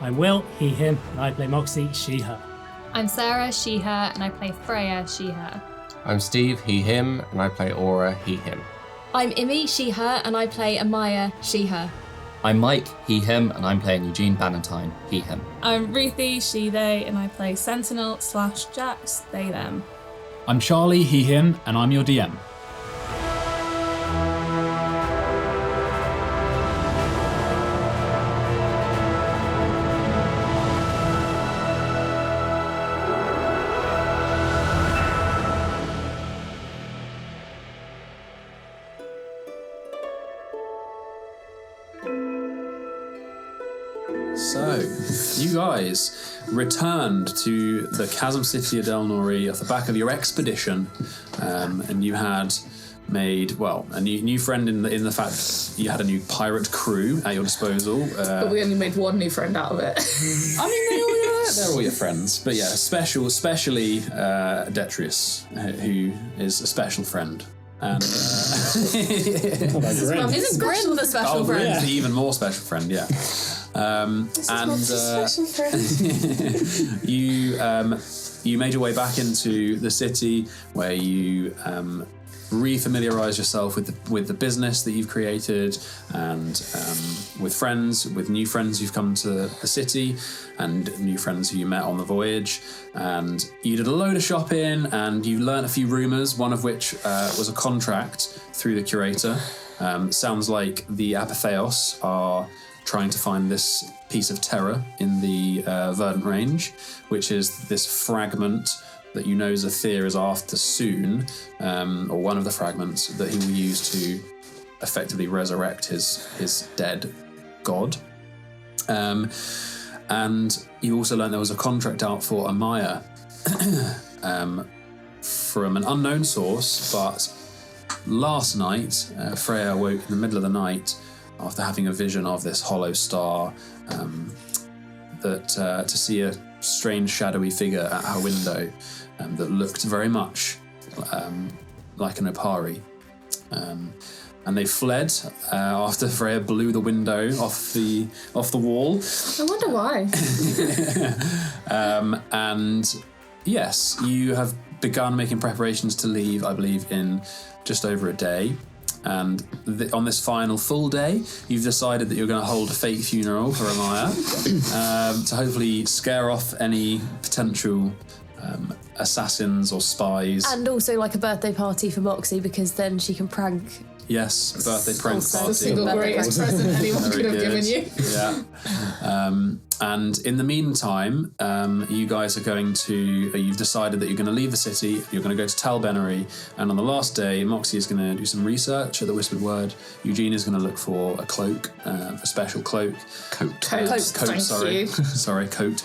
I'm Will, he, him, and I play Moxie, she, her. I'm Sarah, she, her, and I play Freya, she, her. I'm Steve, he, him, and I play Aura, he, him. I'm Imi, she, her, and I play Ahmaya, she, her. I'm Mike, he, him, and I'm playing Eugene Bannatyne, he, him. I'm Ruthie, she, they, and I play Sentinel/Jax, they, them. I'm Charlie, he, him, and I'm your DM. So, you guys returned to the chasm city of Delnori off the back of your expedition, and you had made, well, a new friend in the fact you had a new pirate crew at your disposal. But we only made one new friend out of it. I mean, they're all your friends, but yeah, especially Detrius, who is a special friend. And Isn't Grim the special friend? Grim's the even more special friend, yeah. Special friend. You made your way back into the city where you re-familiarise yourself with the business that you've created, and with new friends who've come to the city, and new friends who you met on the voyage. And you did a load of shopping, and you learnt a few rumours, one of which was a contract through the curator. Sounds like the Apatheos are trying to find this piece of terror in the Verdant Range, which is this fragment that you know Xethir is after soon, or one of the fragments that he will use to effectively resurrect his dead god. And you also learned there was a contract out for Ahmaya from an unknown source, but last night, Freya woke in the middle of the night after having a vision of this hollow star, to see a strange shadowy figure at her window that looked very much like an Opari. And they fled after Freya blew the window off the wall. I wonder why. And yes, you have begun making preparations to leave, I believe, in just over a day. And on this final full day, you've decided that you're going to hold a fake funeral for Ahmaya to hopefully scare off any potential assassins or spies. And also like a birthday party for Moxie, because then she can prank. Yes, birthday prank Also, party. The single greatest present anyone could have given you. Yeah. And in the meantime, you guys are going to, you've decided that you're going to leave the city, you're going to go to Talbenary, and on the last day, Moxie is going to do some research at the Whispered Word. Eugene is going to look for a cloak, a special cloak. Coat, Sorry. Sorry, coat.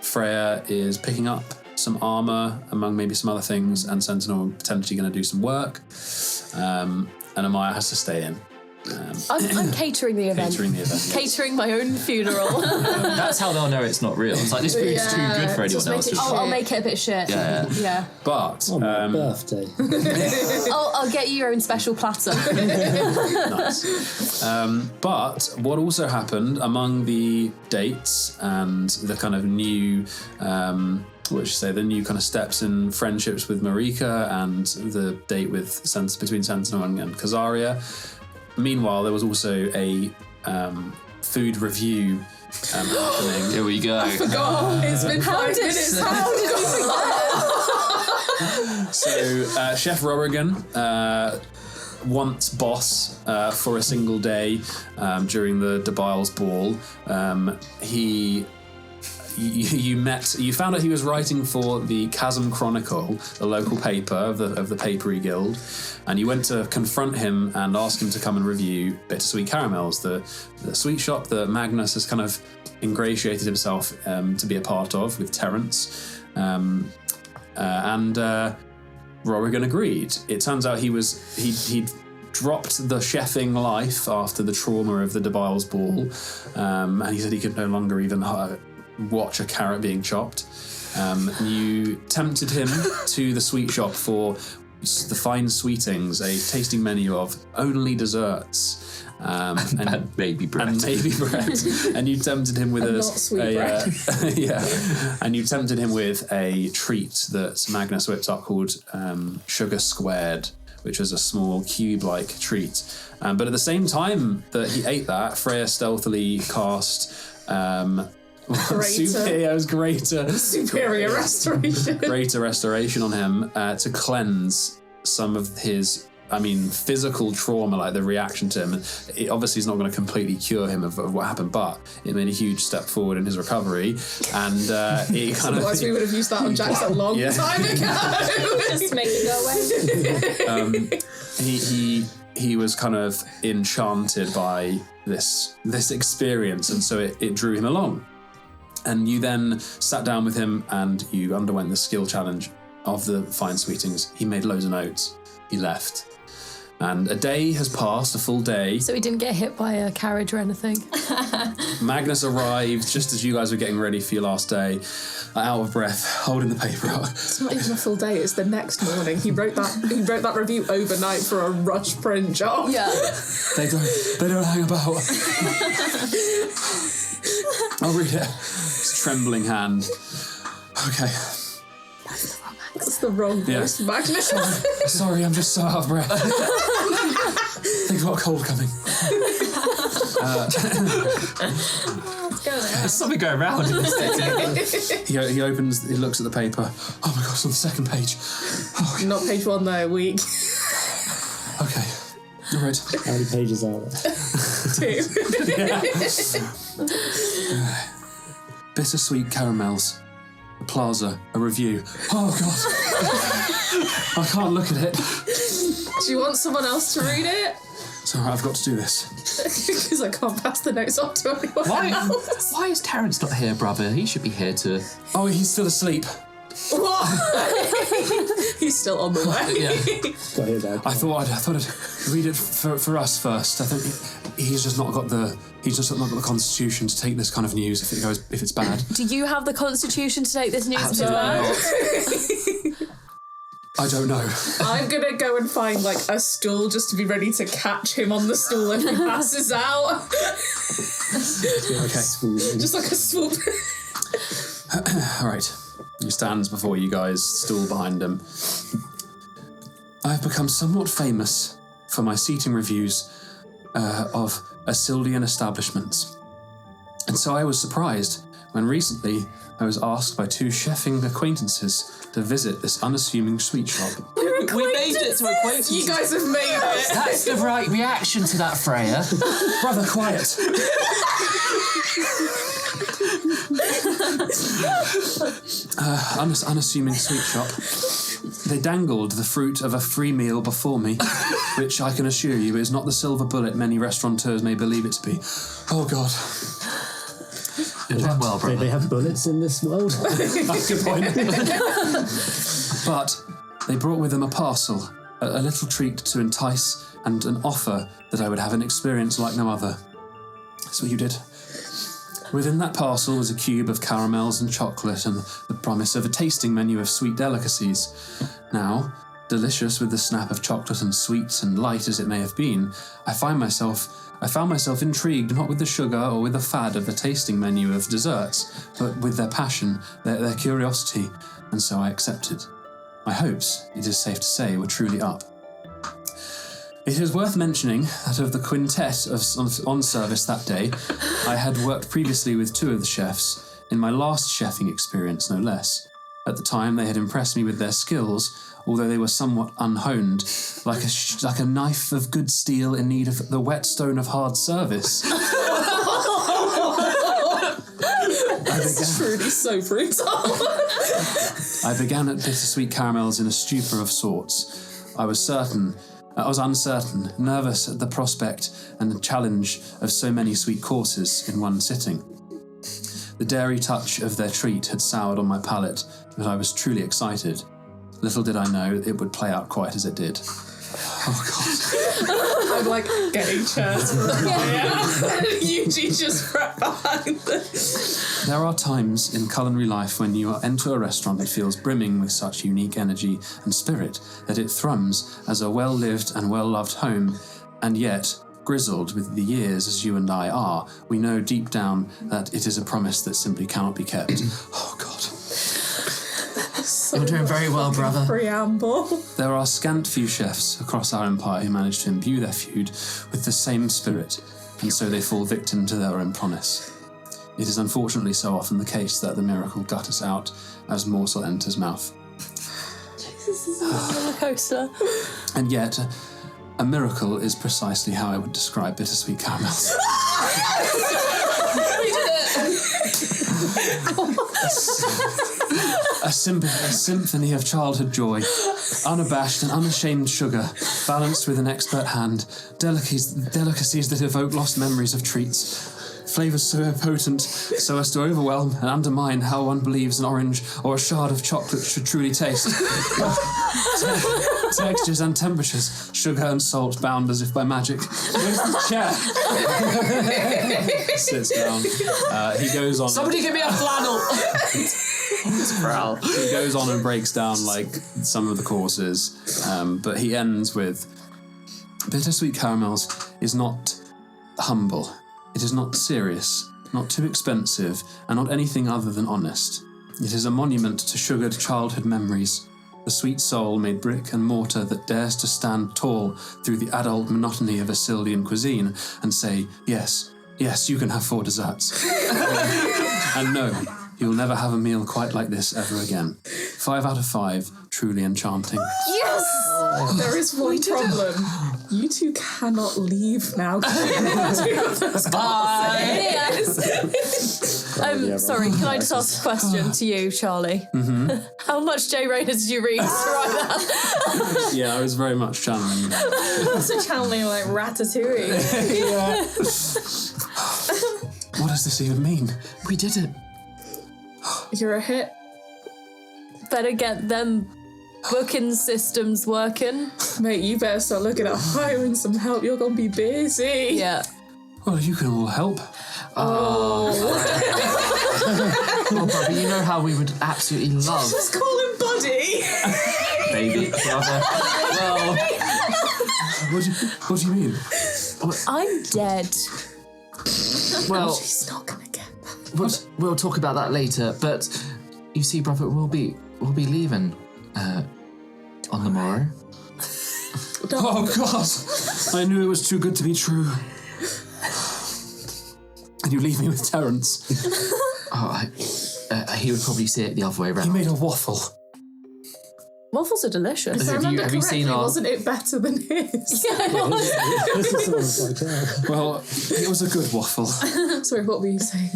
Freya is picking up some armour, among maybe some other things, and Sentinel potentially going to do some work. And Ahmaya has to stay in. I'm catering the event. Catering my own funeral. That's how they'll know it's not real. It's like, this food's too good for anyone else. I'll make it a bit shit. Yeah. But On my birthday. I'll get you your own special platter. nice. But what also happened among the dates and the kind of new, the new kind of steps in friendships with Marika and the date with between Sentinel and Kazaria. Meanwhile, there was also a food review happening. Here we go. I forgot. It's been 5 minutes. How did we forget? So, Chef Rorigan, once boss for a single day during the Debiles Ball, you found out he was writing for the Chasm Chronicle, the local paper of the Papery Guild, and you went to confront him and ask him to come and review Bittersweet Caramels, the sweet shop that Magnus has kind of ingratiated himself to be a part of with Terence, and Rorigan agreed. It turns out he'd dropped the chefing life after the trauma of the Debiles Ball, and he said he could no longer even watch a carrot being chopped. You tempted him to the sweet shop for the fine sweetings, a tasting menu of only desserts. And baby bread. And baby bread. And you tempted him with Not sweet bread. And you tempted him with a treat that Magnus whipped up called Sugar Squared, which was a small cube-like treat. But at the same time that he ate that, Freya stealthily cast Superior restoration. Greater restoration on him to cleanse some of his physical trauma, like the reaction to him. It obviously is not going to completely cure him of what happened, but it made a huge step forward in his recovery. And it kind Otherwise, we would have used that on Jax a long time ago. Just make it go away. He was kind of enchanted by this experience, and so it drew him along. And you then sat down with him and you underwent the skill challenge of the fine sweetings. He made loads of notes. He left. And a day has passed, a full day. So he didn't get hit by a carriage or anything. Magnus arrived just as you guys were getting ready for your last day, out of breath, holding the paper up. It's not even a full day, it's the next morning. He wrote that review overnight for a rush print job. Yeah. They don't hang about. I'll read it. It's trembling hand. Okay. That's the wrong voice, Magnus. Sorry, I'm just so out of breath. Think about cold coming. There's something going around in this city. He looks at the paper. Oh my gosh, it's on the second page. Oh, Not page 1 though, weak. okay. All right. How many pages are there? 2. Bittersweet caramels. A plaza. A review. Oh god. I can't look at it. Do you want someone else to read it? It's alright, I've got to do this. Because I can't pass the notes on to anyone else. Why is Terrence not here, brother? He should be here to... Oh, he's still asleep. What? He's still on the way. Yeah. Got here, Dad. I thought I'd read it for us first. I think he's just not got the constitution to take this kind of news if it's bad. Do you have the constitution to take this news? Absolutely. I don't know. I'm gonna go and find like a stool just to be ready to catch him on the stool if he passes out. Okay. Just like a swoop. All right. He stands before you guys, stool behind him. I have become somewhat famous for my seating reviews of Asildian establishments. And so I was surprised when recently I was asked by 2 chefing acquaintances to visit this unassuming sweet shop. We made it to acquaintances. You guys have made it. That's the right reaction to that, Freya. Brother, quiet. Unassuming sweet shop. They dangled the fruit of a free meal before me, which I can assure you is not the silver bullet many restaurateurs may believe it to be. Oh God. You're doing well, Do brother. they have bullets in this world? That's a good point. But they brought with them a parcel, a little treat to entice, and an offer that I would have an experience like no other. That's what you did. Within that parcel was a cube of caramels and chocolate and the promise of a tasting menu of sweet delicacies. Now, delicious with the snap of chocolate and sweet and light as it may have been, I found myself intrigued not with the sugar or with the fad of the tasting menu of desserts, but with their passion, their curiosity, and so I accepted. My hopes, it is safe to say, were truly up. It is worth mentioning that of the quintet on service that day, I had worked previously with 2 of the chefs, in my last chefing experience no less. At the time, they had impressed me with their skills, although they were somewhat unhoned, like a knife of good steel in need of the whetstone of hard service. It's truly so brutal. I began at bittersweet caramels in a stupor of sorts. I was uncertain, nervous at the prospect and the challenge of so many sweet courses in one sitting. The dairy touch of their treat had soured on my palate, but I was truly excited. Little did I know it would play out quite as it did. Oh God. I'm like getting chairs for Ahmaya, and Yuji just right behind them. There are times in culinary life when you enter a restaurant that feels brimming with such unique energy and spirit that it thrums as a well-lived and well-loved home, and yet, grizzled with the years as you and I are, we know deep down that it is a promise that simply cannot be kept. Oh God. You're doing very well, brother. Preamble. There are scant few chefs across our empire who manage to imbue their food with the same spirit, and so they fall victim to their own promise. It is unfortunately so often the case that the miracle gutters out as morsel enters mouth. This is a roller coaster. And yet, a miracle is precisely how I would describe bittersweet caramels. A symphony of childhood joy, unabashed and unashamed sugar, balanced with an expert hand, delicacies that evoke lost memories of treats, flavours so potent so as to overwhelm and undermine how one believes an orange or a shard of chocolate should truly taste. Textures and temperatures, sugar and salt bound as if by magic. Where's the chair? Sits down. He goes on. Somebody give me a flannel! He goes on and breaks down like some of the courses, but he ends with bittersweet caramels is not humble. It is not serious, not too expensive, and not anything other than honest. It is a monument to sugared childhood memories, the sweet soul made brick and mortar that dares to stand tall through the adult monotony of a Sylvian cuisine and say, yes, you can have 4 desserts. And no, you'll never have a meal quite like this ever again. 5 out of 5, truly enchanting. Yes! There is one problem. You two cannot leave now. Sorry, can I just ask a question to you, Charlie? Mm-hmm. How much J. Rayner did you read to write that? Yeah, I was very much channeling that. Also channeling like Ratatouille. Yeah. What does this even mean? We did it. You're a hit. Better get them booking systems working. Mate, you better start looking at hiring some help. You're going to be busy. Yeah. Well, you can all help. Oh, brother, you know how we would absolutely love... Just call him Buddy. Baby, brother. Well... What do you mean? I'm dead. Well... She's not going to get that. We'll talk about that later, but you see, brother, we'll be leaving on the morrow. Oh, God! I knew it was too good to be true. And you leave me with Terence. He would probably see it the other way around. He made a waffle. Waffles are delicious. If I remember have you correctly, seen our... wasn't it better than his? Well, it was a good waffle. Sorry, what were you saying?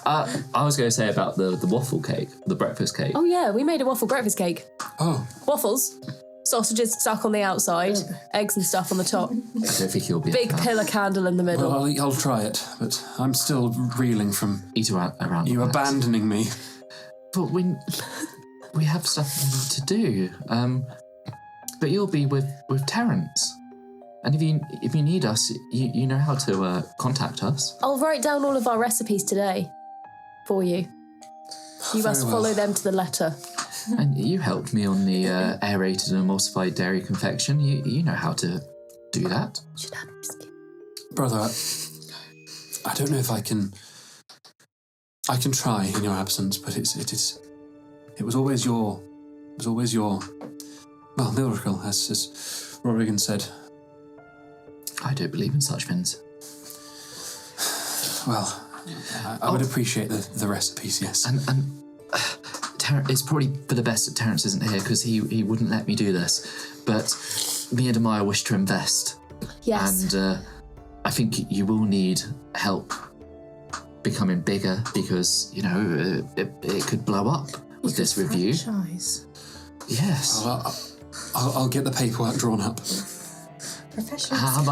I was going to say about the waffle cake, the breakfast cake. Oh yeah, we made a waffle breakfast cake. Oh. Waffles, sausages stuck on the outside, eggs and stuff on the top. I don't think you'll be Big pillar candle in the middle. Well, I'll try it, but I'm still reeling from Eat around you abandoning me. But we have stuff to do. But you'll be with Terence. And if you need us, you know how to contact us. I'll write down all of our recipes today for you. You must follow them to the letter. And you helped me on the aerated and emulsified dairy confection. You know how to do that. Should have whiskey. Brother, I don't know if I can try in your absence, but it was always your miracle, as Rorigan said. I don't believe in such things. Well, I would appreciate the recipes, yes. And it's probably for the best that Terence isn't here, because he wouldn't let me do this. But me and Ahmaya wish to invest. Yes. And I think you will need help becoming bigger, because, you know, it could blow up with this review. Franchise. Yes. I'll get the paperwork drawn up. Professional. How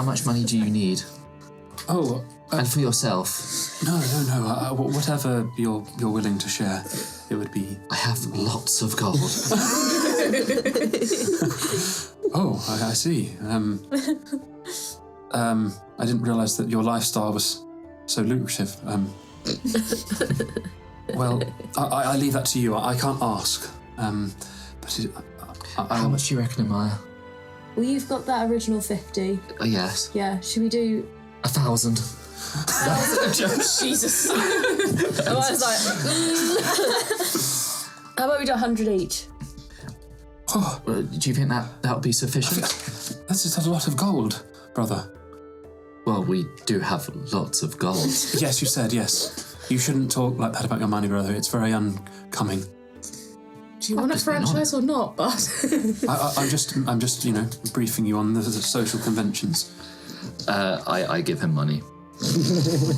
much money do you need? Oh. And for yourself? No. Whatever you're willing to share, it would be. I have lots of gold. Oh, I see. I didn't realise that your lifestyle was so lucrative. Well, I leave that to you. I can't ask. How much do you reckon, Ahmaya? Well, you've got that original 50. Yes. Yeah, should we do 1,000. Jesus. I was like, how about we do 100 each? Do you think that would be sufficient? That's just a lot of gold, brother. Well, we do have lots of gold. Yes, you said, yes. You shouldn't talk like that about your money, brother. It's very unbecoming. Do you want a franchise or not, bud? I'm just, briefing you on the social conventions. I give him money.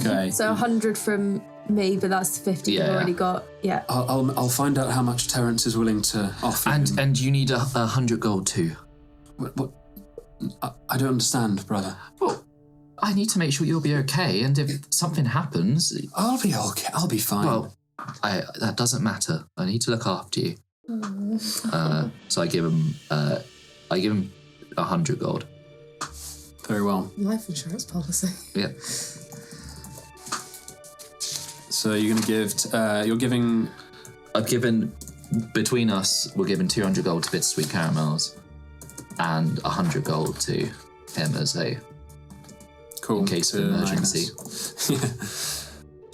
Okay. So 100 from me, but that's 50 you've already got. Yeah. I'll find out how much Terence is willing to offer. And you need 100 gold too. What? I don't understand, brother. Well, I need to make sure you'll be okay, and if something happens, I'll be okay. I'll be fine. Well, that doesn't matter. I need to look after you. So I give him 100 gold. Very well. Life insurance policy. Yeah. So you're going to give. You're giving. I've given between us. We're giving 200 gold to Bittersweet Caramels, and 100 gold to him as a Cool. in case of emergency.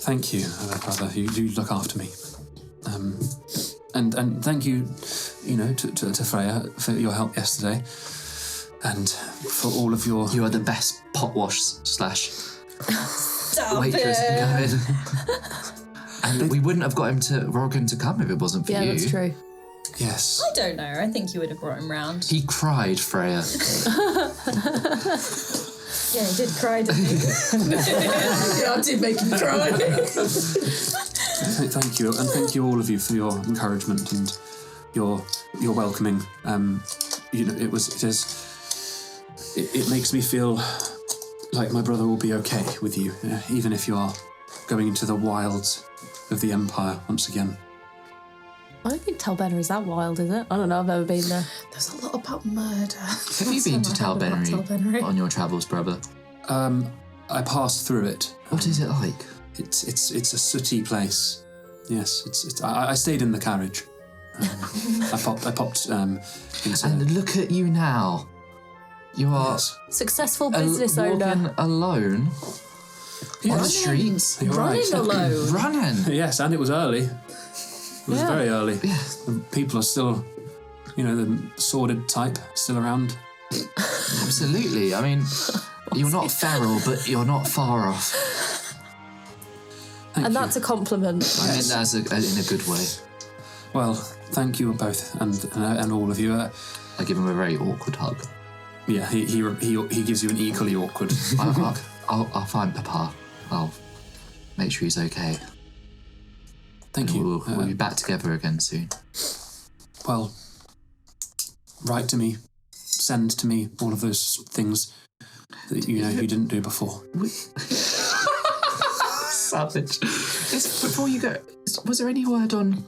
Thank you, brother. You do look after me. And thank you, to Freya for your help yesterday, and for all of your. You are the best pot wash / Stop waitress it. going. And we wouldn't have got him to Roggen to come if it wasn't for you. Yeah, that's true. Yes. I don't know. I think you would have brought him round. He cried, Freya. Yeah, he did cry, didn't he? Yeah, I did make him cry. Thank you, and thank you all of you for your encouragement and your welcoming. It makes me feel like my brother will be okay with you, even if you are going into the wilds of the Empire once again. I don't think Talbenna is that wild, is it? I don't know, I've never been there. There's a lot about murder. Have you been to Talbenna on your travels, brother? I passed through it. What is it like? It's a sooty place. Yes, I stayed in the carriage. I popped into. And look at you now. You are Successful business owner. walking alone on the streets. You're Running right. alone. Running. Yes, and it was early. It was very early. Yeah. People are still, the sordid type still around. Absolutely. I mean, you're not feral, but you're not far off. Thank you. That's a compliment. I mean that in a good way. Well, thank you both and all of you. I give him a very awkward hug. Yeah, he gives you an equally awkward. I'll find Papa. I'll make sure he's okay. Thank you. We'll be back together again soon. Well, write to me, send to me all of those things that you didn't do before. Savage. Before you go, was there any word on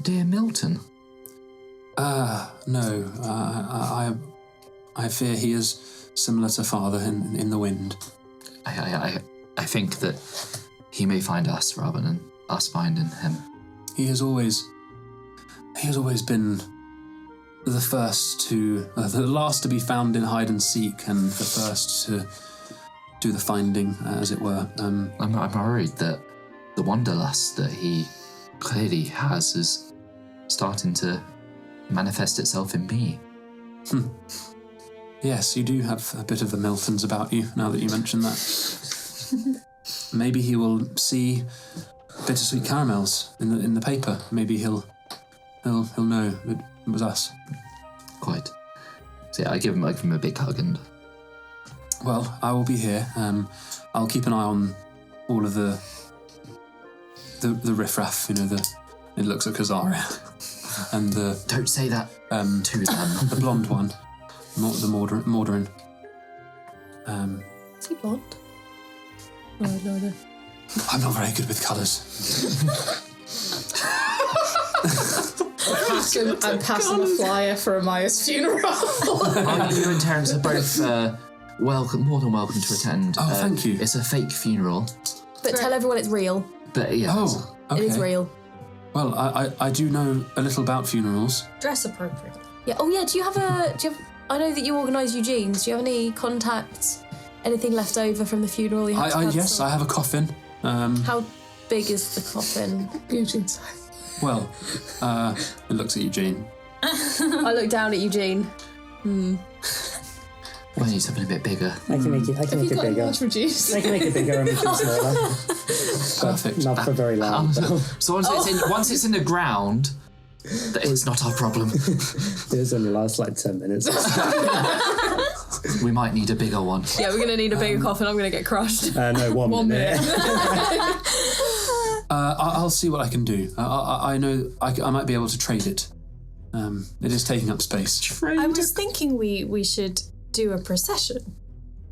dear Milton? No. I fear he is similar to Father in the wind. I think that he may find us rather than us finding him. He has always been the last to be found in hide and seek, and the first to do the finding, as it were. I'm worried that the wanderlust that he clearly has is starting to manifest itself in me. Yes, you do have a bit of the Miltons about you, now that you mention that. Maybe he will see Bittersweet Caramels in the paper. Maybe he'll know that it was us. Quite. So yeah, I give him a big hug and. Well, I will be here. I'll keep an eye on all of the riffraff. It looks at Kazaria and the. Don't say that to them. The blonde one, the Mordarin. Is he blonde? No. I'm not very good with colours. pass him a flyer for Ahmaya's funeral. You and Terence are both more than welcome to attend. Oh, thank you. It's a fake funeral. But tell everyone it's real. But yeah. Oh, okay. It is real. Well, I do know a little about funerals. Dress appropriately. Yeah. Oh yeah. Do you have? I know that you organise Eugene's. Do you have any contacts? Anything left over from the funeral? You had to cancel? Yes, I have a coffin. How big is the coffin? Eugene's size. Well, it looks at Eugene. I look down at Eugene. Well, need something a bit bigger. I can make it bigger. Large reduce? I can make it bigger and make it smaller. Perfect. Not for very long. So once it's in the ground, it's not our problem. This only lasts like 10 minutes. We might need a bigger one. Yeah, we're gonna need a bigger coffin. I'm gonna get crushed. No, 1 minute. I'll see what I can do. I know I might be able to trade it. It is taking up space. I was thinking we should do a procession.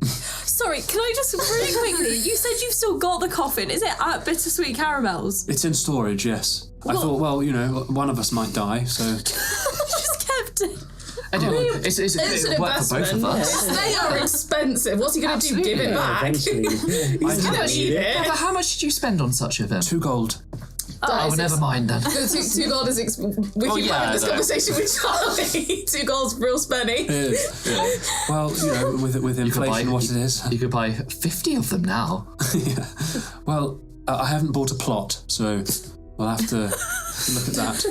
Sorry, can I just really quickly? You said you've still got the coffin. Is it at Bittersweet Caramels? It's in storage, yes. I thought, well, one of us might die, so... Just kept it. It's a bit of work for both of us. They are expensive. What's he going to do? Give it back? Eventually. He's going to need it. But how much did you spend on such a event? 2 gold. Oh, never mind then. 2 gold is... We keep having this conversation with Charlie. 2 gold's real spenny. Well, with inflation, what it is. You could buy 50 of them now. Yeah. Well, I haven't bought a plot, so we'll have to look at that.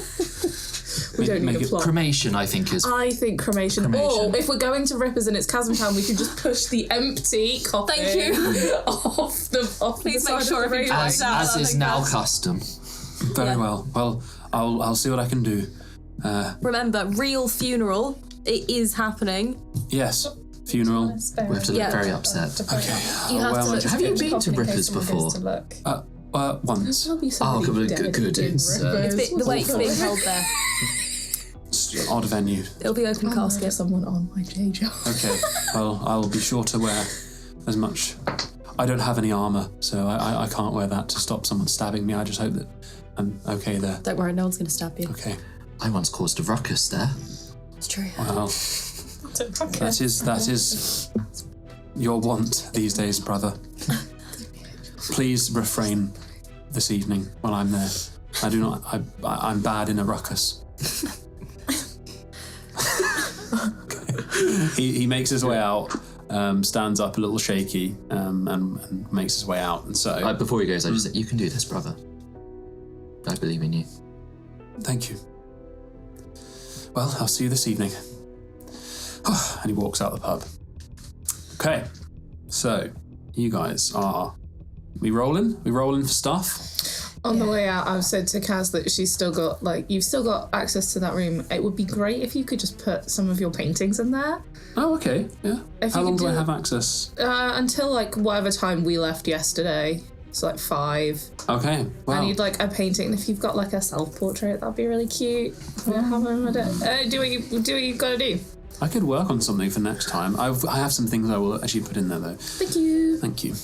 We don't need a plot. Cremation, I think, is... I think cremation. Or if we're going to Rippers and it's Chasm Town, we could just push the empty coffin off the Please side make sure of the if you railway. As is now custom. Very well. Well, I'll see what I can do. Remember, real funeral. It is happening. Yes, funeral. We have to look very upset. Okay. You have to look. Have you been to Rippers before? Once. Good. It's The weight's being held there. It's odd venue. It'll be open casket. Someone on my J job. Okay. Well, I'll be sure to wear as much. I don't have any armor, so I can't wear that to stop someone stabbing me. I just hope that I'm okay there. Don't worry, no one's going to stab you. Okay. I once caused a ruckus there. It's true. Well, that is your want these days, brother. Please refrain this evening while I'm there. I do not. I'm bad in a ruckus. He makes his way out, stands up a little shaky, and makes his way out. And so before he goes, I just say, "You can do this, brother. I believe in you." Thank you. Well, I'll see you this evening. And he walks out the pub. Okay, so you guys are. We rolling? We rolling for stuff? On the way out, I've said to Kaz that she's still got, you've still got access to that room. It would be great if you could just put some of your paintings in there. Oh, okay, yeah. If How you long could do I do- have access? Until, whatever time we left yesterday. So, 5. Okay, wow. I need, a painting. If you've got, a self-portrait, that'd be really cute. Do what you gotta do. I could work on something for next time. I have some things I will actually put in there, though. Thank you. Thank you.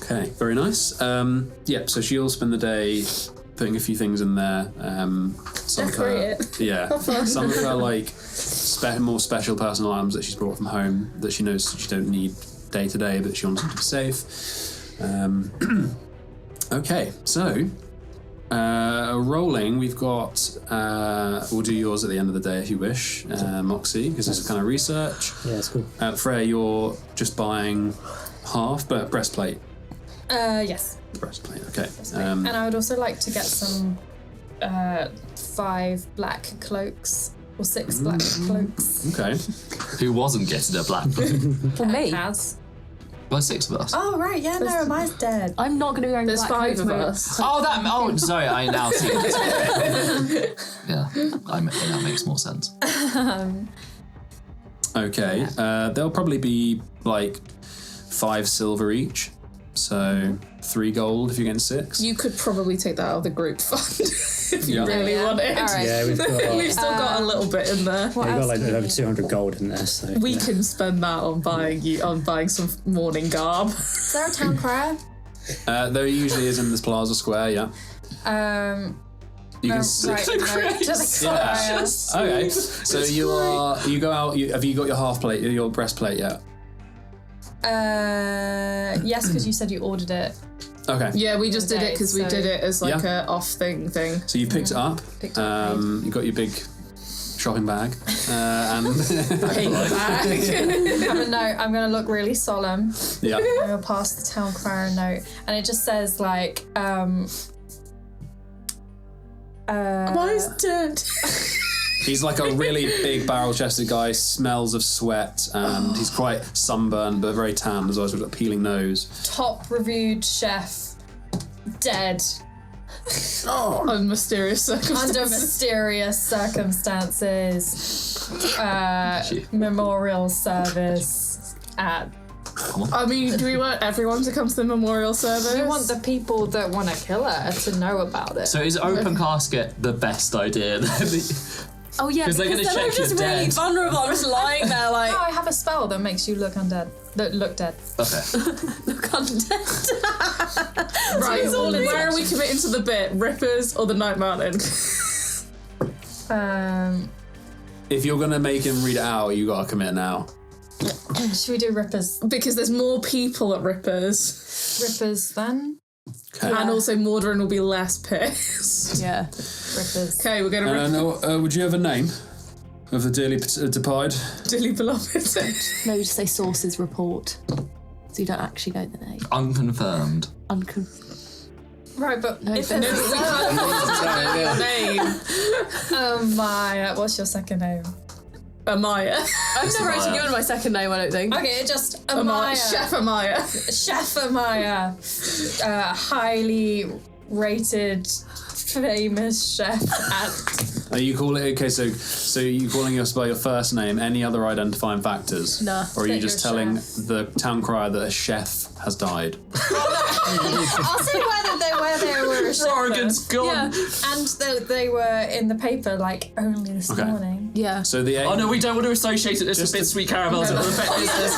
Okay, very nice. So she'll spend the day putting a few things in there. Some of her, Decorate it. yeah, some of her more special personal items that she's brought from home that she knows she don't need day to day, but she wants them to be safe. Okay, so rolling. We've got. We'll do yours at the end of the day if you wish, Moxie, because this is kind of research. Yeah, it's cool. Freya, you're just buying half, but breastplate. Yes. Breastplate, okay. And I would also like to get some 5 black cloaks or 6 black cloaks. Okay. Who wasn't getting a black cloak? For me. Kaz. Well, 6 of us. Oh right, yeah, no, mine's dead. I'm not going to be wearing There's black 5 of clothes. us. Oh, sorry, I now see it. Yeah, that makes more sense. Okay. There'll probably be 5 silver each. So 3 gold if you're getting 6. You could probably take that out of the group fund if you really wanted. All right. Yeah, we've got. We've still got a little bit in there. We've got over 200 gold in there, so We can spend that on buying some mourning garb. Is there a town crier? There usually is in this plaza square, yeah. You can Right, to the choir. Okay, so you go out. Have you got your half plate, your breastplate yet? Yes, because you said you ordered it. Okay. Yeah, we just did it because we did it as like a off thing. So you picked it up. You got your big shopping bag and Have a note. I'm going to look really solemn. yeah. I'm going to pass the town crier a note, and it just says like, Why is dead? He's like a really big barrel-chested guy, smells of sweat, and he's quite sunburned but very tanned as well, with a peeling nose. top reviewed chef, dead. Under mysterious circumstances. Under mysterious circumstances. Memorial service at. I mean, do we want everyone to come to the memorial service? We want the people that want to kill her to know about it. So is open casket the best idea? Oh yeah, because they're going to then check I'm just you're really dead. vulnerable. I'm just lying there like. No, I have a spell that makes you look undead. Look dead. Okay. Look undead. Right, where are we committing to the bit? Rippers or the Night Mountain? If you're going to make him read it out, you got to commit now. Should we do Rippers? Because there's more people at Rippers. Rippers then? Okay. And also Mordrin will be less pissed. Yeah. Rippers. Okay, we're going to would you have a name of the dearly departed? Dearly beloved. No, just say sources report. So you don't actually know the name. Unconfirmed. Right, but No, if but- there's We can't the name. Maya, what's your second name? Ahmaya. I've never actually given my second name, I don't think. Okay, just Ahmaya. Chef Ahmaya. Chef Ahmaya. Highly rated, famous chef at... Are you calling okay? So you calling us by your first name? Any other identifying factors? Nah. Or are you That just you're a telling chef. the town crier that a chef has died? I'll say where they were a chef. Rorogan's gone. Yeah, and they were in the paper like only this Okay. morning. Yeah. So the Oh no, we don't want to associate it with bit sweet caramels. It will affect business.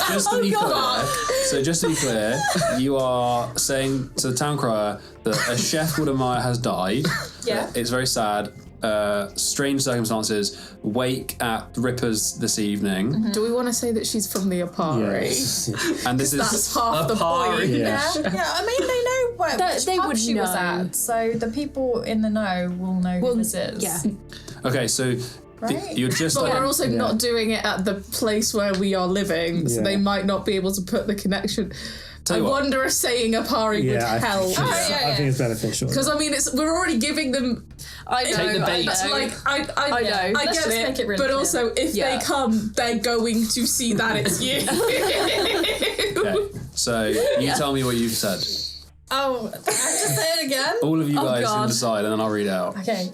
just to be clear, just to be clear, you are saying to the town crier that a chef called Ahmaya has died. Yeah. It's very sad. Strange circumstances. Wake at Rippers this evening. Do we want to say that she's from the Apari? Yes. And this That's is half the point. Yeah. Yeah, I mean, they know where which they pub would she was know. at, so the people in the know will know who this is. Yeah. okay. So Right? you're just But like we're also not doing it at the place where we are living, so Yeah. they might not be able to put the connection. Tell I you what. wonder if saying Apari would Yeah, I help. think, I think it's beneficial. Because I mean, we're already giving them. I know. Take the bait. I know. Like I know. I Let's get just it, make it really but clear. also if Yeah. they come, they're going to see that it's you. okay. So you tell me what you've said. Oh, I have to say it again? All of you Oh, guys can God. decide, and then I'll read it out. Okay.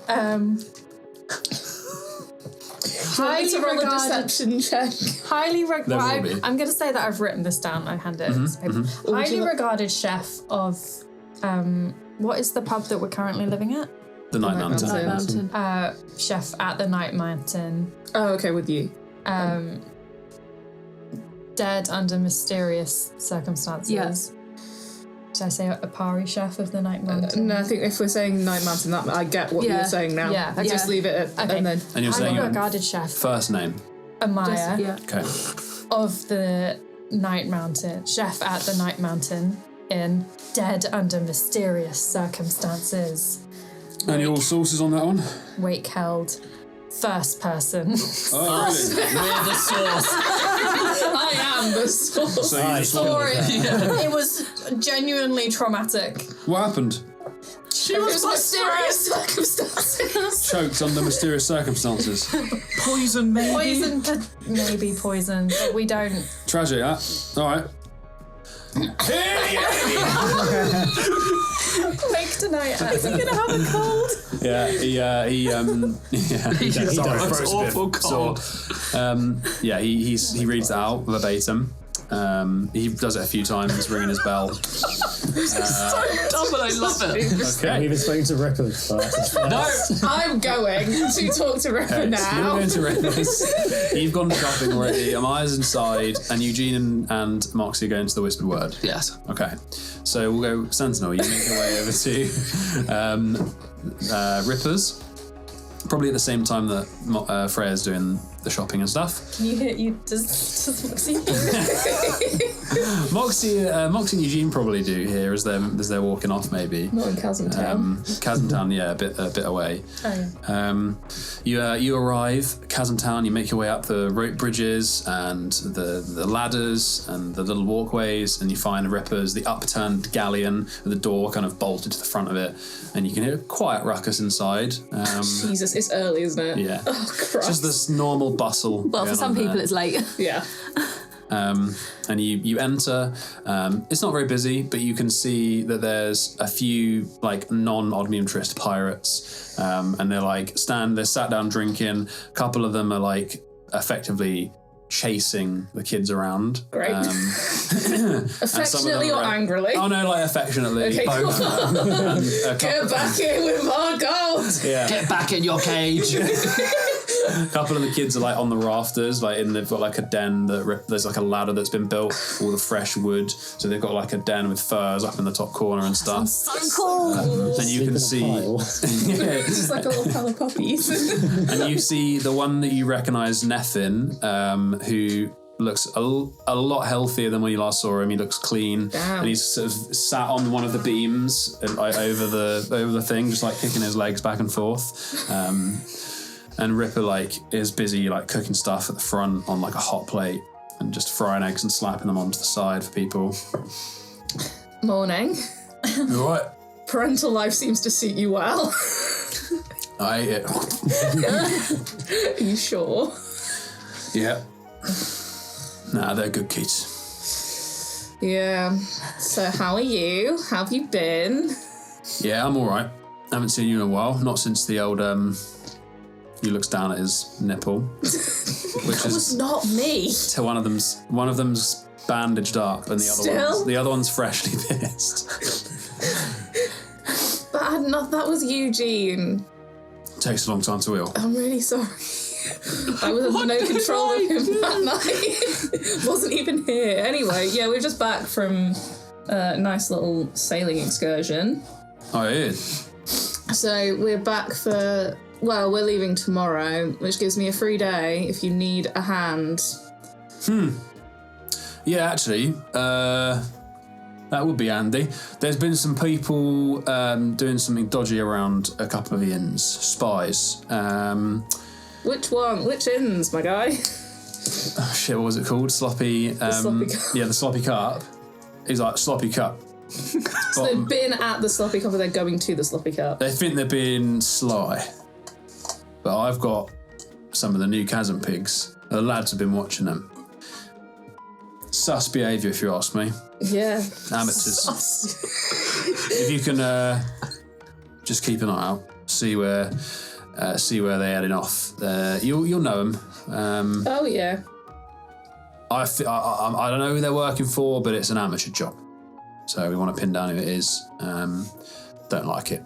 Highly Highly roll a regarded. deception check. Highly There will be. regarded. I'm going to say that I've written this down. I hand it. Highly regarded chef of. What is the pub that we're currently living at? The Night Mountain. Mountain. Chef at the Night Mountain. Oh, okay, with you. Dead under mysterious circumstances. Yeah. Should I say a Apari chef of the Night Mountain? No, I think if we're saying Night Mountain, that I get what Yeah. you're saying now. Yeah. I just Yeah. leave it at, Okay. and then. And you're saying Highly your regarded chef first name. Ahmaya Yeah. Okay. of the Night Mountain. Chef at the Night Mountain in dead under mysterious circumstances. Any all sources on that one? Wake held. First person. Oh, really? We're the source. I am the source. So you just want Or it was genuinely traumatic. what happened? She was mysterious circumstances. Choked under mysterious circumstances. Poison, maybe. Poison, maybe poison, but we don't. Tragic, that. All right. Wake tonight. Is he gonna have a cold? Yeah, he That's awful cold. he reads it out verbatim. He does it a few times, ringing his bell. so dumb, and I love it. I've even spoken to Rippers first. No, I'm going to talk to Ripper now. You're going to Rippers. You've gone shopping already. Amaya's inside, and Eugene and Moxie are going to the Whispered Word. yes. Okay, so we'll go Sentinel. You make your way over to Rippers. Probably at the same time that Freya's doing the shopping and stuff. Can you hear does Moxie hear? Moxie and Eugene probably do here as they're walking off, maybe. Not in Chasm Town. Chasm Town, yeah, a bit away. Oh, yeah. You arrive at Chasm Town. You make your way up the rope bridges and the ladders and the little walkways, and you find the Rippers, the upturned galleon with the door kind of bolted to the front of it, and you can hear a quiet ruckus inside. Jesus, it's early, isn't it? Yeah. Oh, Christ. Just this normal bustle. Well, for some people, it's late. Yeah. And you enter. It's not very busy, but you can see that there's a few like non-Omniumtrist pirates, and they're sat down drinking. A couple of them are like effectively chasing the kids around. Great. Affectionately or angrily? Oh no, like affectionately. Okay, both. cool. Get back in with my gold. Yeah. Get back in your cage. A couple of the kids are like on the rafters, they've got like a den there's like a ladder that's been built, all the fresh wood. So they've got like a den with furs up in the top corner and stuff. So cool. And you can see, It's just like a little pile of puppies. and you see the one that you recognise, Nethin, who looks a lot healthier than when you last saw him. He looks clean. Damn. And he's sort of sat on one of the beams over the thing, just like kicking his legs back and forth. And Ripper is busy cooking stuff at the front on a hot plate and just frying eggs and slapping them onto the side for people. Morning. You all right? Parental life seems to suit you well. I ate it. Are you sure? Yeah. Nah, they're good kids. Yeah. So how are you? How have you been? Yeah, I'm all right. Haven't seen you in a while. Not since the old he looks down at his nipple, which was not me. So one of them's bandaged up, and the other one's freshly pierced. But that was Eugene. Takes a long time to heal. I'm really sorry. I was under no control of him that night. Wasn't even here. Anyway, yeah, we're just back from a nice little sailing excursion. Oh, yeah. So we're back we're leaving tomorrow, which gives me a free day if you need a hand. Yeah, actually, that would be handy. There's been some people doing something dodgy around a couple of the inns, spies. Which one? Which inns, my guy? Oh, shit, what was it called? Sloppy. Sloppy Cup. Yeah, the Sloppy Cup. He's like, Sloppy Cup. So they've been at the Sloppy Cup, or they're going to the Sloppy Cup? They think they're being sly. But I've got some of the new chasm pigs. The lads have been watching them. Sus behaviour, if you ask me. Yeah. Amateurs. If you can just keep an eye out, see where they're heading off. You'll know them. Oh yeah. I don't know who they're working for, but it's an amateur job. So we want to pin down who it is. Don't like it.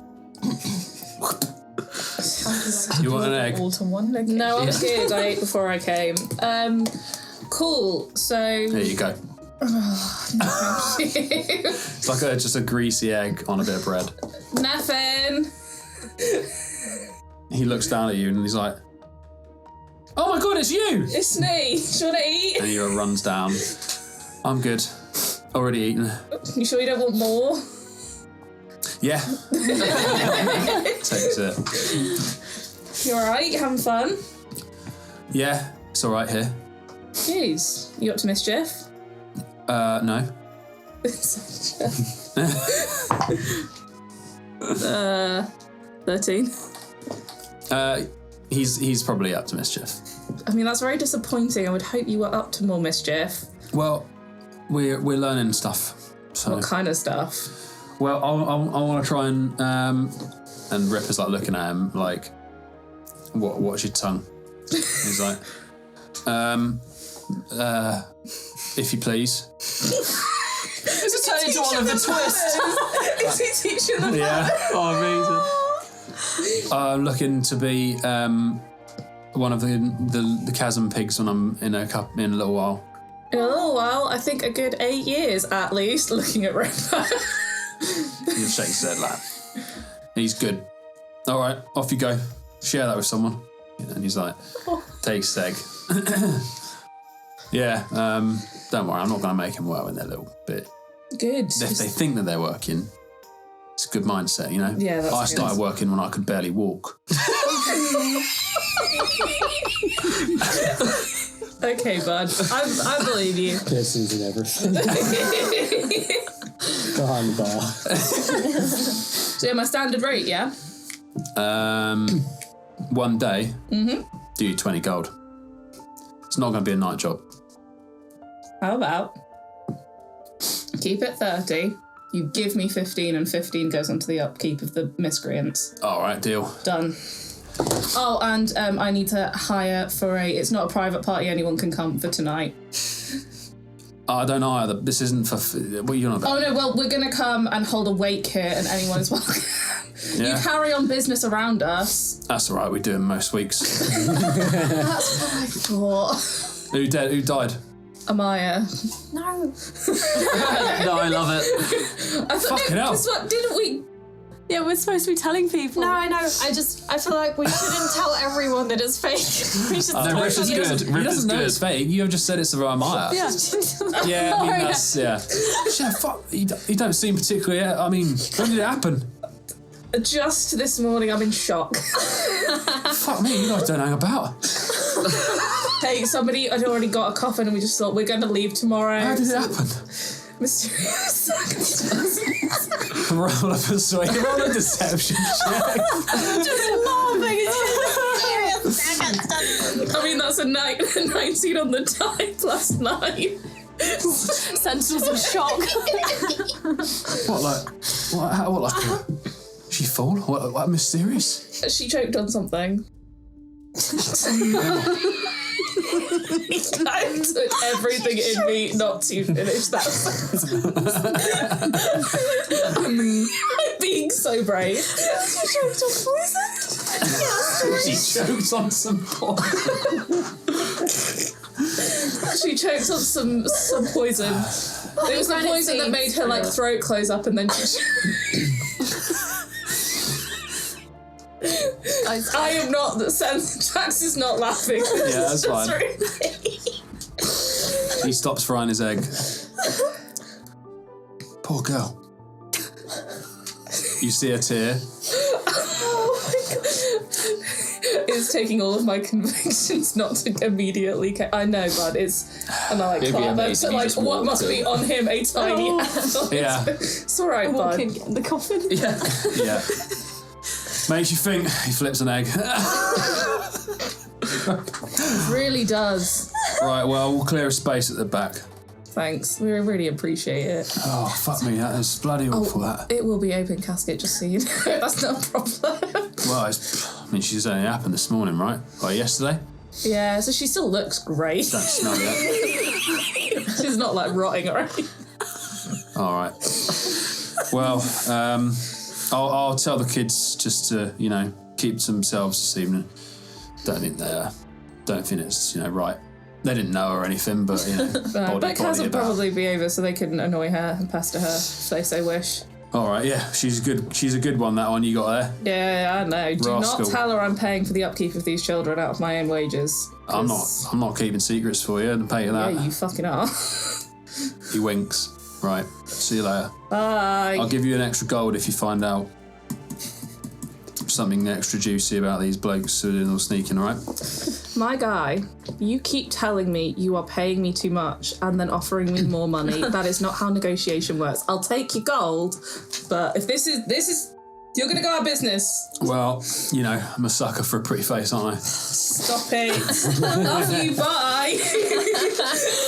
You want an egg? All to one location. No, I'm good. I ate before I came. Cool. So There you go. thank you. It's like just a greasy egg on a bit of bread. Nothing. He looks down at you and he's like, "Oh my god, it's you!" It's me. Do you want to eat? And he runs down. I'm good. Already eaten. You sure you don't want more? Yeah. Takes it. You alright? You having fun? Yeah, it's alright here. Jeez. You up to mischief? No. 13. He's probably up to mischief. I mean, that's very disappointing. I would hope you were up to more mischief. Well, we're learning stuff. So, What kind of stuff? well, I want to try and Ripper's looking at him what's your tongue? He's like, if you please. It's a turn into Oliver Twist. Is he teaching them? Yeah. Oh, amazing. I'm looking to be one of the chasm pigs when I'm in a little while. In a little while, I think a good 8 years at least, looking at Redback. He shakes his head like, he's good. All right, off you go. Share that with someone. And he's like, takes his egg. Yeah, don't worry, I'm not going to make him work when they're a little bit. Good. If they think that they're working, it's a good mindset, you know? Yeah, that's I good. started working when I could barely walk. Okay, bud. I believe you. Piercings and everything. Behind the bar. So yeah, my standard rate, yeah? One day, do you 20 gold. It's not going to be a night job. How about keep it 30, you give me 15 and 15 goes onto the upkeep of the miscreants. All right, deal. Done. Oh, and I need to hire for it's not a private party, anyone can come for tonight. I don't know either. This isn't for... What are you on about? Oh no, well, we're going to come and hold a wake here and anyone is welcome. Yeah. You carry on business around us. That's all right, we do them most weeks. That's what I thought. Who died? Amaya. No. No, I love it. Fucking hell. Because what, didn't we... Yeah, we're supposed to be telling people. No, I know. I feel like we shouldn't tell everyone that it's fake. We should No, Rip is good. He Rip is doesn't know good. it's fake. You have just said it's the Ahmaya. Yeah. Yeah, I mean, that's... Yeah. Yeah, fuck. You don't seem particularly... I mean, when did it happen? Just this morning, I'm in shock. Fuck me, you guys don't hang about. Hey, somebody had already got a coffin and we just thought we're going to leave tomorrow. How did it happen? Mysterious circumstances. Roll a persuasion, roll a deception check. I mean, that's a 19 on the die plus 9. Sentinels of shock. What like? She fall? What mysterious? She choked on something. I took everything in me not to finish that sentence. I'm being so brave. She choked on poison? She choked on some poison. She choked on some poison. It was the poison that made her like throat close up and then she I am not. Jax is not laughing. Yeah, that's fine. He stops frying his egg. Poor girl. You see a tear. Oh my god. It's taking all of my convictions not to immediately. I know, but it's. And I like clap up. So like, what must be on him? A tiny handle. Yeah. It's all right, bud. Walk in, get in the coffin. Yeah. Yeah. Makes you think. He flips an egg. It really does. Right, well, we'll clear a space at the back. Thanks. We really appreciate it. Oh, fuck me. That is bloody awful, that. It will be open casket, just so you know. That's not a problem. Well, she's only happened this morning, right? Like yesterday? Yeah, so she still looks great. Don't smell yet. She's not like rotting or anything. All right. Well, I'll tell the kids just to, keep to themselves this evening. Don't think it's, right. They didn't know her or anything, but, But Kaz will probably be over so they can annoy her and pester her if they so wish. All right, yeah, she's a good one, that one you got there. Yeah, I know. Do Rascal. not tell her I'm paying for the upkeep of these children out of my own wages. I'm not keeping secrets for you and pay you that. Yeah, you fucking are. He winks. Right, see you later. Bye. I'll give you an extra gold if you find out something extra juicy about these blokes who are doing all sneaking, all right? My guy, you keep telling me you are paying me too much and then offering me more money. That is not how negotiation works. I'll take your gold, but if this is you're gonna go out of business. Well, I'm a sucker for a pretty face, aren't I? Stop it. Love you, bye.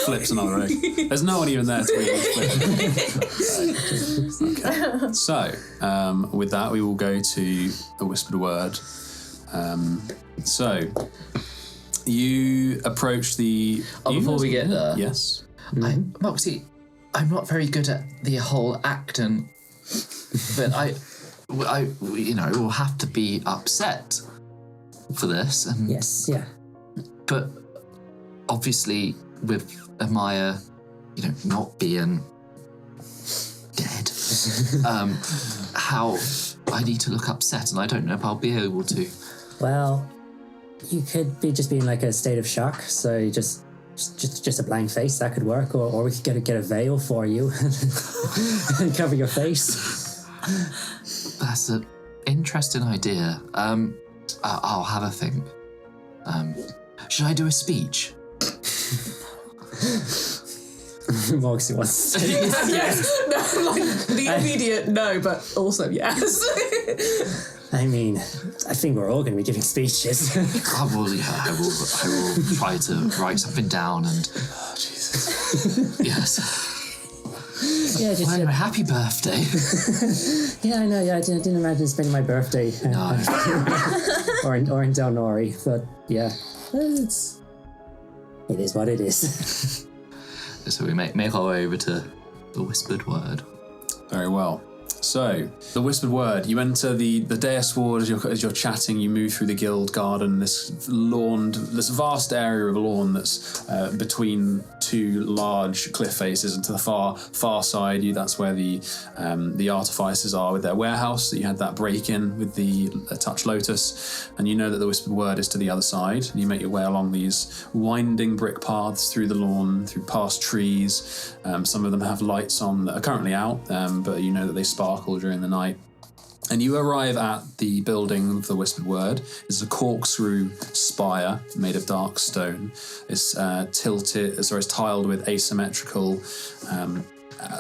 Flips another egg. There's no one even there to eat this flip. Okay. So, with that, we will go to a whispered word. You approach the... before we get there. Yes. Moxie, I'm not very good at the whole act, but I will have to be upset for this. And, Yes, yeah. But obviously, with Ahmaya, not being dead, how I need to look upset, and I don't know if I'll be able to. Well, you could be just being like a state of shock, so you just a blank face, that could work, or we could get a veil for you and cover your face. That's an interesting idea. I'll have a think. Should I do a speech? Moxie wants to say yes. No, like the immediate no, but also yes. I mean, I think we're all going to be giving speeches. I will try to write something down and... Oh, Jesus. Yes. Yeah, just... Well, happy birthday. Yeah, I know, yeah, I didn't imagine spending my birthday No. or in Delnori, but yeah, it is what it is. So we make our way over to the whispered word. Very well. So, the whispered word, you enter the dais ward as you're chatting, you move through the guild garden, this vast area of lawn that's between two large cliff faces, and to the far side, that's where the artificers are with their warehouse, that you had that break-in with the touch lotus, and you know that the whispered word is to the other side, and you make your way along these winding brick paths through the lawn, through past trees. Some of them have lights on that are currently out, but you know that they sparkle during the night. And you arrive at the building of the whispered word. It's a corkscrew spire made of dark stone. It's tiled with asymmetrical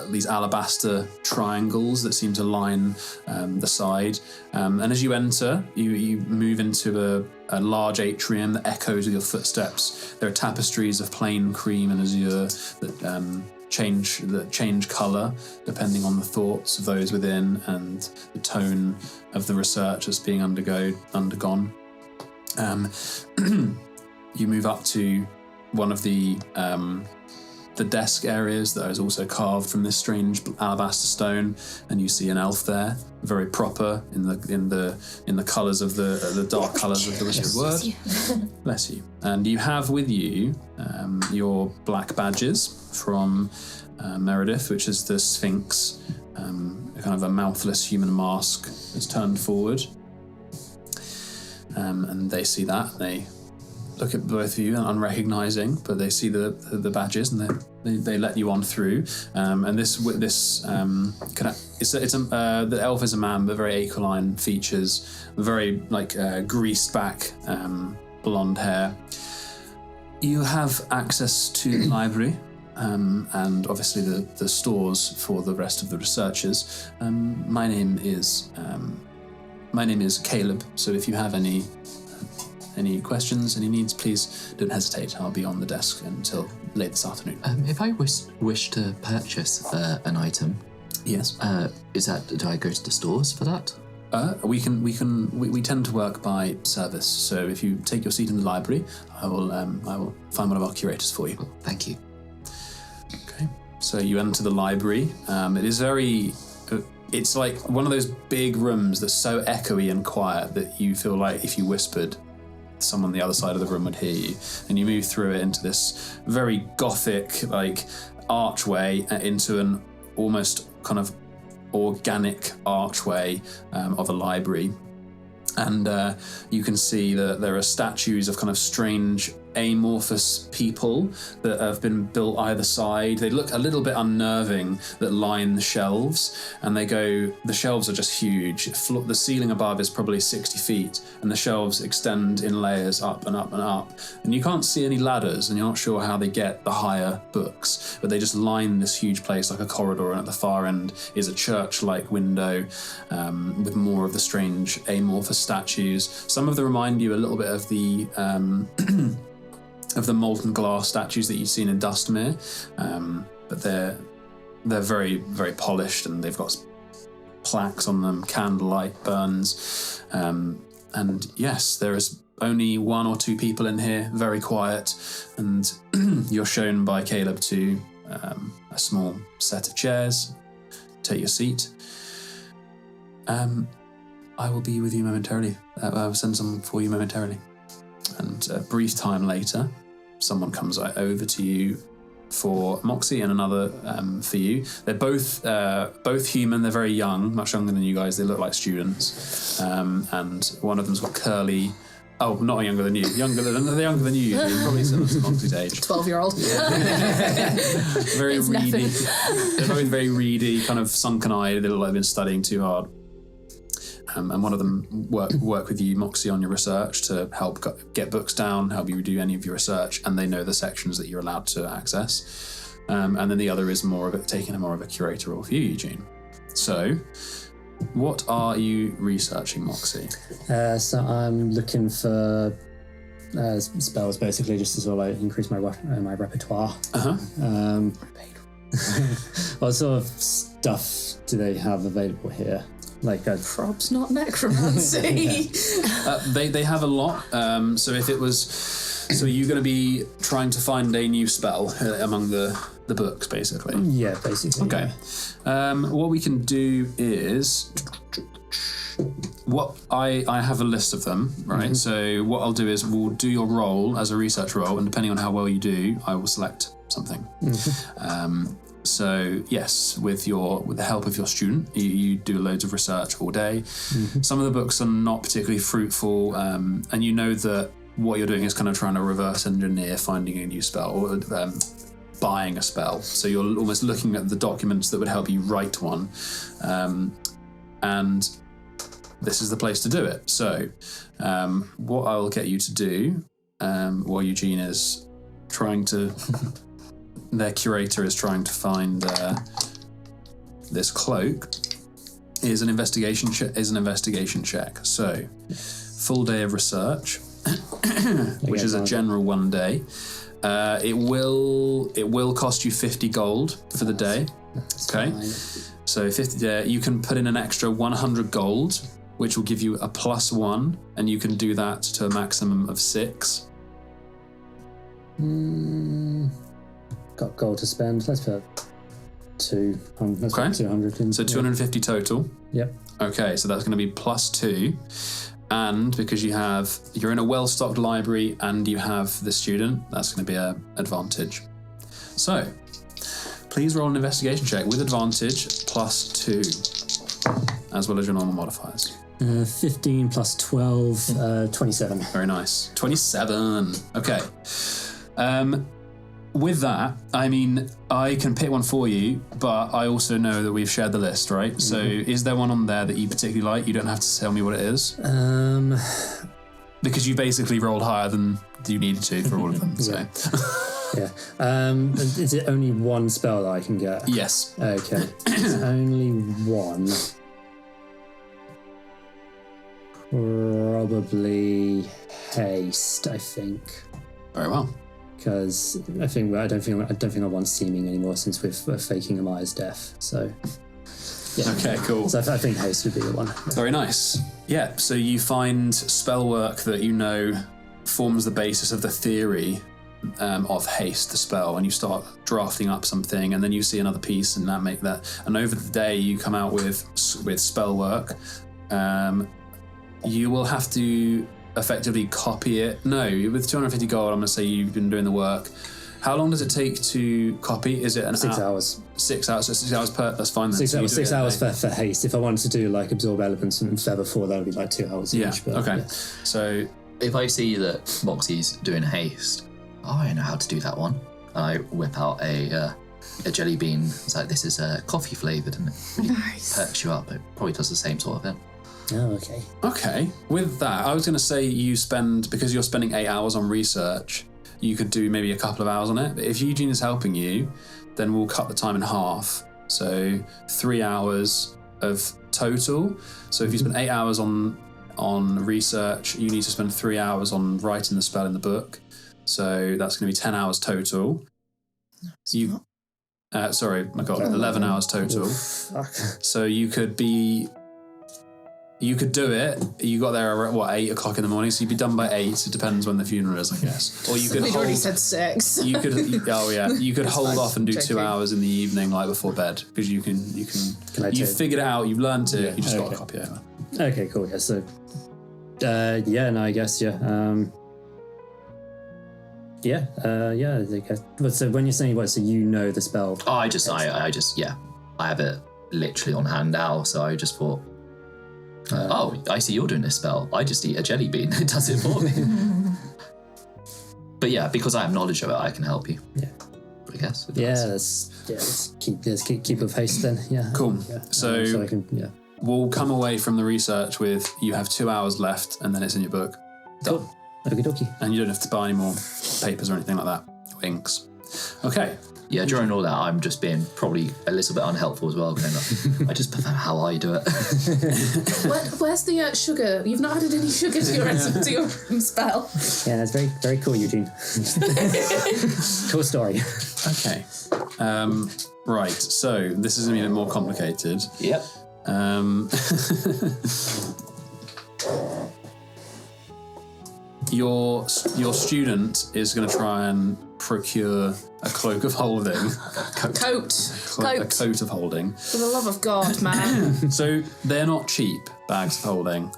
these alabaster triangles that seem to line the side. And as you enter, you move into a large atrium that echoes with your footsteps. There are tapestries of plain cream and azure that change colour depending on the thoughts of those within and the tone of the research that's being undergone. You move up to one of the desk areas that is also carved from this strange alabaster stone, and you see an elf there, very proper in the colours of the dark colours of the whispered word. Bless you. And you have with you your black badges from Meredith, which is the Sphinx, kind of a mouthless human mask that's turned forward. And they see that, they look at both of you, unrecognizing, but they see the badges, and they let you on through. And the elf is a man, but very aquiline features, very greased back, blonde hair. You have access to the library, and obviously the stores for the rest of the researchers. My name is Caleb. So if you have any questions, any needs, please don't hesitate. I'll be on the desk until late this afternoon. If I wish to purchase an item, yes, do I go to the stores for that? We tend to work by service. So if you take your seat in the library, I will find one of our curators for you. Oh, thank you. Okay. So you enter the library. It is very. It's like one of those big rooms that's so echoey and quiet that you feel like if you whispered, someone on the other side of the room would hear you. And you move through it into this very gothic archway into an almost kind of organic archway of a library. And you can see that there are statues of kind of strange amorphous people that have been built either side. They look a little bit unnerving, that line the shelves, and the shelves are just huge. The ceiling above is probably 60 feet, and the shelves extend in layers up and up and up. And you can't see any ladders, and you're not sure how they get the higher books, but they just line this huge place like a corridor, and at the far end is a church-like window with more of the strange amorphous statues. Some of them remind you a little bit of the of the molten glass statues that you've seen in Dustmere, but they're very, very polished, and they've got plaques on them, candlelight burns, and yes, there is only 1 or 2 people in here, very quiet, and you're shown by Caleb to a small set of chairs. Take your seat. I will be with you momentarily. I will send someone for you momentarily. And a brief time later, someone comes over to you for Moxie and another for you. They're both human. They're very young, much younger than you guys. They look like students. And one of them's got curly. Oh, not younger than you. They're younger than you. You're probably similar to Moxie's age. 12-year-old. Very reedy. They're both very reedy, kind of sunken-eyed. They look like they've been studying too hard. And one of them work with you, Moxie, on your research to help get books down, help you do any of your research, and they know the sections that you're allowed to access. And then the other is taking more of a curator role for you, Eugene. So, what are you researching, Moxie? So I'm looking for spells, basically, just to sort of increase my repertoire. What sort of stuff do they have available here? Like Probs, not necromancy. They have a lot. So if it was, so you're going to be trying to find a new spell among the books, basically. Yeah, basically. Okay. Yeah. What we can do is, I have a list of them, right? Mm-hmm. So what I'll do is we'll do your role as a research role, and depending on how well you do, I will select something. Mm-hmm. So yes, with the help of your student, you do loads of research all day. Mm-hmm. Some of the books are not particularly fruitful, and you know that what you're doing is kind of trying to reverse engineer finding a new spell or buying a spell. So you're almost looking at the documents that would help you write one, and this is the place to do it. So what I'll get you to do while Eugene is trying to... Their curator is trying to find this cloak. Is an investigation check. So, full day of research, which is a general 1 day. It will cost you 50 gold for the day. Okay, so 50. You can put in an extra 100 gold, which will give you a +1, and you can do that to a maximum of 6. Got gold to spend. Let's put 200. Let's put 200 in. So 250 total. Yep. Okay, so that's going to be +2. And because you're in a well-stocked library and you have the student, that's going to be an advantage. So, please roll an investigation check with advantage +2, as well as your normal modifiers. 15 plus 12, 27. Very nice. 27. Okay. With that, I mean, I can pick one for you, but I also know that we've shared the list, right? Mm-hmm. So is there one on there that you particularly like? You don't have to tell me what it is. Because you basically rolled higher than you needed to for all of them, so... Yeah. Is it only one spell that I can get? Yes. Okay. It's only one. Probably haste, I think. Very well. Because I don't think I want seeming anymore since we're faking Ahmaya's death. So yeah. Okay, cool. So I think haste would be the one. Very nice. Yeah. So you find spell work that you know forms the basis of the theory of haste, the spell, and you start drafting up something, and then you see another piece, and and over the day you come out with spell work. You will have to effectively copy it. No, with 250 gold, I'm going to say you've been doing the work. How long does it take to copy? Is it 6 hours? 6 hours. So 6 hours per. That's fine. Then. 6 hours for haste. If I wanted to do like absorb elements and feather 4, that would be like 2 hours each. But, okay. Yeah. So if I see that Moxie's doing haste, I know how to do that one. I whip out a jelly bean. It's like, this is coffee flavoured, and it really perks you up. It probably does the same sort of thing. Oh, okay. Okay. With that, I was going to say because you're spending 8 hours on research, you could do maybe a couple of hours on it. But if Eugene is helping you, then we'll cut the time in half. So 3 hours of total. So if you spend 8 hours on research, you need to spend 3 hours on writing the spell in the book. So that's going to be 10 hours total. Sorry, my God, 11 hours total. Fuck. So you could be... You could do it. You got there at what, 8 o'clock in the morning, so you'd be done by 8. It depends when the funeral is, I guess. Or you could We'd hold. already said 6. You could, you could hold fine. off and do 2 Joking. hours in the evening, like before bed, because you can. You've figured it out. You've learned it. Yeah, You just got okay. to copy it over. Okay, cool. Yeah. So, I guess yeah. I guess. But so when you're saying what, so you know the spell. Oh, I just I have it literally on hand now, so I just thought, I see you're doing this spell. I just eat a jelly bean. It does it for me. But yeah, because I have knowledge of it, I can help you. Yeah. I guess. Let's keep with haste then. Yeah. Cool. Yeah. So I can, yeah. we'll come away from the research with you have 2 hours left, and then it's in your book. Done. Cool. Okie dokie. And you don't have to buy any more papers or anything like that. Or inks. Okay. Yeah, during all that, I'm just being probably a little bit unhelpful as well. Going like, I just prefer how I do it. Where's the sugar? You've not added any sugar to your spell. Yeah, that's very, very cool, Eugene. Cool story. Okay. Right. So this is going to be a bit more complicated. Yep. Your student is going to try and procure a cloak of holding. A coat of holding. For the love of God, man. So they're not cheap bags of holding.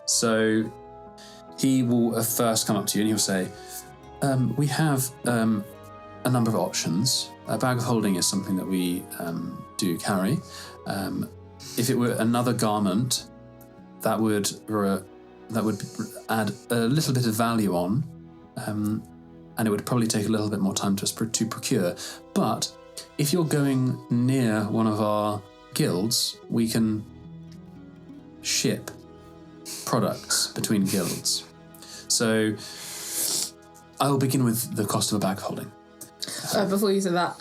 So he will first come up to you and he'll say, we have a number of options. A bag of holding is something that we do carry. If it were another garment, that would add a little bit of value on, and it would probably take a little bit more time to procure. But if you're going near one of our guilds, we can ship products between guilds. So I will begin with the cost of a bag of holding. Before you said that,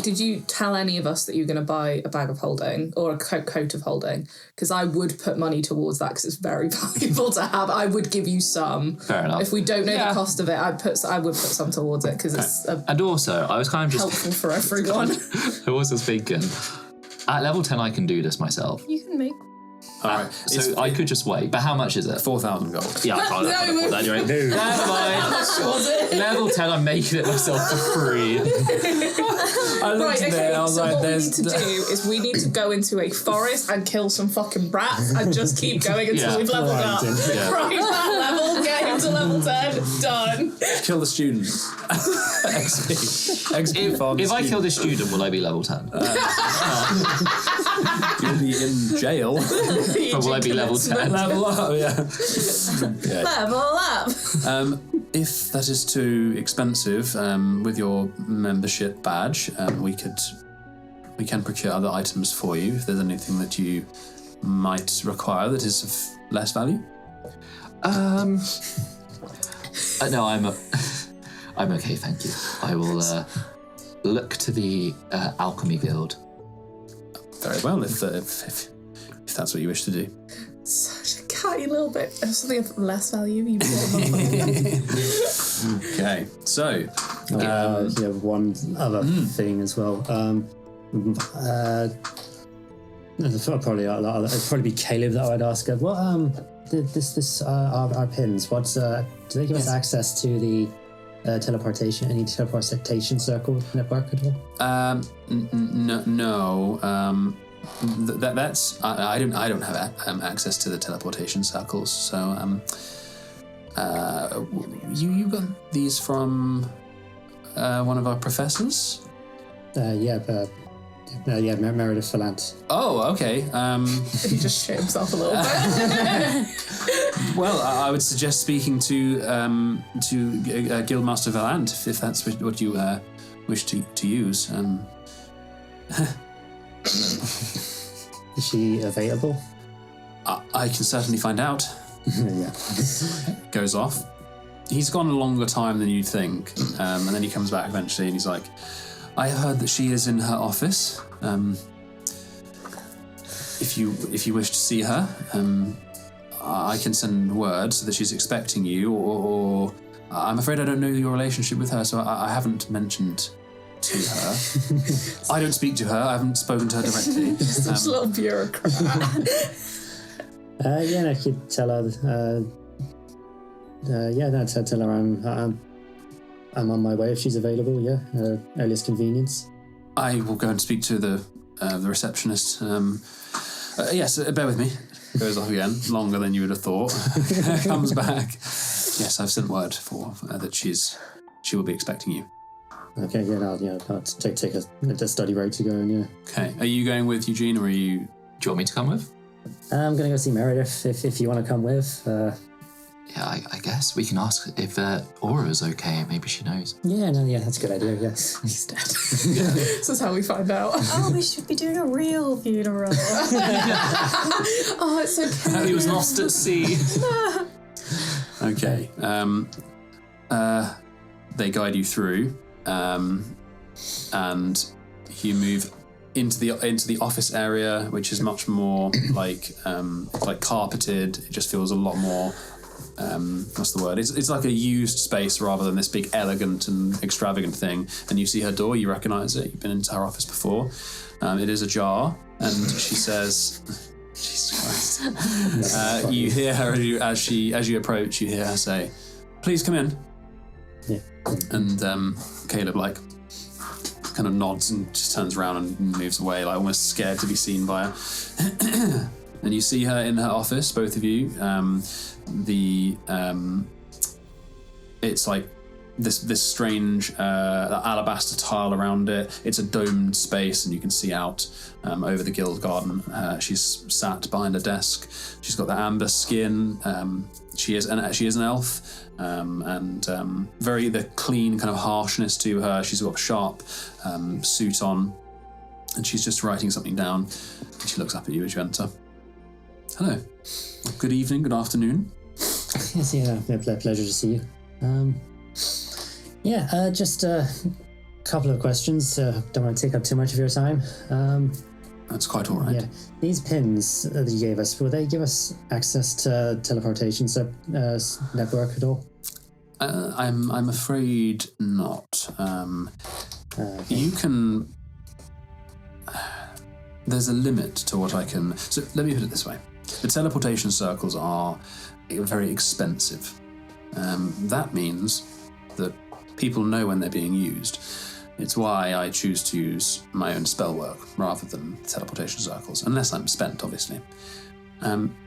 did you tell any of us that you were going to buy a bag of holding or a coat of holding? Because I would put money towards that because it's very valuable to have. I would give you some. Fair enough. If we don't know the cost of it, I would put some towards it because it's And also, I was kind of just helpful for everyone. I was just thinking, at level 10, I can do this myself. You can make. All right. So I could just wait. But how much is it? 4,000 gold. Yeah, I can't afford that. Right? No. Never mind. Level 10, I'm making it myself for free. I looked Right, okay, there, I was so like, what we there's... need to do is we need to go into a forest and kill some fucking rats and just keep going until Yeah. we've leveled up. Yeah. Right, that level, get him to level 10, done. Kill the students. XP farm If I students. kill this student, will I be level 10? You'll be in jail. But will I be level 10? Level up, yeah. Okay. Level up. If that is too expensive, with your membership badge, we can procure other items for you if there's anything that you might require that is of less value. No, I'm okay, thank you. I will look to the alchemy guild. Very well, if that's what you wish to do. Such a catty little bit of something of less value. You Okay, so one other thing as well. It'd probably be Caleb that I'd ask. What our pins? What do they give us access to the teleportation? Any teleportation circle network at all? No. That's I don't have access to the teleportation circles. So you got these from one of our professors? Meredith Philant. Oh, okay. He just shit himself a little bit. Well, I would suggest speaking to Guildmaster Valant if that's what you wish to use. Is she available? I can certainly find out. Yeah. Goes off. He's gone a longer time than you'd think, and then he comes back eventually, and he's like, "I have heard that she is in her office. If you wish to see her, I can send word so that she's expecting you, or I'm afraid I don't know your relationship with her, so I haven't mentioned to her. I don't speak to her. I haven't spoken to her directly. Such a little bureaucrat. Yeah, no, I could tell her. Tell her I'm on my way if she's available. Yeah, earliest convenience. I will go and speak to the receptionist. Yes, bear with me. Goes off again, longer than you would have thought. Comes back. Yes, I've sent word for that she will be expecting you. Okay, yeah, I'll take a study break to go and yeah. Okay, are you going with Eugene or are you? Do you want me to come with? I'm gonna go see Meredith if you want to come with. Yeah, I guess we can ask if Aura is okay. Maybe she knows. Yeah, that's a good idea. Yes, He's dead. This is how we find out. Oh, we should be doing a real funeral. Oh, it's okay. He was lost at sea. Okay. They guide you through, and you move into the office area, which is much more like carpeted. It just feels a lot more. What's the word? It's like a used space rather than this big elegant and extravagant thing. And you see her door, you recognise it. You've been into her office before. It is ajar, and she says, "Jesus Christ!" You hear her as you approach. You hear her say, "Please come in." Yeah. And Caleb kind of nods and just turns around and moves away, almost scared to be seen by her. And you see her in her office, both of you. It's like this strange alabaster tile around it. It's a domed space, and you can see out over the guild garden. She's sat behind a desk. She's got the amber skin. She is an elf, and very the clean kind of harshness to her. She's got a sharp suit on, and she's just writing something down. And she looks up at you as you enter. Hello. Good evening. Good afternoon. Yes, pleasure to see you. Just a couple of questions. Don't want to take up too much of your time. That's quite all right. Yeah, these pins that you gave us, will they give us access to teleportation network at all? I'm afraid not. Okay. You can. There's a limit to what I can. So let me put it this way: the teleportation circles are very expensive. That means that people know when they're being used. It's why I choose to use my own spell work rather than teleportation circles, unless I'm spent, obviously.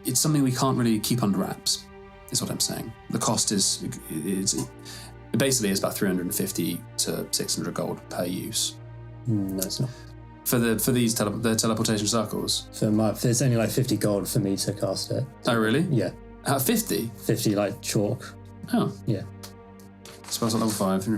It's something we can't really keep under wraps, is what I'm saying. The cost is basically it's about 350 to 600 gold per use. No, it's not. For these the teleportation circles? It's only like 50 gold for me to cast it. Oh, really? Yeah. 50? 50 like chalk. Oh. Yeah. Spells at level 5.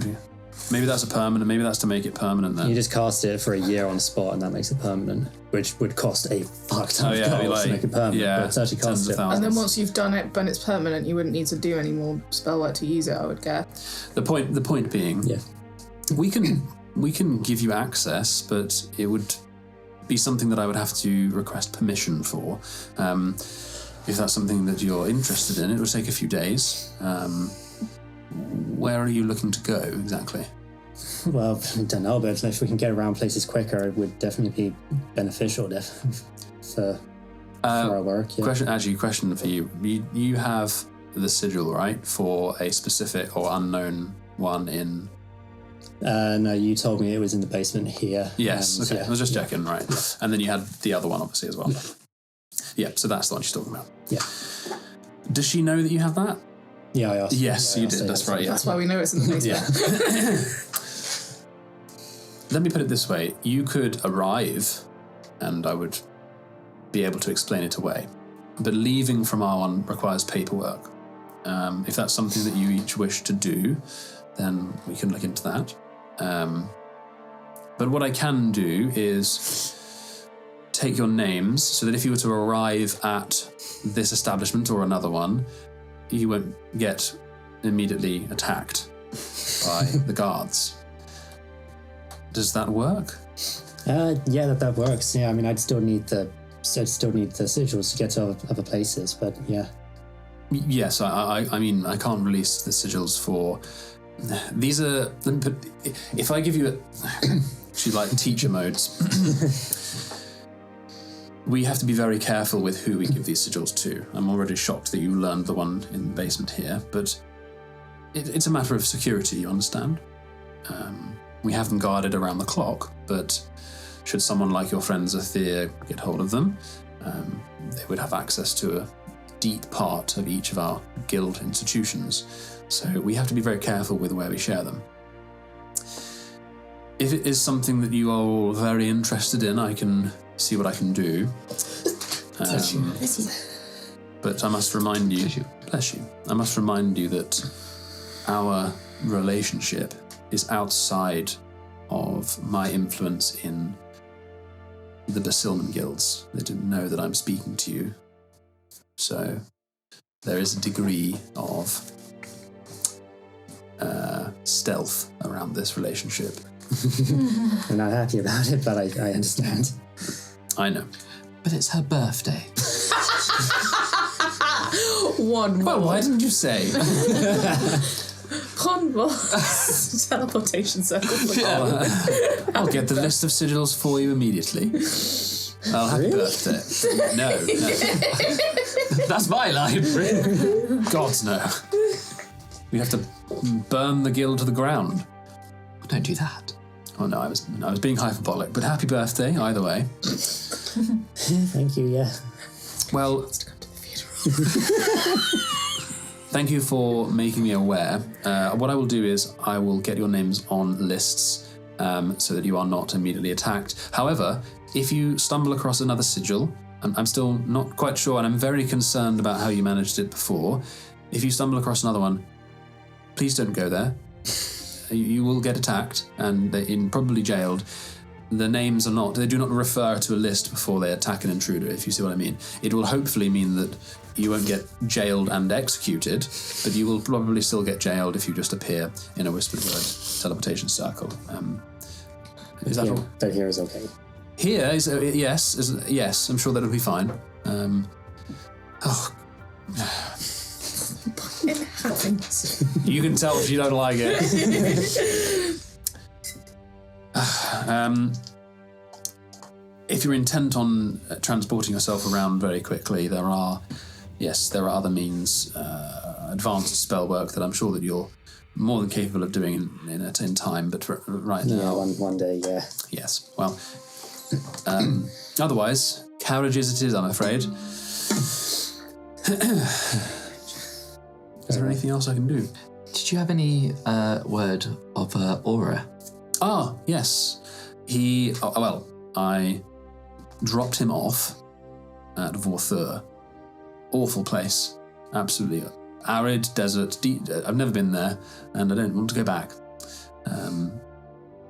Maybe that's a permanent. Maybe that's to make it permanent then. You just cast it for a year on the spot, and that makes it permanent, which would cost a fuck ton of gold to make it permanent. Yeah, but it's actually cost it. And then once you've done it, when it's permanent, you wouldn't need to do any more spell work to use it, I would guess. The point being, yeah, we can give you access, but it would be something that I would have to request permission for. If that's something that you're interested in, it would take a few days. Where are you looking to go exactly? Well, I don't know, but if we can get around places quicker, it would definitely be beneficial for our work. Yeah. Question for you. You have the sigil, right, for a specific or unknown one in... No, you told me it was in the basement here. Yes, okay. Yeah. I was just checking, right. Yeah. And then you had the other one, obviously, as well. Yeah, so that's the one she's talking about. Yeah. Does she know that you have that? Yeah, I asked. Yes, you did. That's right. Yeah. That's why we know it's in the basement. Yeah. Let me put it this way: you could arrive, and I would be able to explain it away. But leaving from our one requires paperwork. If that's something that you each wish to do, then we can look into that. But what I can do is take your names so that if you were to arrive at this establishment or another one, you won't get immediately attacked by the guards. Does that work? Yeah, that works. Yeah, I mean, I'd still need the sigils to get to other places, but yeah. Yes, I mean, I can't release the sigils for These are... If I give you a... She's like teacher modes. We have to be very careful with who we give these sigils to. I'm already shocked that you learned the one in the basement here, but it's a matter of security, you understand? We have them guarded around the clock, but should someone like your friend Xethir get hold of them, they would have access to a deep part of each of our guild institutions. So we have to be very careful with where we share them. If it is something that you are all very interested in, I can see what I can do. But I must remind you, bless you, I must remind you that our relationship is outside of my influence in the Basilman guilds. They didn't know that I'm speaking to you. So there is a degree of stealth around this relationship. I'm not happy about it, but I understand. I know. But it's her birthday. One more. Well, why didn't you say? One more. Teleportation circle. I'll get the list of sigils for you immediately. Oh, happy birthday. No. That's my line. God, no. We have to burn the guild to the ground. Don't do that. Oh no, I was being hyperbolic, but happy birthday either way. Thank you, yeah. Well, thank you for making me aware. What I will do is I will get your names on lists so that you are not immediately attacked. However, if you stumble across another sigil, I'm still not quite sure, and I'm very concerned about how you managed it before. If you stumble across another one, please don't go there. You will get attacked and probably jailed. The names they do not refer to a list before they attack an intruder, if you see what I mean. It will hopefully mean that you won't get jailed and executed, but you will probably still get jailed if you just appear in a whispered word teleportation circle. Is that all? That here is okay. Here is yes. I'm sure that'll be fine. You can tell if you don't like it. If you're intent on transporting yourself around very quickly, there are other means, advanced spell work that I'm sure that you're more than capable of doing in time. But right now, one day, yeah. Yes. Well, otherwise, carriages it is, I'm afraid. Is there anything else I can do? Did you have any word of Aura? Ah, yes. I dropped him off at Vorthur. Awful place. Absolutely arid, desert, I've never been there, and I don't want to go back.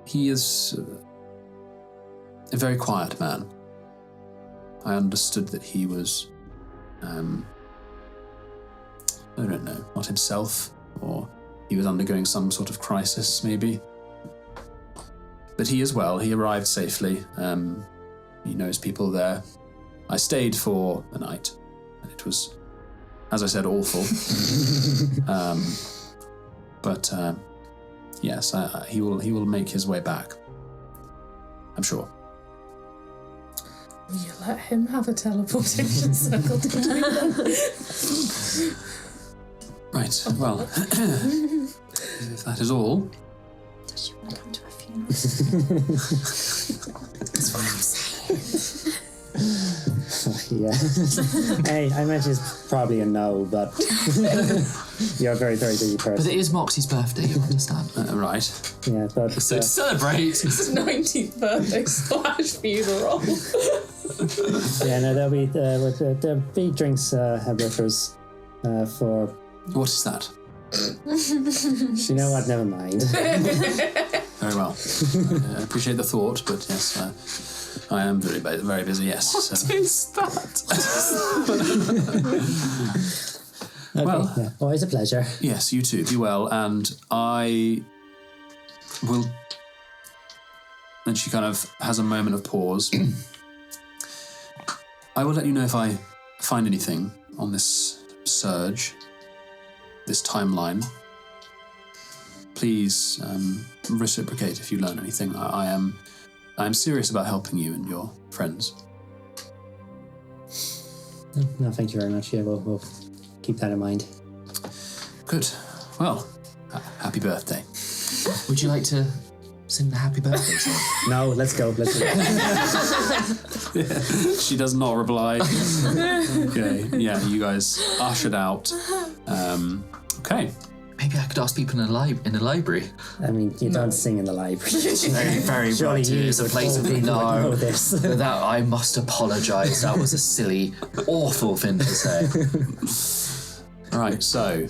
He is a very quiet man. I understood that he was, I don't know, not himself, or he was undergoing some sort of crisis, maybe. But he is well. He arrived safely. He knows people there. I stayed for a night, and it was, as I said, awful. But yes, he will make his way back. I'm sure. Will you let him have a teleportation circle to do that? Right, well, if that is all... Does she want to come to a funeral? That's what I'm saying. Yeah. Hey, I imagine it's probably a no, but you're a very, very busy person. But it is Moxie's birthday, you understand. Right. Yeah, but... So to celebrate... It's his 19th birthday / funeral. Yeah, no, there'll be drinks and liquors for... What is that? You know what, never mind. Very well. I appreciate the thought, but yes, I am very, very busy, yes. What is that? Okay, Well, yeah, always a pleasure. yes, you too. Be well, and I will... And she kind of has a moment of pause. I will let you know if I find anything on this surge, this timeline. please reciprocate if you learn anything. I am serious about helping you and your friends. No, thank you very much. Yeah, we'll keep that in mind. Good. Well, happy birthday. Would you like to sing the happy birthday song? No, let's go. She does not reply. Okay. Yeah, you guys ushered out. Okay. Maybe I could ask people in the library. I mean, you don't sing in the library. Very, very Surely right. you It's a would place of all know this. That I must apologise. That was a silly, awful thing to say. All right. So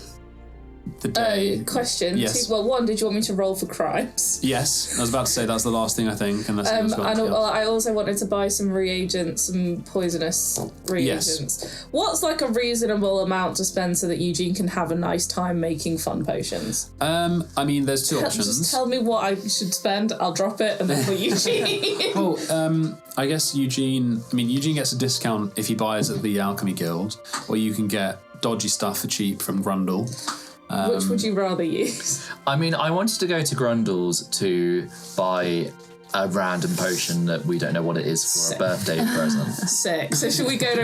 the day. Question. Yes. One, did you want me to roll for crimes? Yes, I was about to say that's the last thing I think. Unless I also wanted to buy some reagents, some poisonous reagents. Yes. What's like a reasonable amount to spend so that Eugene can have a nice time making fun potions? I mean, there's two options. Just tell me what I should spend. I'll drop it and then for Eugene. Well, I guess Eugene gets a discount if he buys at the Alchemy Guild, or you can get dodgy stuff for cheap from Grundle. Which would you rather use? I mean, I wanted to go to Grundle's to buy a random potion that we don't know what it is for a birthday present. Sick. So should we go to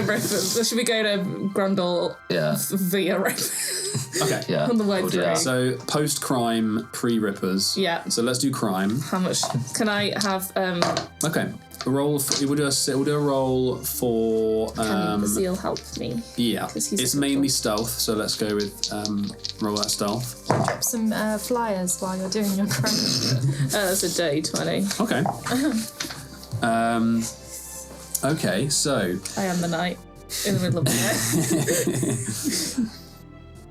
Grundle? Yeah. Via Okay. Yeah. On the way through. So post-crime, pre-rippers. Yeah. So let's do crime. How much can I have? Okay. We'll do a roll for. Can Zeal help me? Yeah. It's mainly stealth, so let's go with roll that stealth. Drop some flyers while you're doing your crime. That's a day 20. Okay. Okay, so I am the knight in the middle of the night.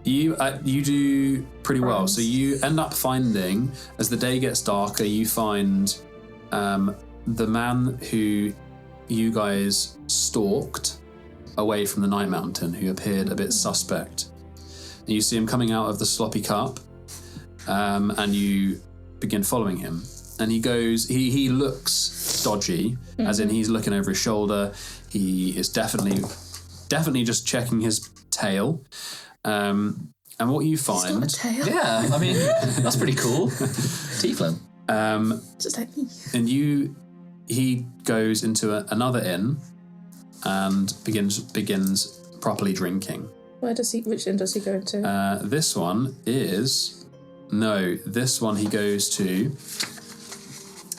you do pretty well. So you end up finding, as the day gets darker, you find the man who you guys stalked away from the Night Mountain, who appeared a bit suspect. And you see him coming out of the sloppy cup, and you begin following him. And he looks dodgy, as in he's looking over his shoulder. He is definitely just checking his tail. And what you find... He's got a tail? Yeah, I mean, that's pretty cool. Tiefling. Just like me. And he goes into another inn and begins properly drinking. Which inn does he go into? This one he goes to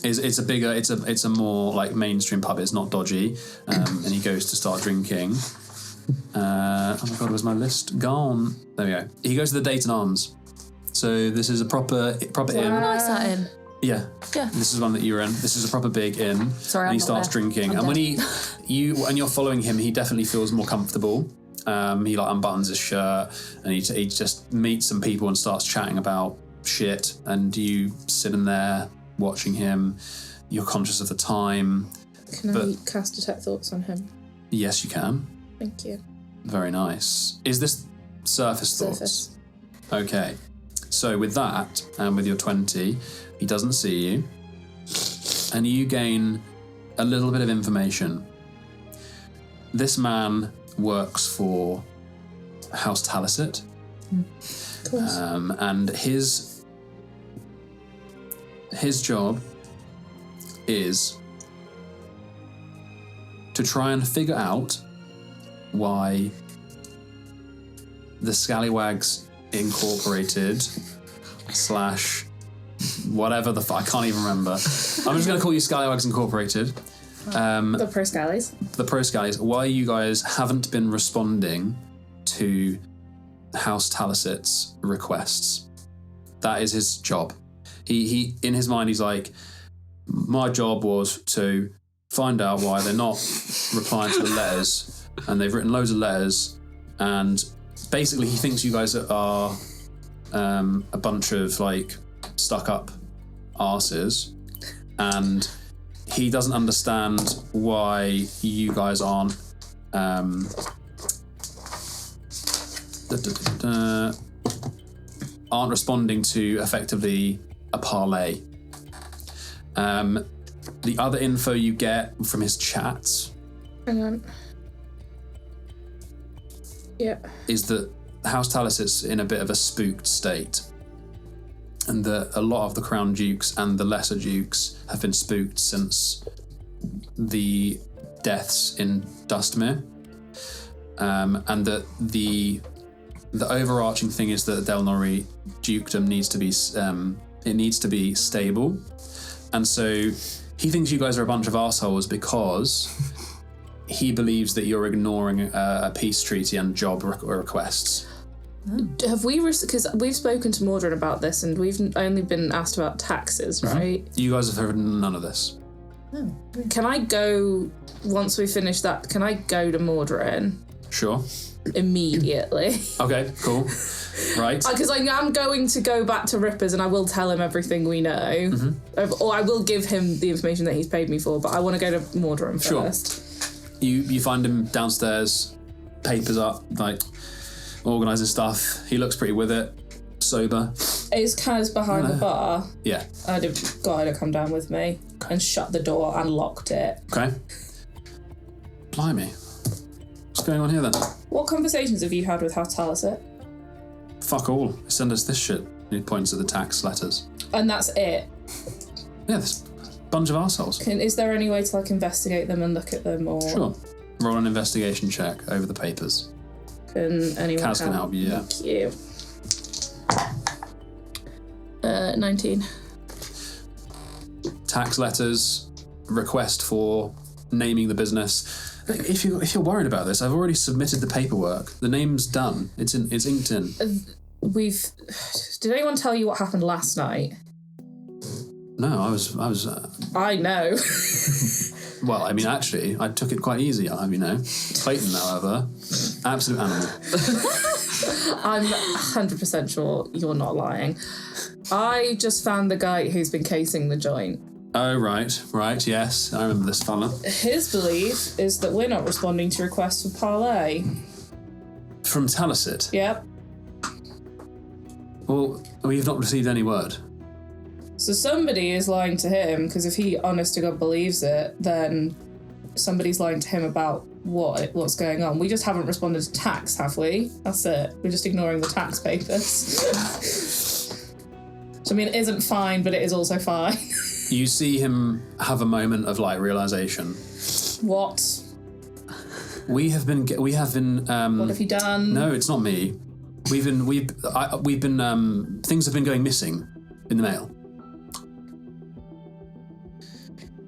it's a more like mainstream pub. It's not dodgy, and he goes to start drinking. Oh my god, where's my list gone? There we go. He goes to the Dayton Arms. So this is a proper inn. Nice that inn. Yeah. Yeah. This is one that you're in. This is a proper big inn. Sorry, and he I'm not starts there. drinking. I'm And when dead. you're following him, he definitely feels more comfortable. He like unbuttons his shirt and he just meets some people and starts chatting about shit. And you sitting there watching him. You're conscious of the time. Can I cast Detect Thoughts on him? Yes, you can. Thank you. Very nice. Is this surface thoughts? Surface. Okay. So with that, and with your 20, he doesn't see you. And you gain a little bit of information. This man works for House Talisit. And his job is to try and figure out why the Scallywags Incorporated / whatever I can't even remember. I'm just going to call you Scallywags Incorporated. The Pro Scallies. The Pro Scallies. Why you guys haven't been responding to House Talisit's requests. That is his job. He in his mind, he's like, my job was to find out why they're not replying to the letters, and they've written loads of letters, and basically he thinks you guys are a bunch of like stuck up arses, and he doesn't understand why you guys aren't aren't responding to effectively a parlay. The other info you get from his chats Hang on. Yep. is that House Talisit's in a bit of a spooked state. and that a lot of the Crown Dukes and the Lesser Dukes have been spooked since the deaths in Dustmere, and that the overarching thing is that the Delnori dukedom needs to be stable, and so he thinks you guys are a bunch of assholes because he believes that you're ignoring a peace treaty and job requests. Have we, because we've spoken to Mordred about this and we've only been asked about taxes, right? You guys have heard none of this. Can I go, once we finish that, can I go to Mordred? Sure. Immediately. Okay, cool. Right. Because I am going to go back to Rippers and I will tell him everything we know. Or I will give him the information that he's paid me for, but I want to go to Mordred first. You find him downstairs, papers up, like organising stuff. He looks pretty with it, sober. Is Kaz behind the bar? Yeah. I'd have got her to come down with me and shut the door and locked it. Okay. Blimey. What's going on here then? What conversations have you had with Hatalasit? Fuck all. Send us this shit. He points at the tax letters. And that's it? Yeah, this bunch of assholes. Is there any way to like investigate them and look at them or? Sure. Roll an investigation check over the papers. Can anyone Kaz can help you, yeah. Thank you. 19. Tax letters, request for naming the business. If you're worried about this, I've already submitted the paperwork. The name's done. It's inked in. Did anyone tell you what happened last night? No, I was. I know. Well, I mean, actually, I took it quite easy. Clayton, however, absolute animal. I'm 100% sure you're not lying. I just found the guy who's been casing the joint. Oh, right, yes. I remember this fella. His belief is that we're not responding to requests for parley. From Talasit? Yep. Well, we've not received any word. So somebody is lying to him, because if he honest to God believes it, then somebody's lying to him about what's going on. We just haven't responded to tax, have we? That's it. We're just ignoring the tax papers. So, I mean, it isn't fine, but it is also fine. You see him have a moment of What? realization. We have been. What have you done? No, it's not me. We've been. Things have been going missing in the mail.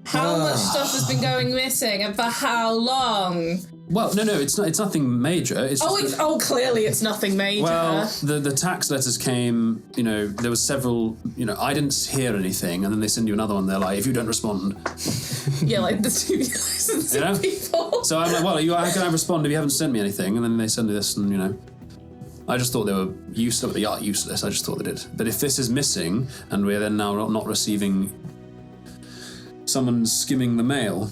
How much stuff has been going missing and for how long? Well, no, it's not. It's nothing major. It's just clearly it's nothing major. Well, the tax letters came. There was several. I didn't hear anything, and then they send you another one. They're like, if you don't respond. Yeah, like the two licensing people. So I'm like, well, how can I respond if you haven't sent me anything? And then they send me this, and I just thought they were useless. They are useless. I just thought they did. But if this is missing, and we're then now not receiving. Someone skimming the mail.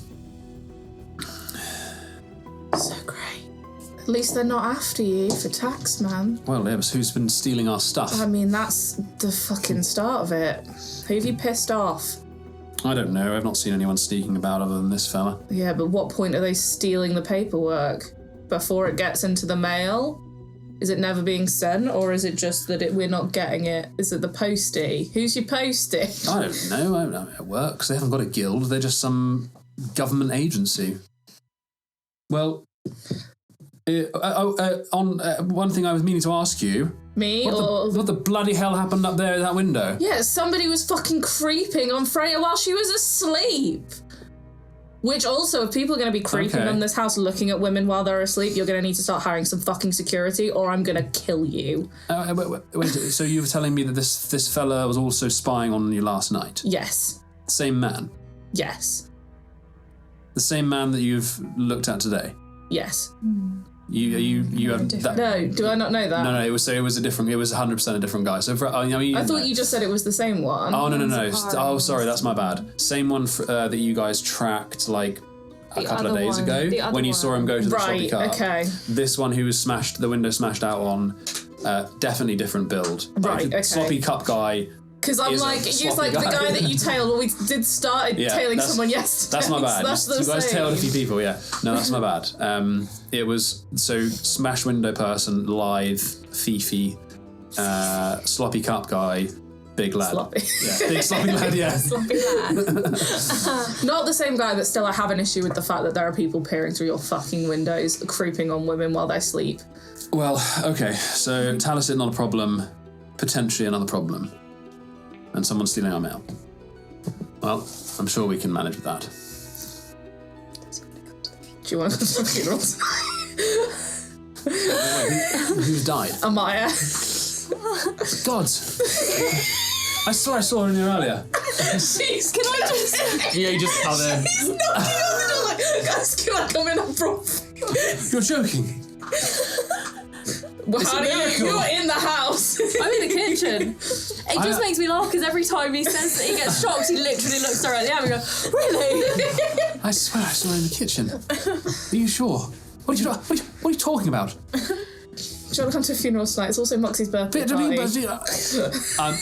So great. At least they're not after you for tax, man. Well, yeah, but who's been stealing our stuff? I mean, that's the fucking start of it. Who have you pissed off? I don't know. I've not seen anyone sneaking about other than this fella. Yeah, but what point are they stealing the paperwork? Before it gets into the mail? Is it never being sent, or is it just that we're not getting it? Is it the postie? Who's your postie? I don't know. I don't know how it works. They haven't got a guild. They're just some government agency. Well, one thing I was meaning to ask you. Me? What the bloody hell happened up there at that window? Yeah, somebody was fucking creeping on Freya while she was asleep. Which also, if people are going to be creeping on this house looking at women while they're asleep, you're going to need to start hiring some fucking security or I'm going to kill you. Wait, so you were telling me that this fella was also spying on you last night? Yes. Same man? Yes. The same man that you've looked at today? Yes. You have that? No, do I not know that? No, it was 100% a different guy. So I thought you just said it was the same one. Oh no. Oh, sorry, that's my bad. Same one that you guys tracked like a couple of days ago when you saw him go to the sloppy car. Okay. This one who was smashed, the window smashed out on, definitely different build. Right. Okay. Sloppy cup guy. Because I'm like, he's like the guy that you tailed. Well, we did start tailing someone yesterday. That's my bad. So you guys tailed a few people, yeah. No, that's my bad. It was, smash window person, lithe, thiefy, sloppy cup guy, big lad. Sloppy. Yeah, big sloppy lad, yeah. Sloppy lad. Not the same guy, but still I have an issue with the fact that there are people peering through your fucking windows, creeping on women while they sleep. Well, okay, so Talisit not a problem, potentially another problem. And someone stealing our mail. Well, I'm sure we can manage with that. Do you want to go to the funeral tonight? Who's died? Ahmaya. God. I saw her in here earlier. Jeez, can I just... Yeah, you just come in. He's knocking on the door like, guys, can I come in? I'm broke. You're joking. Well, how do you're in the house. I'm in the kitchen. It just makes me laugh because every time he says that he gets shocked, he literally looks directly at me and goes, really? I swear I saw her in the kitchen. Are you sure? What are you talking about? Do you want to come to a funeral tonight? It's also Moxie's birthday party.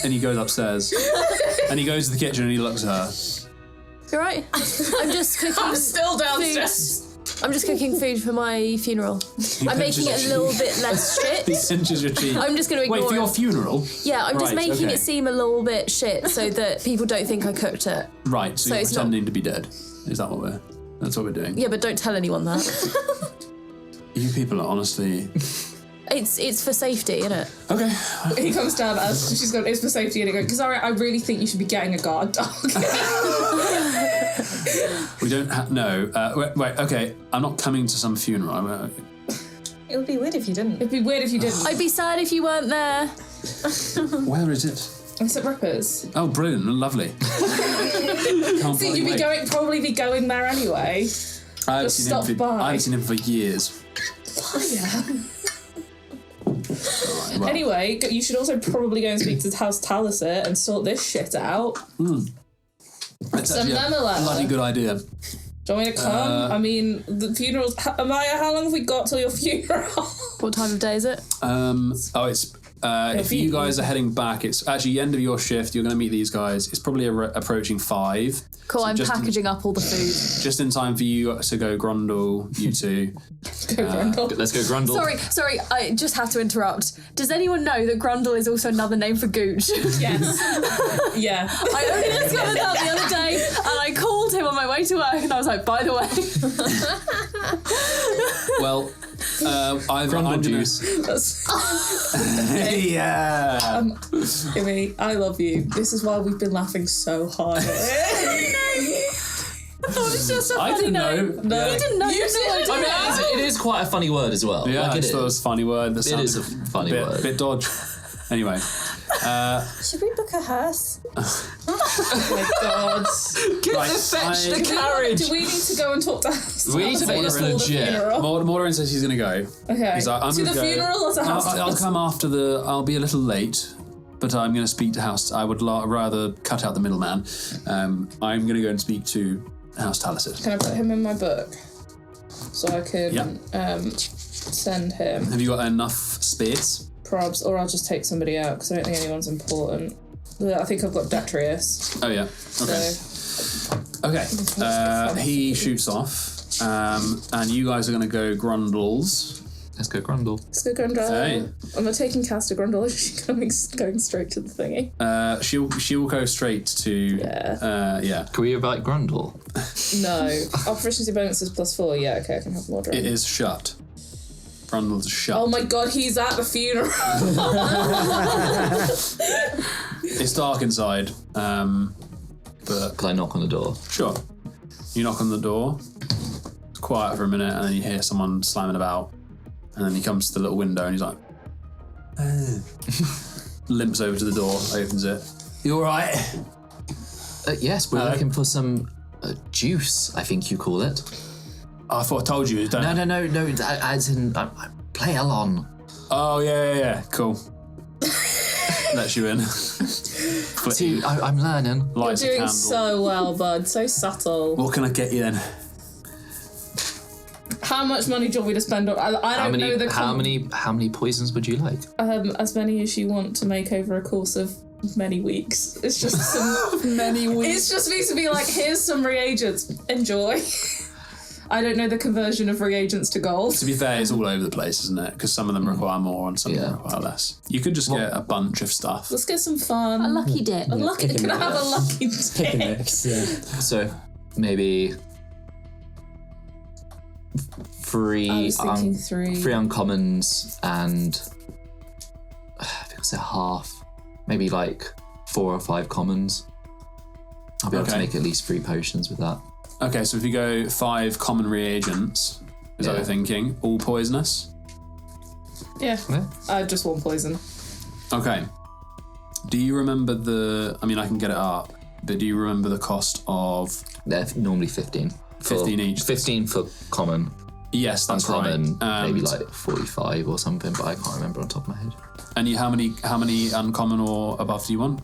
And he goes upstairs. And he goes to the kitchen and he looks at her. You alright? I'm just cooking. I'm still downstairs. I'm just cooking food for my funeral. I'm making it a little bit less shit. He cinches your cheek. I'm just going to ignore Wait, for your funeral? Yeah, I'm just making it seem a little bit shit so that people don't think I cooked it. Right, so you're pretending to be dead. Is that what that's what we're doing? Yeah, but don't tell anyone that. You people are honestly... It's for safety, isn't it? Okay. He comes down as she's going, it's for safety, and he goes, because I really think you should be getting a guard dog. We don't no. Wait, okay. I'm not coming to some funeral. It would be weird if you didn't. It'd be weird if you didn't. I'd be sad if you weren't there. Where is it? It's at Rippers. Oh, brilliant. Lovely. So you'd probably be going there anyway. I haven't seen him for years. Well. Anyway, you should also probably go and speak to House Talisit and sort this shit out. That's actually a bloody good idea. Do you want me to come? I mean, the funeral's... Ahmaya, how long have we got till your funeral? What time of day is it? It's... if you guys are heading back, it's actually the end of your shift. You're going to meet these guys. It's probably approaching 5. Cool, so I'm packaging up all the food. Just in time for you to go Grundle, you two. Go Grundle. Let's go Grundle. Sorry, I just have to interrupt. Does anyone know that Grundle is also another name for Gooch? Yes. Yeah. I only discovered that the other day, and I called him on my way to work, and I was like, by the way. Well, I'm juice. Yeah. Jimmy, I love you. This is why we've been laughing so hard. It's just a funny note. No, you didn't know. I mean, it is quite a funny word as well. Yeah, I just thought it was a funny word. It is a funny word. Bit dodge. Anyway. Should we book a hearse? Oh my god. Fetch the carriage. Do we need to go and talk to us? We need to make this legit. Morin says he's going to go. Okay. He's like, I'm to the go. funeral or to House? I'll come after I'll be a little late, but I'm going to speak to House. I would rather cut out the middleman. I'm going to go and speak to House Talisit. Can I put him in my book? So I can send him. Have you got enough space? Probs, or I'll just take somebody out because I don't think anyone's important. I think I've got Detrius. Oh yeah. Okay. So, okay. He shoots off, and you guys are going to go Grundles. Let's go Grundle. Let's go Grundle. Hey. Am I taking Caster Grundle? Is she going straight to the thingy? She'll go straight to. Yeah. Can we invite Grundle? No. Our proficiency bonus is +4. Yeah. Okay. I can have more. It is shut. Grundle's shut. Oh my god, he's at the funeral. It's dark inside, but... Can I knock on the door? Sure. You knock on the door, it's quiet for a minute, and then you hear someone slamming about, and then he comes to the little window and he's like... limps over to the door, opens it. You alright? Yes, we're looking for some juice, I think you call it. I thought I told you. No, as in, play along. Oh, yeah, cool. Lets you in. See, I'm learning. Lights You're doing so well, bud. So subtle. What can I get you then? How much money do you want me to spend on? I don't know the... How many poisons would you like? As many as you want to make over a course of many weeks. It's just some... many weeks? It's just me to be like, here's some reagents. Enjoy. I don't know the conversion of reagents to gold. To be fair, it's all over the place, isn't it? Because some of them require more and some of them require less. You could just get a bunch of stuff. Let's get some fun. A lucky dip. Can I have a lucky Pick a dip? mix, yeah. So maybe three I was thinking three. three uncommons and I think I said half, maybe like 4 or 5 commons. I'll be able to make at least 3 potions with that. Okay, so if you go 5 common reagents, is that what you're thinking? All poisonous? Yeah. Just one poison. Okay. Do you remember I can get it up, but do you remember the cost of... They're normally 15. 15 each. 15 for common. Yes, that's uncommon, right. Maybe like 45 or something, but I can't remember on top of my head. And how many uncommon or above do you want?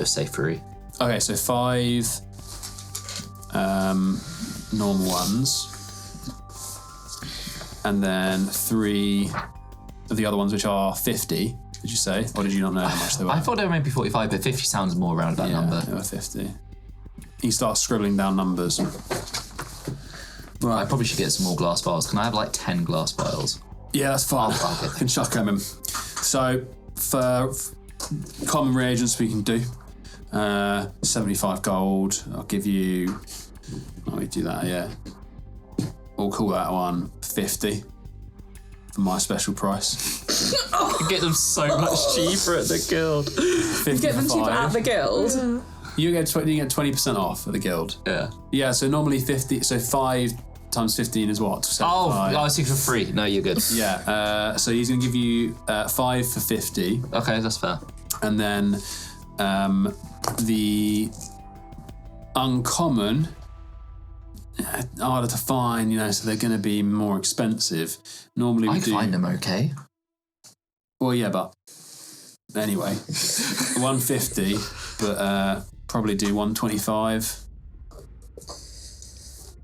Say 3. Okay, so 5 normal ones, and then 3 of the other ones, which are 50. Did you say, or did you not know how much they were? I thought they were maybe 45, but 50 sounds more around that number. They were 50. He starts scribbling down numbers. Right. I probably should get some more glass vials. Can I have like 10 glass vials? Yeah, that's fine. I can shotgun him. So for common reagents, we can do 75 gold. I'll give you. Let me do that. Yeah, we'll call that one 50 for my special price. You get them so much cheaper at the guild. 50 Get them cheaper at the guild. You get 20% off at the guild. Yeah. Yeah. So normally 50. So 5 times 15 is what? 75. I see for free. No, you're good. Yeah. So he's gonna give you 5 for 50. Okay, that's fair. And then the uncommon, harder to find, so they're going to be more expensive. Normally we I find them okay. Well, yeah, but anyway, 150, but probably do 125.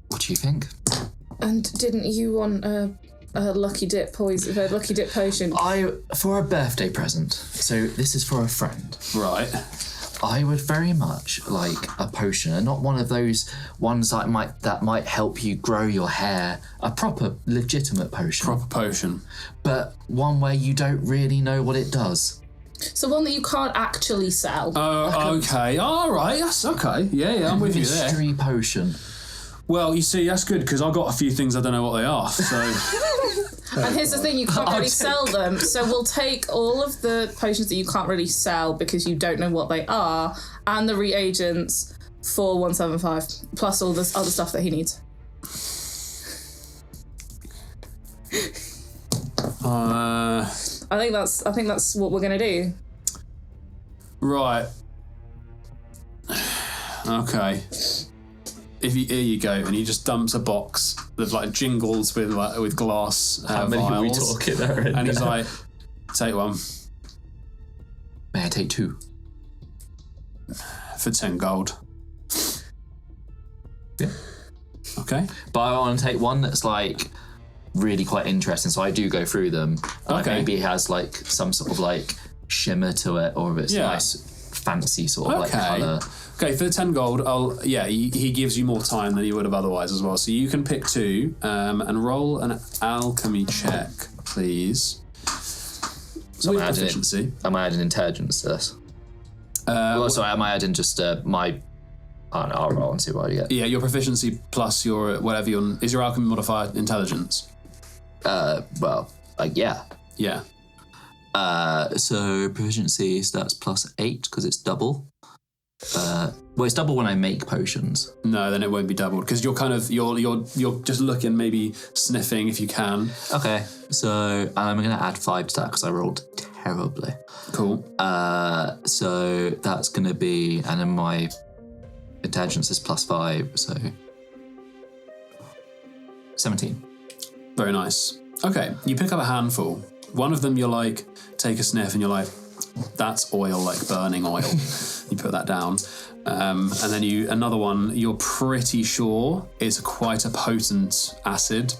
What do you think? And didn't you want a lucky dip poison? A lucky dip potion? For a birthday present. So this is for a friend. Right. I would very much like a potion, and not one of those ones that might help you grow your hair. A proper, legitimate potion. Proper potion. But one where you don't really know what it does. So one that you can't actually sell. Oh, okay. All right. That's okay. Yeah, I'm with you there. Mystery potion. Well, you see, that's good because I've got a few things I don't know what they are. So. And here's the thing, you can't really sell them. So we'll take all of the potions that you can't really sell because you don't know what they are, and the reagents for 175, plus all this other stuff that he needs. I think that's what we're gonna do. Right. Okay. Here you go, and he just dumps a box of like jingles with glass How many vials, are we talking there? and he's like, "Take one." May I take 2? For 10 gold. Yeah. Okay. But I want to take one that's like really quite interesting, so I do go through them. Like maybe it has like some sort of like shimmer to it, or if it's nice, fancy sort of like colour. Okay, for the 10 gold, he gives you more time than he would have otherwise as well. So you can pick 2 and roll an alchemy check, please. So with proficiency. Am I adding intelligence to this? Am I adding just my... I don't know, I'll roll and see what I get. Yeah, your proficiency plus your whatever is your alchemy modifier intelligence? Yeah. Yeah. So proficiency, so that's plus 8 because it's double. It's double when I make potions. No, then it won't be doubled because you're kind of you're just looking, maybe sniffing if you can. Okay, so I'm gonna add 5 to that because I rolled terribly. Cool. So that's gonna be, and then my intelligence is plus 5, so 17. Very nice. Okay, you pick up a handful. One of them you're like, take a sniff, and you're like, that's oil, like burning oil. You put that down. And then another one, you're pretty sure is quite a potent acid.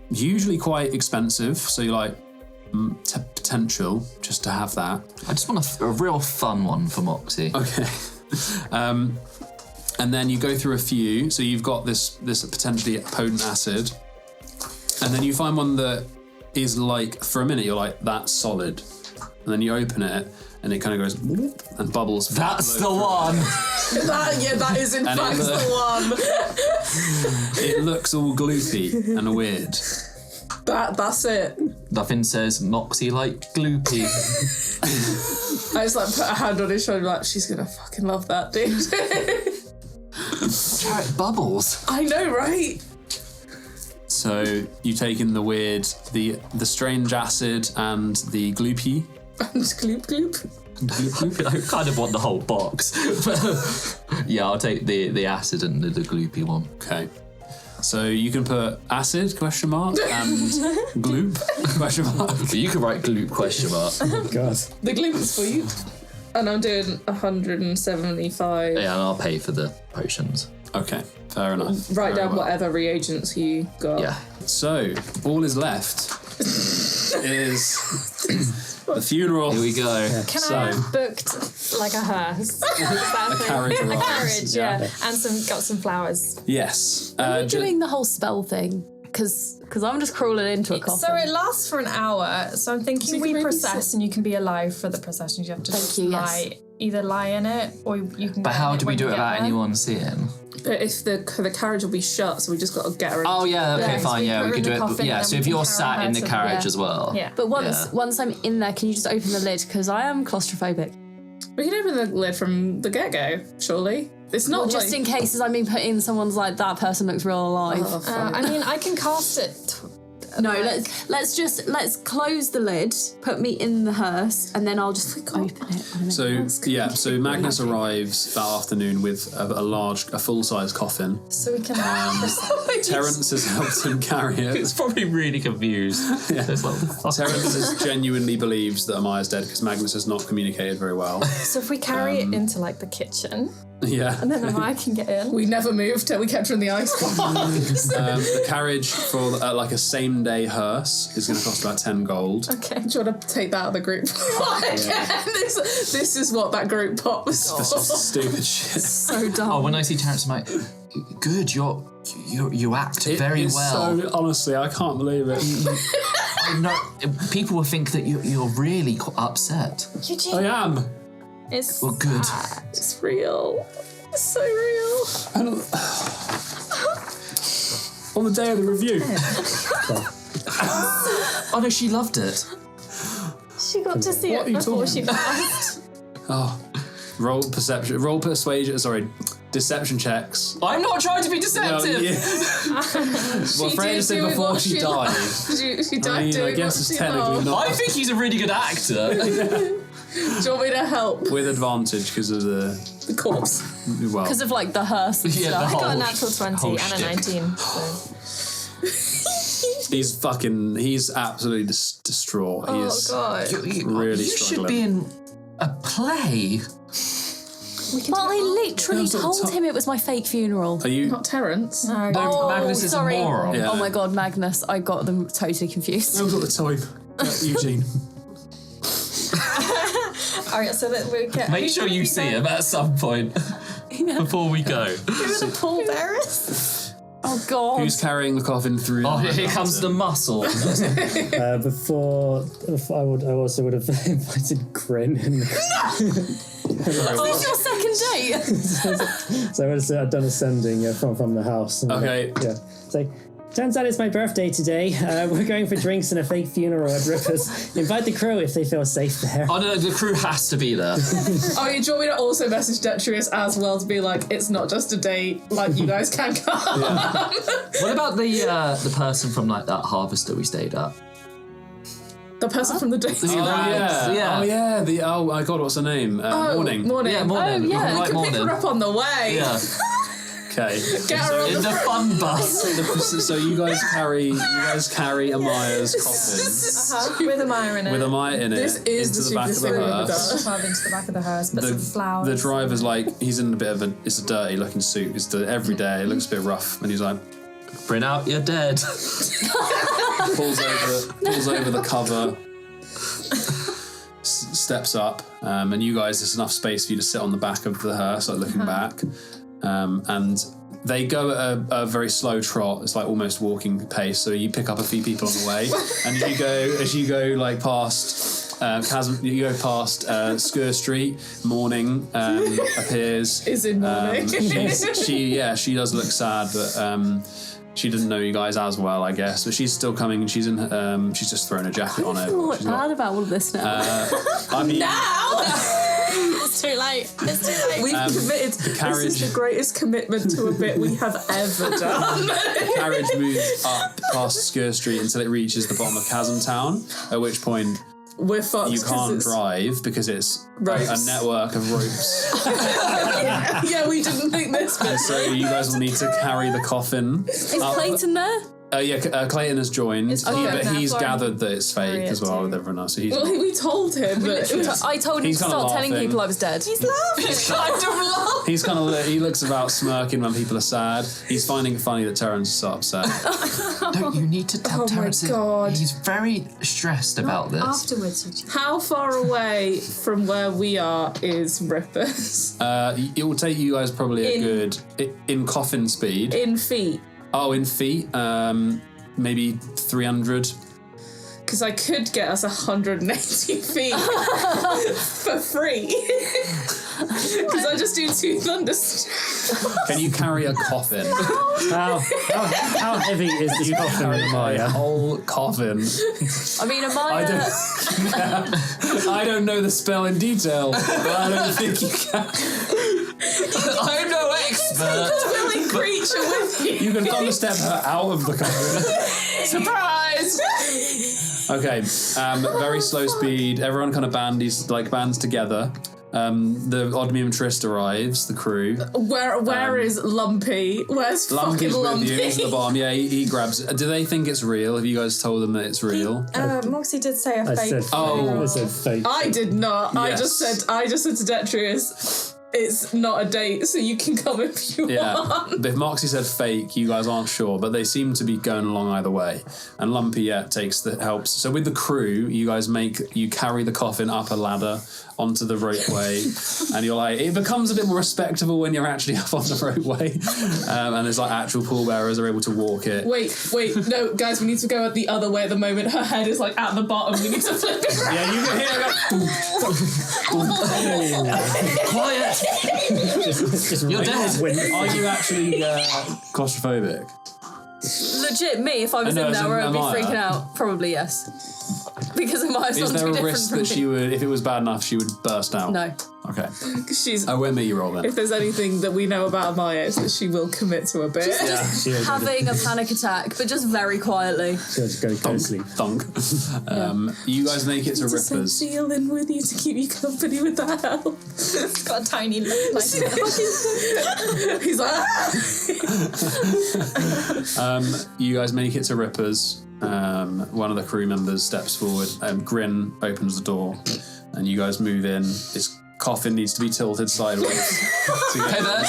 Usually quite expensive, so you're like, potential just to have that. I just want a real fun one for Moxie. Okay. And then you go through a few. So you've got this potentially potent acid. And then you find one that is like, for a minute, you're like, that's solid. And then you open it, and it kind of goes and bubbles. That's the one. that is in fact the one. It looks all gloopy and weird. That's it. Nothing says Moxie like gloopy. I just like put a hand on his shoulder, like, she's gonna fucking love that, dude. How it bubbles. I know, right? So you take in the weird, the strange acid and the gloopy. And just gloop gloop. I kind of want the whole box. Yeah, I'll take the acid and the gloopy one. Okay. So you can put acid ? And gloop ? You can write gloop ? Oh, God. The gloop is for you. And I'm doing 175. Yeah, and I'll pay for the potions. Okay, fair enough. Write Very down well. whatever reagents you got. Yeah. So all is left is the funeral. Here we go. Can So- I have booked like a hearse? A carriage A arrives. carriage, yeah. And got some flowers. Yes. Are you doing the whole spell thing? Because I'm just crawling into a coffin. So it lasts for an hour. So I'm thinking you we can maybe process and you can be alive for the procession. You have to either lie in it or you can. But get how in do we when do you it get without there. anyone seeing? But if the carriage will be shut, so we just got to get her in. Oh yeah, okay, so fine, we yeah, put we her could in do the it. coffin Yeah, and so then if we you're can carry sat her in the to- carriage yeah. as well. Yeah. But once I'm in there, can you just open the lid? Because I am claustrophobic. We can open the lid from the get-go, surely. It's not Well, just in case, as I mean, put in someone's like, that person looks real alive. Oh, fuck. I mean, I can cast it. No, let's close the lid, put me in the hearse, and then I'll just open it. So Magnus arrives that afternoon with a full-size coffin. So we can. Terence has helped him carry it. It's probably really confused. It's like, Terence genuinely believes that Amaya's dead because Magnus has not communicated very well. So if we carry it into like the kitchen, Yeah. and then Amaya can get in. We never moved her. We kept her in the icebox. The carriage for like a same-day hearse is going to cost about 10 gold. Okay. Do you want to take that out of the group? This is what that group pot was for. That's just stupid shit. So dumb. oh, when I see Terence, I'm like, good, you act very It's well. So, honestly, I can't believe it. No, people will think that you're really upset. Eugene. I am. It's Well, good. It's real. It's so real. On the day of the review. Oh no, she loved it. She got to see What are it you before talking she passed. Oh. Deception checks. I'm not trying to be deceptive. Well, Freya said before she died. She died I guess it's technically not. I think he's a really good actor. Do you want me to help? With advantage because of the corpse. Well, Because of like the hearse and Yeah, stuff. the I got a whole- natural 20 whole and a shtick. 19. So. he's absolutely distraught. He is God. really You should struggling. be in a play. Well, I literally told him it was my fake funeral. Are you? Not Terence. No. No, Magnus is sorry. a moron. Yeah. Oh my god, Magnus. I got them totally confused. I've got the time. Eugene. Alright, so that we get. Make sure you see him at some point before we go. Who are the pallbearers? Oh god. Who's carrying the coffin through? Oh, the here comes the muscle. Before I also would have invited Grin. And Is this your second date? so I would have done ascending from the house. And Okay. Yeah. So, turns out it's my birthday today. We're going for drinks and a fake funeral at Ripper's. Invite the crew if they feel safe there. Oh no, the crew has to be there. Oh, you do you want me to also message Detrius as well to be like, it's not just a date, like you guys can come. What about the person from like that harvester we stayed at? The person from the date. Oh yeah. Oh my god, what's her name? Mourning. Morning. Yeah, Mourning. Oh, yeah. Right, You can pick her Morning. up on the way. Yeah. Okay. Get her on In the fun bus. So you guys carry Amaya's coffin With Amaya in it. with Amaya in it This is into the the back of stupidest the thing we've ever hearse. done. Carve into the back of the hearse, put some flowers. The driver's like, he's in a bit of it's a dirty looking suit. It's every day. It looks a bit rough, and he's like, Bring out your dead. pulls over the cover, steps up, and you guys, there's enough space for you to sit on the back of the hearse, like looking back. and they go at a very slow trot. It's like almost walking pace. So you pick up a few people on the way, and as you go like past chasm, you go past Skur Street. Mourning appears. Is in Mourning. She does look sad, but she didn't know you guys as well, I guess. But she's still coming. She's in. She's just thrown a jacket on I feel her. like bad about all of this now. I mean, It's too late. It's too late. We've committed. This is the greatest commitment to a bit we have ever done. the carriage moves up past Skur Street until it reaches the bottom of Chasm Town, at which point We're fucked. you can't drive because it's a network of ropes. Yeah, we didn't think this. And so you guys will need to carry the coffin. Is Clayton there? Clayton has joined, but he's Fine. gathered that it's fake as well with everyone else. So he's Well, we told him that. I told him He's to kinda start telling laughing. people I was dead. He's laughing. He's kind of he looks about smirking when people are sad. He's finding it funny that Terrence is so upset. No, you need to tell Oh my Terrence. God. He's very stressed about this. Afterwards, How far away from where we are is Rippers? It will take you guys probably in coffin speed. In feet. Oh, in feet, maybe 300. Because I could get us 180 feet for free. Because I just do 2 thunderstorms. Can you carry a coffin? How heavy is this coffin, A Ahmaya? whole coffin. I mean, Ahmaya. I don't know the spell in detail, but I don't think you can. I'm no expert. Willing creature with you. You can thunderstep her out of the coffin. Surprise! Okay, very slow speed. Everyone kind of bands together. The Odmium Trist arrives, the crew. Where is Lumpy? Where's Lumpy's fucking with Lumpy? you, he's at the bottom. Yeah, he grabs it. Do they think it's real? Have you guys told them that it's real? Moxie did say a I fake. said I said fake. I did not. Yes. I just said to Detrius, it's not a date, so you can come if you want. But if Moxie said fake, you guys aren't sure, but they seem to be going along either way. And Lumpy takes the helps. So with the crew, you guys carry the coffin up a ladder onto the ropeway, and you're like, it becomes a bit more respectable when you're actually up on the ropeway, and there's like actual pallbearers are able to walk it. Wait, no, guys, we need to go the other way at the moment. Her head is like at the bottom. We need to flip it around. Yeah, you can hear it go. Quiet! You're dead. Are you actually claustrophobic? Legit, me, if I was No, in as there, in I would be Ahmaya. freaking out. Probably yes. Because Amaya's Is not there too a different risk from that me. she would, if it was bad enough, she would burst out? No. Okay. She's. I won't make you roll then. If there's anything that we know about Amaya, it's that she will commit to a bit. Having a panic attack, but just very quietly. She'll just go to sleep. Thunk. You guys make it to Rippers. Seal in with you to keep you company with that help. It's got a tiny He's like, You guys make it to Rippers. One of the crew members steps forward. Grin opens the door, and you guys move in. This coffin needs to be tilted sideways. Hey there.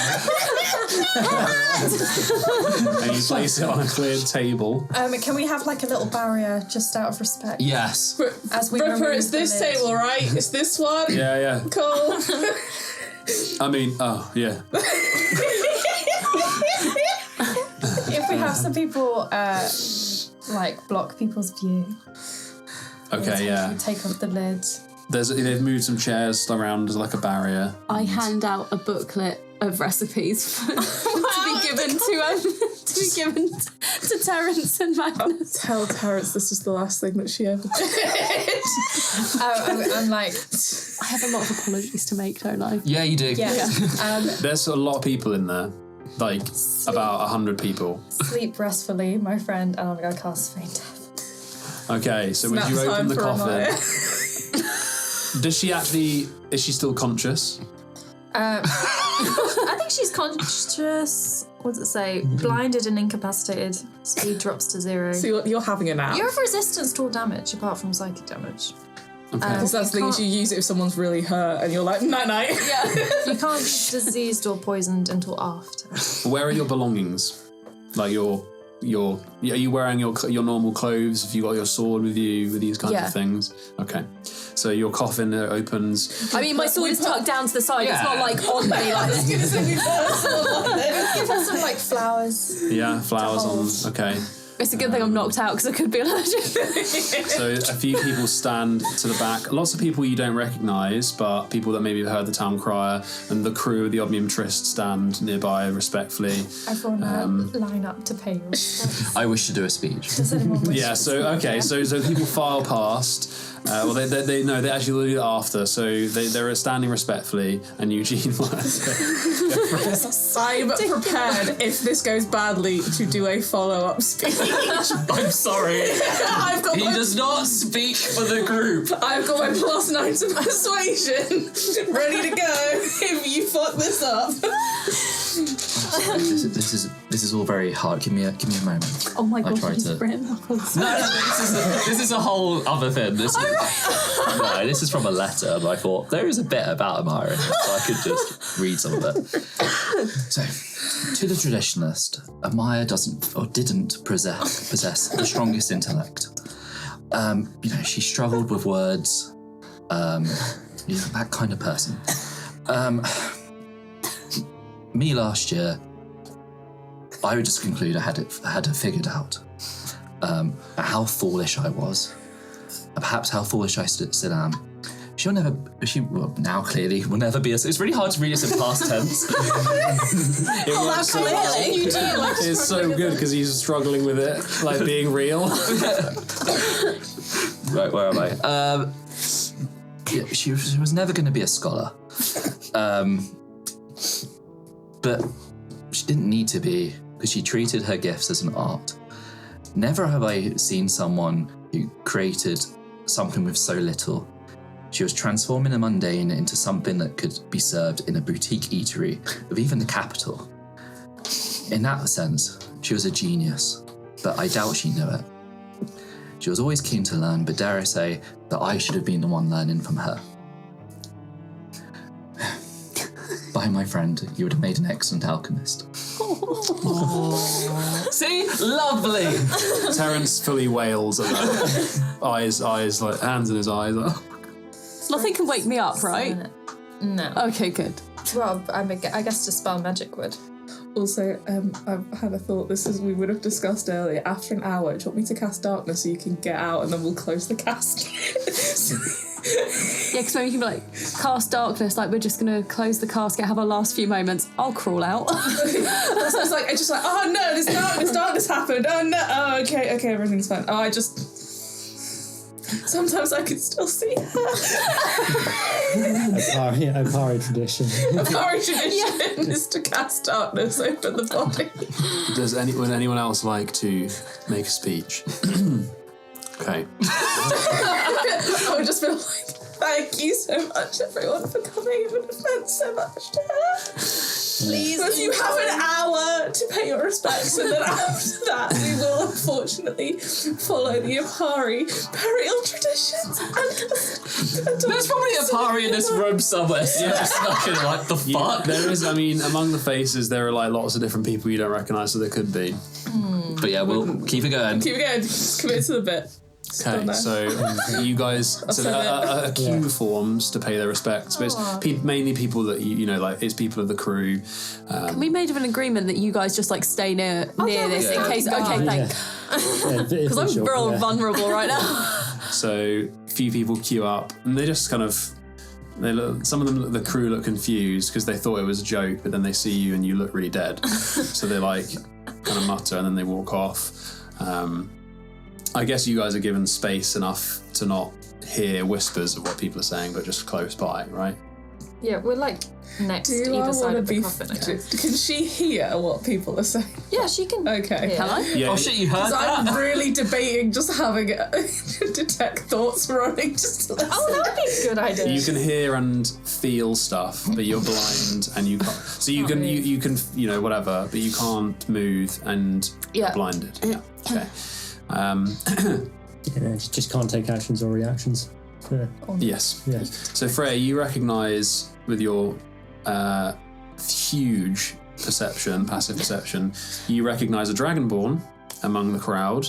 And you place it on a cleared table. Can we have like a little barrier just out of respect? Yes. As we Ripper, remove it's this the lid. table, right? It's this one. Yeah. Cool. I mean, yeah. If we have some people like block people's view. Okay, yeah. Take off the lid. They've moved some chairs around as like a barrier. I hand out a booklet of recipes to be given to Terrence and Magnus. Tell Terrence this is the last thing that she ever did. I'm like, I have a lot of apologies to make, don't I? Yeah, you do. yeah. There's a lot of people in there. Like about 100 people. Sleep restfully, my friend, and I'm gonna cast Feign Death. Okay, so when Snap you open time the for coffin, Amaya. is she still conscious? I think she's conscious. What does it say? Blinded and incapacitated. Speed drops to 0. So you're having a nap. You have resistance to all damage, apart from psychic damage. Okay. Because that's the thing is you use it if someone's really hurt and you're like, night. Yeah. You can't be diseased or poisoned until after. Where are your belongings? Like your Are you wearing your normal clothes? Have you got your sword with you? With these kinds of things? Okay. So your coffin opens. I mean, my sword is tucked down to the side. It's not like on me. Like Give her some like flowers. Yeah, flowers on. Okay. It's a good thing I'm knocked out because I could be allergic. So a few people stand to the back. Lots of people you don't recognise, but people that maybe have heard the town crier, and the crew of the Omnium Tryst stand nearby respectfully. Everyone line up to pay your respects. I wish to do a speech. Does anyone wish to So people file past. Well, they actually do it after. So they're standing respectfully, and Eugene was. I'm prepared if this goes badly to do a follow-up speech. I'm sorry. He does not speak for the group. I've got my +9 to persuasion ready to go if you fuck this up. This is all very hard. Give me a moment. Oh my gosh, this is a whole other thing. This is from a letter, but I thought there is a bit about Ahmaya, so I could just read some of it. So, to the traditionalist, Ahmaya didn't possess the strongest intellect. She struggled with words. That kind of person. Me last year, I would just conclude I had it figured out. How foolish I was. Perhaps how foolish I still am. Now clearly will never be it's really hard to read this in past tense. It's so good because he's struggling with it, like being real. Right, where am I? She was never going to be a scholar. But she didn't need to be, because she treated her gifts as an art. Never have I seen someone who created something with so little. She was transforming the mundane into something that could be served in a boutique eatery of even the capital. In that sense, she was a genius, but I doubt she knew it. She was always keen to learn, but dare I say that I should have been the one learning from her. By my friend, you would have made an excellent alchemist. See? Lovely! Terence fully wails at that. eyes, like hands in his eyes. Nothing can wake me up, right? No. Okay, good. Well, I guess dispel magic would. Also, I've had a thought. We would have discussed earlier. After an hour, do you want me to cast darkness so you can get out, and then we'll close the cast? Yeah, because maybe you can be like, cast darkness, like we're just going to close the casket, have our last few moments. I'll crawl out. It's like, oh no, this darkness happened. Oh no, oh, okay, everything's fine. Oh, sometimes I can still see her. Ahmaya tradition. Ahmaya tradition is to cast darkness over the body. Would anyone else like to make a speech? Okay. I would just feel like, thank you so much, everyone, for coming. It would have meant so much to her. Please, because you have an hour to pay your respects, and then after that, we will unfortunately follow the Apari burial traditions. There's probably a Apari in this room somewhere. So you're just looking like the fuck. There is. I mean, among the faces, there are like lots of different people you don't recognise, so there could be. But yeah, we'll keep it going. Just commit to the bit. Okay, so you guys, a queue forms to pay their respects, but it's mainly people that it's people of the crew. Can we made an agreement that you guys just like stay near this in case? Okay, thanks. Because I'm real vulnerable right now. So a few people queue up, and they just kind of. Some of them, the crew, look confused because they thought it was a joke, but then they see you and you look really dead. So they kind of mutter and then they walk off. I guess you guys are given space enough to not hear whispers of what people are saying, but just close by, right? Yeah, we're like next either side of the coffin. Can she hear what people are saying? Yeah, she can. Okay. Can I? Yeah, oh shit, you heard that? I'm really debating just having detect thoughts running just to listen. Oh, that would be a good idea. You can hear and feel stuff, but you're blind and you can't. So you can whatever, but you can't move and you're blinded. Yeah. Okay. Just can't take actions or reactions. Yeah. Yes. Yeah. So Freya, you recognise with your huge passive perception, you recognise a dragonborn among the crowd,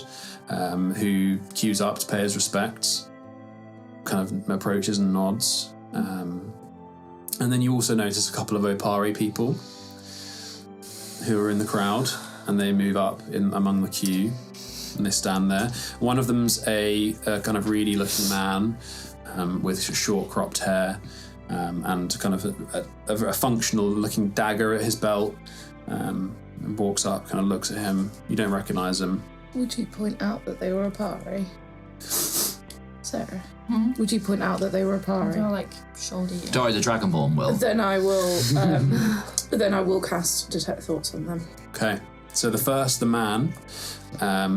who queues up to pay his respects, kind of approaches and nods. And then you also notice a couple of Opari people who are in the crowd, and they move up in among the queue, and they stand there. One of them's a kind of reedy looking man with short cropped hair, and kind of a functional looking dagger at his belt, and walks up, kind of looks at him. You don't recognise him. Would you point out that they were a party? Sarah, would you point out that they were a party? They're like shoulder you. Dory the Dragonborn will. Then I will cast Detect Thoughts on them. Okay, so the man,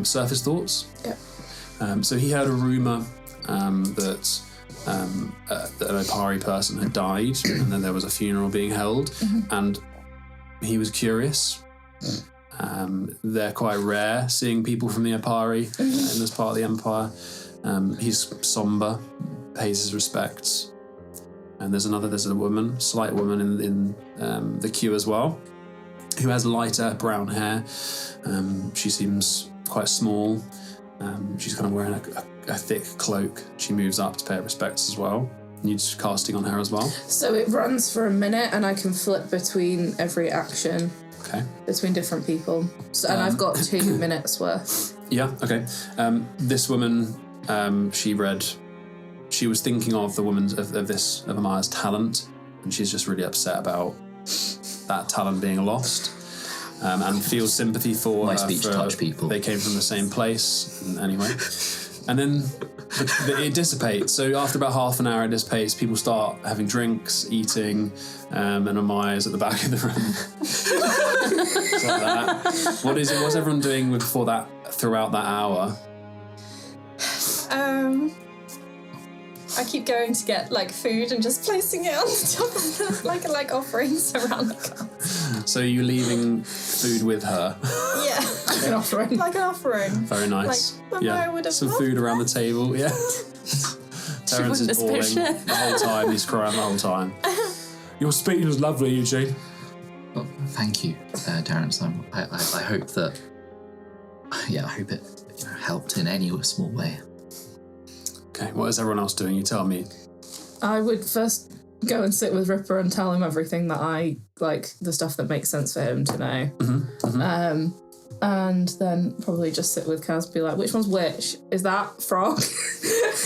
surface thoughts. Yep. So he heard a rumour that an Opari person had died, and then there was a funeral being held, and he was curious. They're quite rare, seeing people from the Opari in this part of the Empire. He's somber, pays his respects. And there's a woman, slight woman in the queue as well, who has lighter brown hair. She seems quite small. She's kind of wearing a thick cloak. She moves up to pay her respects as well. Needs casting on her as well. So it runs for a minute, and I can flip between every action. Okay. Between different people. So, and I've got 2 minutes worth. Yeah, okay. This woman, she was thinking of the woman's, of Ahmaya's talent, and she's just really upset about that talent being lost, and feels sympathy for My her. speech touch people. They came from the same place, anyway. And then it dissipates. So after about half an hour it dissipates, people start having drinks, eating, and Ahmaya's at the back of the room. It's like that. What's everyone doing throughout that hour? I keep going to get like food and just placing it on the top of the, like offerings around the cup. So you're leaving food with her? Yeah. Like an offering. Like an offering. Very nice. Like Murmur would have some loved food around the table, yeah. Terence is wouldn't bawling have spit the whole time, he's crying the whole time. Your speech was lovely, Eugene. Well, thank you, Terence. I hope that, I hope it helped in any small way. Okay, what is everyone else doing? You tell me. I would first go and sit with Ripper and tell him everything that I like, the stuff that makes sense for him to know. And then probably just sit with Kaz, be like, which one's which? Is that frog?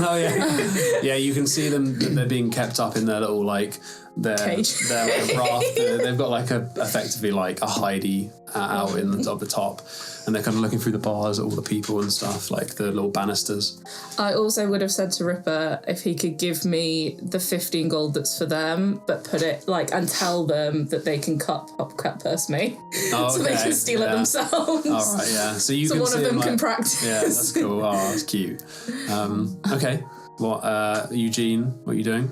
Oh yeah, yeah. You can see them; they're being kept up in their little cage. Their raft. They've got effectively a hidey out in the top, and they're kind of looking through the bars at all the people and stuff, like the little banisters. I also would have said to Ripper if he could give me the 15 gold that's for them, but put it and tell them that they can cut purse me, so they can steal it themselves. All right, yeah. So you can one see of them can practice. Yeah, that's cool. Oh, that's cute. Okay. What, Eugene? What are you doing?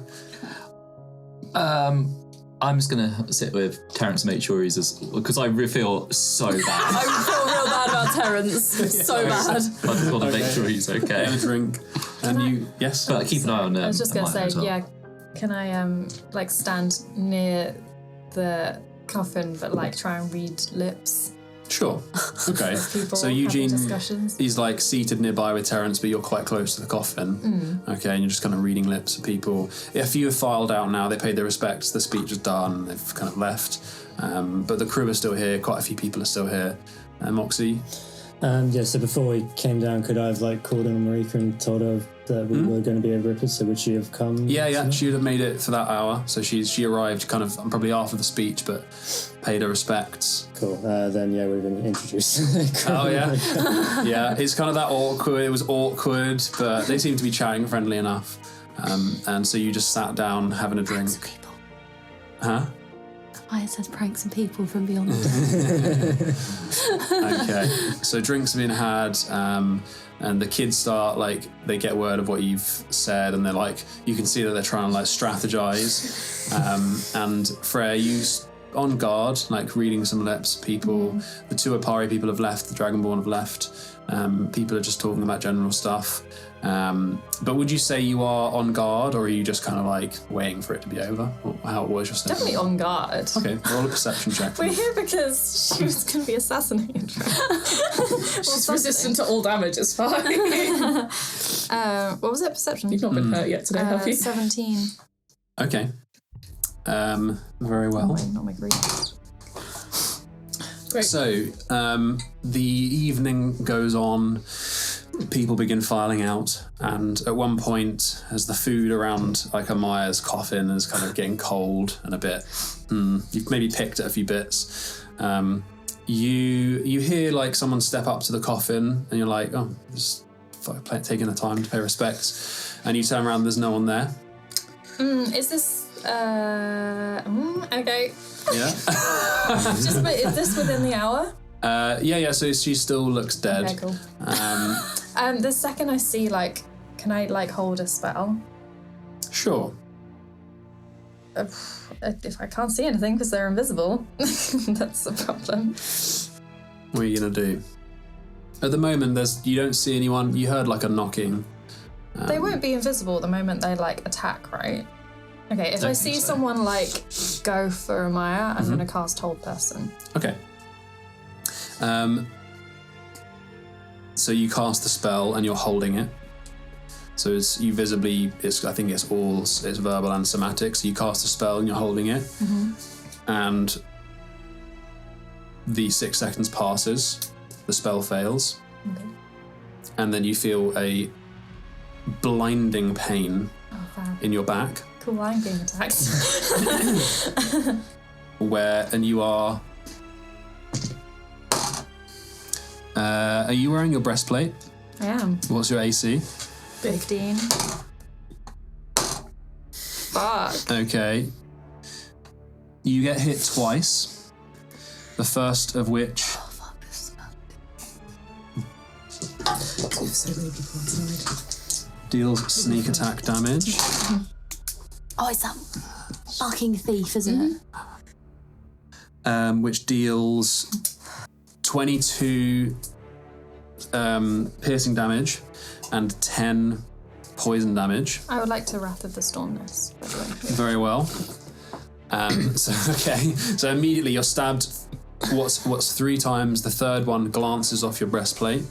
I'm just gonna sit with Terence and make sure he's because I feel so bad. I feel real bad about Terence. So bad. I just want to make sure he's okay. And a drink. And you, yes. But keep an eye on. I was just gonna say, as well. yeah. Can I stand near the coffin, but try and read lips? Sure. Okay. People So having Eugene, discussions. he's seated nearby with Terence, but you're quite close to the coffin. Okay, and you're just kind of reading lips of people. A few have filed out now. They paid their respects. The speech is done. They've kind of left. But the crew are still here. Quite a few people are still here. Moxie. So before we came down, could I have called on Marika and told her that we were going to be at Ripper, so would she have come? Yeah, she would have made it for that hour. So she arrived kind of probably after the speech, but paid her respects. Cool. Then we've been introduced. Oh yeah, yeah. It's kind of that awkward. It was awkward, but they seem to be chatting friendly enough. And so you just sat down having a drink. Huh? I said pranks and people from beyond. Okay, so drinks have been had, and the kids start they get word of what you've said, and they're you can see that they're trying to strategize. And Freya, you on guard, like reading some lips. People, the two Apari people have left. The Dragonborn have left. People are just talking about general stuff. But would you say you are on guard, or are you just kind of like waiting for it to be over? How was your statement? Definitely on guard. Okay, roll a perception check. We're here because she was going to be assassinated. She's resistant to all damage, it's fine. What was it? Perception? You've not been hurt yet today, have you? 17. Okay. Very well. Wait, not my greatest. Great. So, the evening goes on. People begin filing out, and at one point, as the food around like Ahmaya's coffin is kind of getting cold and a bit, you've maybe picked at a few bits. You hear like someone step up to the coffin, and you're like, oh, just taking the time to pay respects, and you turn around, there's no one there. Is this okay? Yeah. Is this within the hour? Yeah. So she still looks dead. Okay, cool. The second I see, like, can I like hold a spell? Sure. If I can't see anything because they're invisible, that's the problem. What are you gonna do? At the moment, you don't see anyone. You heard like a knocking. They won't be invisible the moment they like attack, right? Okay, if I see someone like go for Ahmaya, I'm gonna cast Hold Person. Okay. So you cast the spell and you're holding it. So I think it's verbal and somatic. So you cast the spell and you're holding it. And the 6 seconds passes, the spell fails. Okay. And then you feel a blinding pain in your back. Cool, I'm being attacked. And you are... are you wearing your breastplate? I am. What's your AC? 15. Fuck. Okay. You get hit twice. The first of which... So many people inside. deals sneak attack damage. Oh, it's that fucking thief, isn't it? Which deals 22 piercing damage and 10 poison damage. I would like to Wrath of the Storm this, by the way. Very well. So immediately you're stabbed what's 3 times. The third one glances off your breastplate.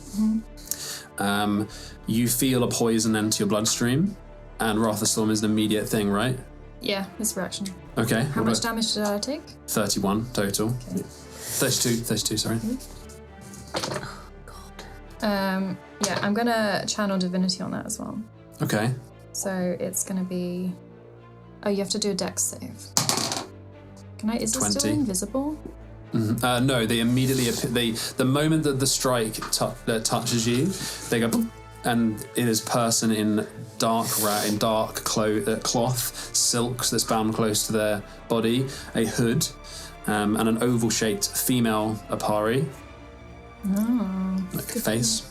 You feel a poison enter your bloodstream, and Wrath of the Storm is an immediate thing, right? Yeah, it's reaction. Okay. How much damage did I take? 31 total. Okay. 32, sorry. Yeah, I'm gonna channel divinity on that as well. Okay. So it's gonna be... Oh, you have to do a dex save. Is it 20. still invisible? No, they immediately the moment that the strike touches you, they go boop, and it is person in dark cloth, silks that's bound close to their body, a hood, and an oval-shaped female Apari. Like a face.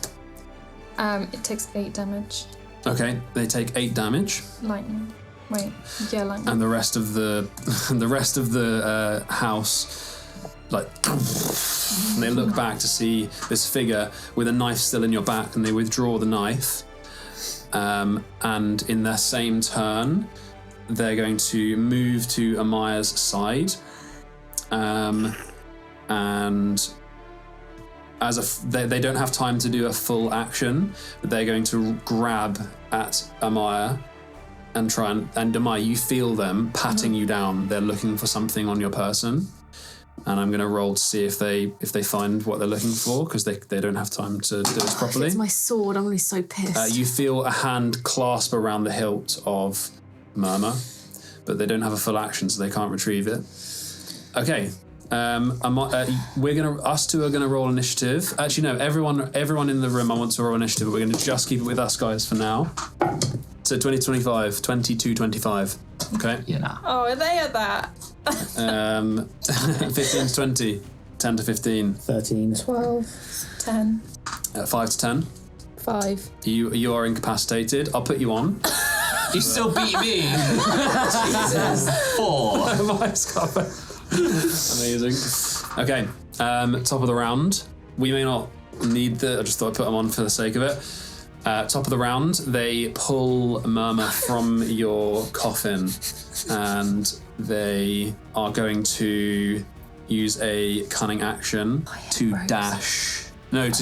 It takes 8 damage. Okay, they take 8 damage. Lightning. Wait, yeah, lightning. And the rest of the house, like, and they look back to see this figure with a knife still in your back, and they withdraw the knife. And in their same turn, they're going to move to Ahmaya's side, and they don't have time to do a full action, but they're going to grab at Ahmaya and try and Ahmaya, you feel them patting you down. They're looking for something on your person, and I'm going to roll to see if they find what they're looking for, because they don't have time to do this properly. It's my sword. I'm going to be so pissed. You feel a hand clasp around the hilt of Murmur, but they don't have a full action, so they can't retrieve it. Okay. Us two are gonna roll initiative. Actually, no, everyone in the room, I want to roll initiative, but we're gonna just keep it with us guys for now. So 20-25, 22-25. Okay. Yeah. Oh, are they at that? 15 to 20, 10 to 15, 13. 12. 10. 5 to 10. 5. You are incapacitated. I'll put you on. You still beat me. Jesus. 4. My scarf. Amazing. Okay, top of the round. We may not need I just thought I'd put them on for the sake of it. Top of the round, they pull Murmur from your coffin, and they are going to use a cunning action to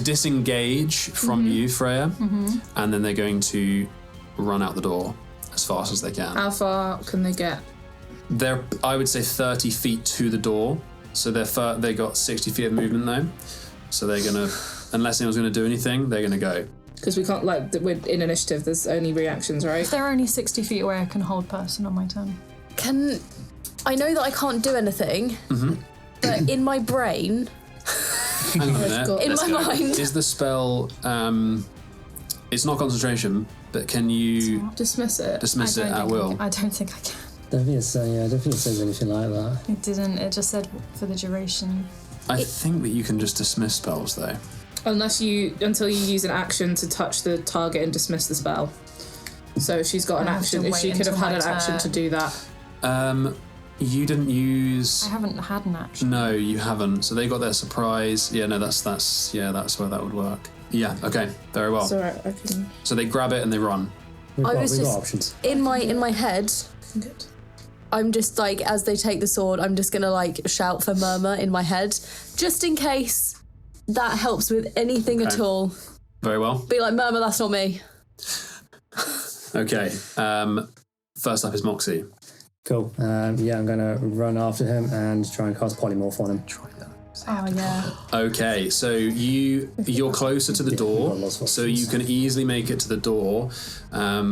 disengage from you, Freya, and then they're going to run out the door as fast as they can. How far can they get? They're, I would say, 30 feet to the door, so they got 60 feet of movement though. So they're gonna, unless anyone's gonna do anything, they're gonna go. Because we can't, we're in initiative, there's only reactions, right? If they're only 60 feet away, I can hold person on my turn. I know that I can't do anything, but in my brain, Hang on a minute. in my mind, Is the spell, it's not concentration, but can you dismiss it? Dismiss it at will. I don't think I can. I don't think it says anything like that. It didn't. It just said for the duration. I think that you can just dismiss spells though. Until you use an action to touch the target and dismiss the spell. So if she's got an action, if she could have had an action to do that. You didn't use. I haven't had an action. No, you haven't. So they got their surprise. Yeah, no, that's where that would work. Yeah. Okay. Very well. It's alright. I can. So they grab it and they run. We've got options. in my head. Good. I'm just as they take the sword, I'm just gonna shout for Murmur in my head, just in case that helps with anything at all. Very well. Be like, Murmur, that's not me. Okay. First up is Moxie. Cool. Yeah, I'm gonna run after him and try and cast polymorph on him. Oh yeah. Okay, so you're closer to the door, so you can easily make it to the door.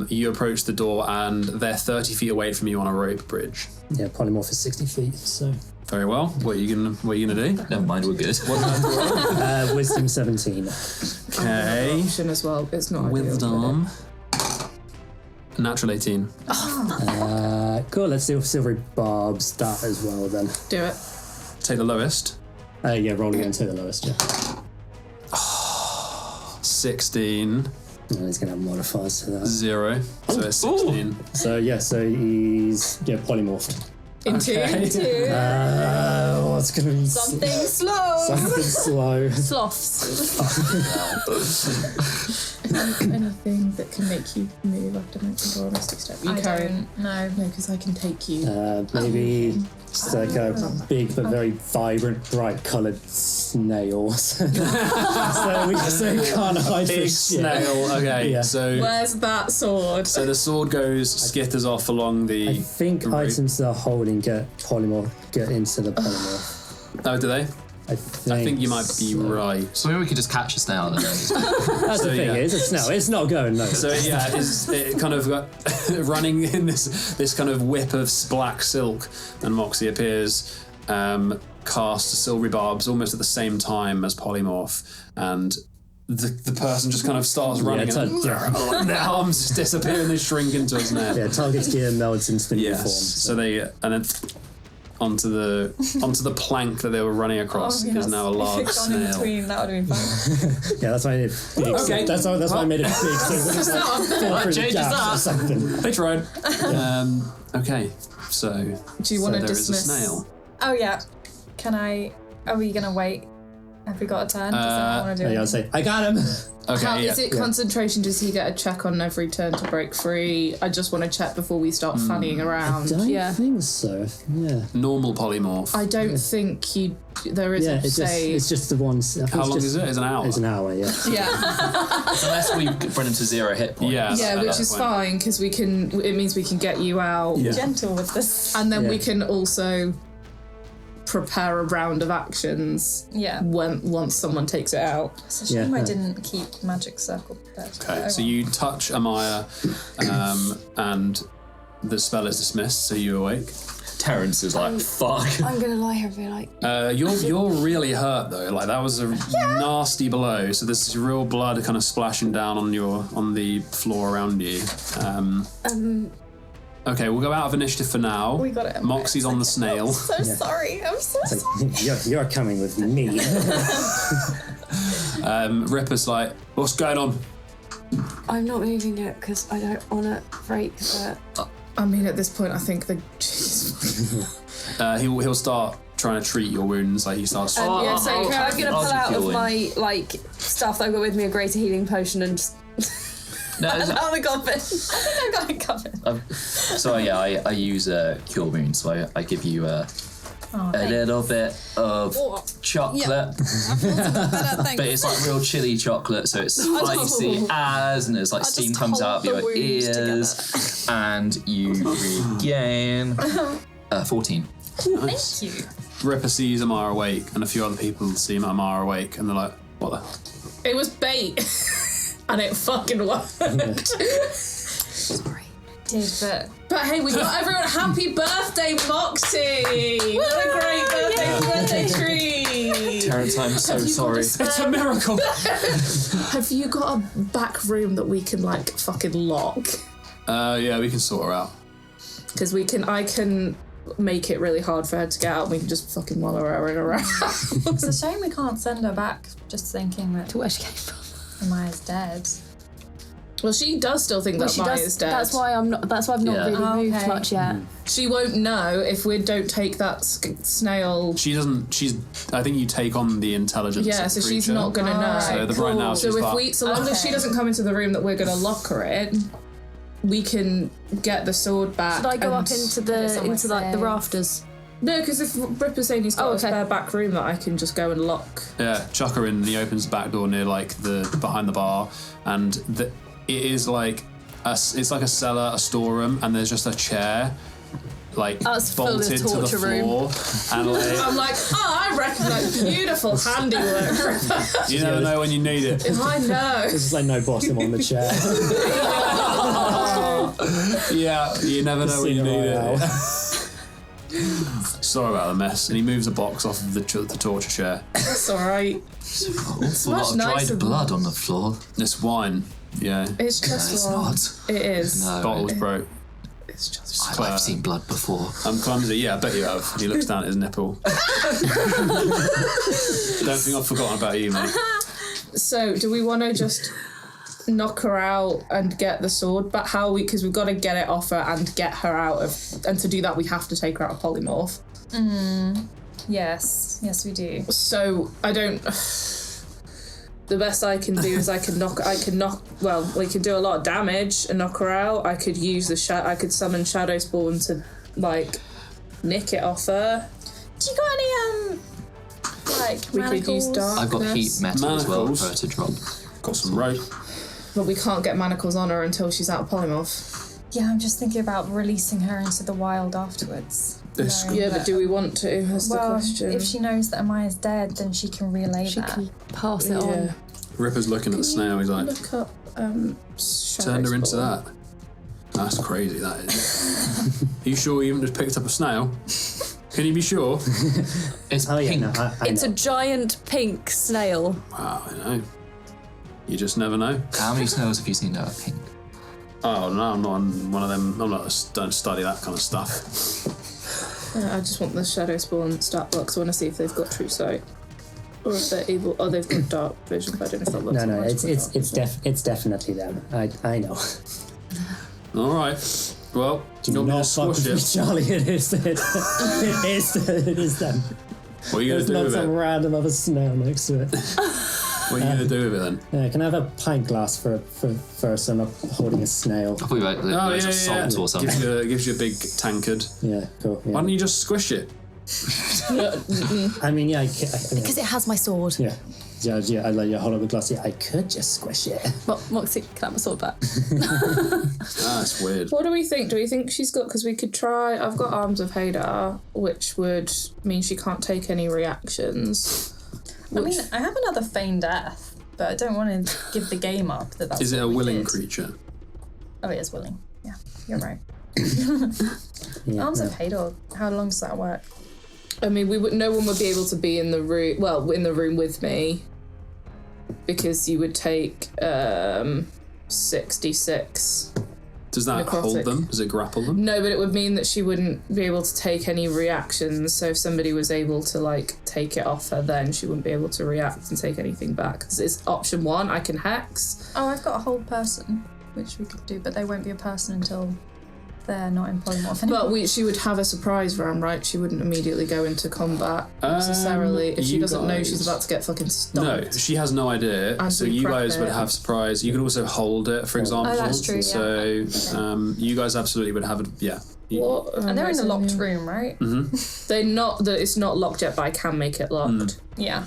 You approach the door, and they're 30 feet away from you on a rope bridge. Yeah, polymorph is 60 feet. So very well. What are you gonna do? Never mind, we're good. Wisdom 17. Okay. Option as well. It's not Wisdom. Natural 18. Cool. Let's do silvery barbs that as well then. Do it. Take the lowest. Yeah, roll again to the lowest. Yeah. 16. And he's gonna have modifiers to that. 0. So it's 16. So he's polymorphed. Into. What's gonna be Something slow. something slow? Sloths. Anything that can make you move after making a mystic step. You carry. No, because I can take you. Maybe just like a big but very vibrant, bright-coloured snail. So we can't hide Big from snail. Okay, Yeah. so Where's that sword? so the sword skitters off along the. I think rope. items that are holding get into the polymorph. Oh, do they? I think you might be right. So maybe we could just catch a snail then. That's the thing. yeah. It's a snail. It's not going nowhere. So yeah, it kind of got running in this kind of whip of black silk, and Moxie appears, cast silvery barbs almost at the same time as polymorph, and the person just kind of starts running, and their arms just disappear and they shrink into a snail. Yeah, target's gear melts into the new form. So they and then onto the plank that they were running across is now a large snail. in between, that would have been fun. Yeah, that's why I made it big. Okay. That's why I made it big. So it wouldn't fall through the gaps or something. They tried. Okay, so Do you want to there is a dismiss? snail. Oh yeah. Are we gonna wait? Have we got a turn? Does anyone want to do Yeah, it? I'll say, I got him. Okay, Is it concentration? Does he get a check on every turn to break free? I just want to check before we start fannying around. I don't think so. Yeah. Normal polymorph. I don't think there is a save. It's just the ones. How long is it? It's an hour. It's an hour, yeah. Yeah. Unless we bring him to 0 hit points. Yeah, which is fine because it means we can get you out. Yeah. Gentle with this. And then we can also prepare a round of actions. Yeah. Once someone takes it out. It's a shame I didn't keep magic circle prepared. Okay, so you touch Ahmaya, and the spell is dismissed. So you awake. Terrence is like, fuck. I'm gonna lie here and be like, You're really hurt though. Like that was a nasty blow. So there's real blood kind of splashing down on the floor around you. Okay, we'll go out of initiative for now. We got it. Moxie's on the snail. I'm so sorry. I'm so sorry. You're coming with me. Ripper's like, what's going on? I'm not moving it because I don't want to break the. I mean, at this point, I think He'll start trying to treat your wounds. Like he starts. So I'm gonna pull out of my stuff that I've got with me a greater healing potion and just. No, I'm a goblin. I think I got it covered. So yeah, I use a cure wound, so I give you a little bit of chocolate, but it's like real chilly chocolate, so it's spicy and there's like steam comes out of your ears, and you regain 14. Nice. Thank you. Ripper sees Ahmaya awake, and a few other people see Ahmaya awake, and they're like, "What the?" It was bait, and it fucking worked. Sorry. But hey, we got everyone happy birthday, Moxie! What a great birthday treat! Terrence, I'm so sorry. It's a miracle. Have you got a back room that we can like fucking lock? Yeah, we can sort her out. Because I can make it really hard for her to get out, and we can just fucking wallow her in around. It's a shame we can't send her back, just thinking that To where she came from. Amaya's dead. Well, she does still think that Maya's dead. That's why I've not really moved much yet. She won't know if we don't take that snail. She doesn't. I think you take on the intelligence. Yeah, of so the she's creature. not gonna know. So right now, she's So long as she doesn't come into the room that we're gonna lock her in, we can get the sword back. Should I go up into the rafters? No, because if Ripper's saying he's got a spare back room that I can just go and lock. Yeah, chuck her in. And he opens the back door near like behind the bar, and it is like it's like a cellar, a storeroom, and there's just a chair. Like bolted to the floor, and like, I'm like, I recognise beautiful handiwork. You never know when you need it. I know. There's just like no bottom on the chair. Yeah, you never know when you need it. Sorry about the mess. And he moves a box off of the torture chair. That's all right. It's a lot of dried blood on the floor. This wine, yeah. It's just it's not. It is. No, Bottles broke. It's just. I've seen blood before. I'm clumsy. Yeah, I bet you have. He looks down at his nipple. Don't think I've forgotten about you, mate. So, do we want to just knock her out and get the sword back? Because we've got to get it off her and get her out of. And to do that, we have to take her out of polymorph. Yes, we do. So I don't. The best I can do is well, we can do a lot of damage and knock her out. I could use I could summon Shadow Spawn to like nick it off her. Do you got any we could use darkness. I've got heat metal as well for her to drop. Got some rope. But we can't get manacles on her until she's out of polymorph. Yeah, I'm just thinking about releasing her into the wild afterwards. But do we want to? That's the question. If she knows that Amaya's dead, then she can relay that. She can pass it on. Ripper's looking at the snail. He's like, look up. Turned her into that. That's crazy. That is. Are you sure you haven't just picked up a snail? Can you be sure? It's pink. Yeah, I It's know. a giant pink snail. Wow, I know. You just never know. How many snails have you seen that are pink? Oh no, I'm not one of them. Don't study that kind of stuff. I just want the Shadow Spawn stat blocks. I want to see if they've got true sight. Or if they're able. Oh, they've got dark vision, but I don't know if that looks No, it's definitely them. I know. All right. Well, Do you want me not to fuck squish with me, it? Charlie. It is them. What are you going to There's do not with some it? random other snail next to it. What are you going to do with it then? Can I have a pint glass for so I'm not holding a snail? I thought you meant salt or something. Gives you a big tankard. Yeah, cool. Yeah. Why don't you just squish it? I mean, yeah, Because it has my sword. yeah. I like your hold up the glass. Yeah, I could just squish it. Moxie, can I have my sword back? That's weird. What do we think? Do we think she's got... Because we could try... I've got Arms of Hadar, which would mean she can't take any reactions. I mean, I have another feign death, but I don't want to give the game up. That's Is it what a we willing did. creature? Oh, it is willing. Yeah, you're right. Yeah, Arms of Hadar. How long does that work? I mean, no one would be able to be in the room... Well, in the room with me. Because you would take 66. Does that Necrotic. hold them? Does it grapple them? No, but it would mean that she wouldn't be able to take any reactions. So if somebody was able to, like, take it off her, then she wouldn't be able to react and take anything back. Because it's option 1, I can hex. Oh, I've got a whole person, which we could do, but they won't be a person until they're not in polymorph anymore. But she would have a surprise round, right? She wouldn't immediately go into combat necessarily if she doesn't know she's about to get fucking stomped. No, she has no idea. And so we you prep guys would it. have surprise. You could also hold it, for example. Oh, that's true, yeah. So you guys absolutely would have it. Yeah. What? And they're in a locked room, right? They're not. It's not locked yet, but I can make it locked. Yeah.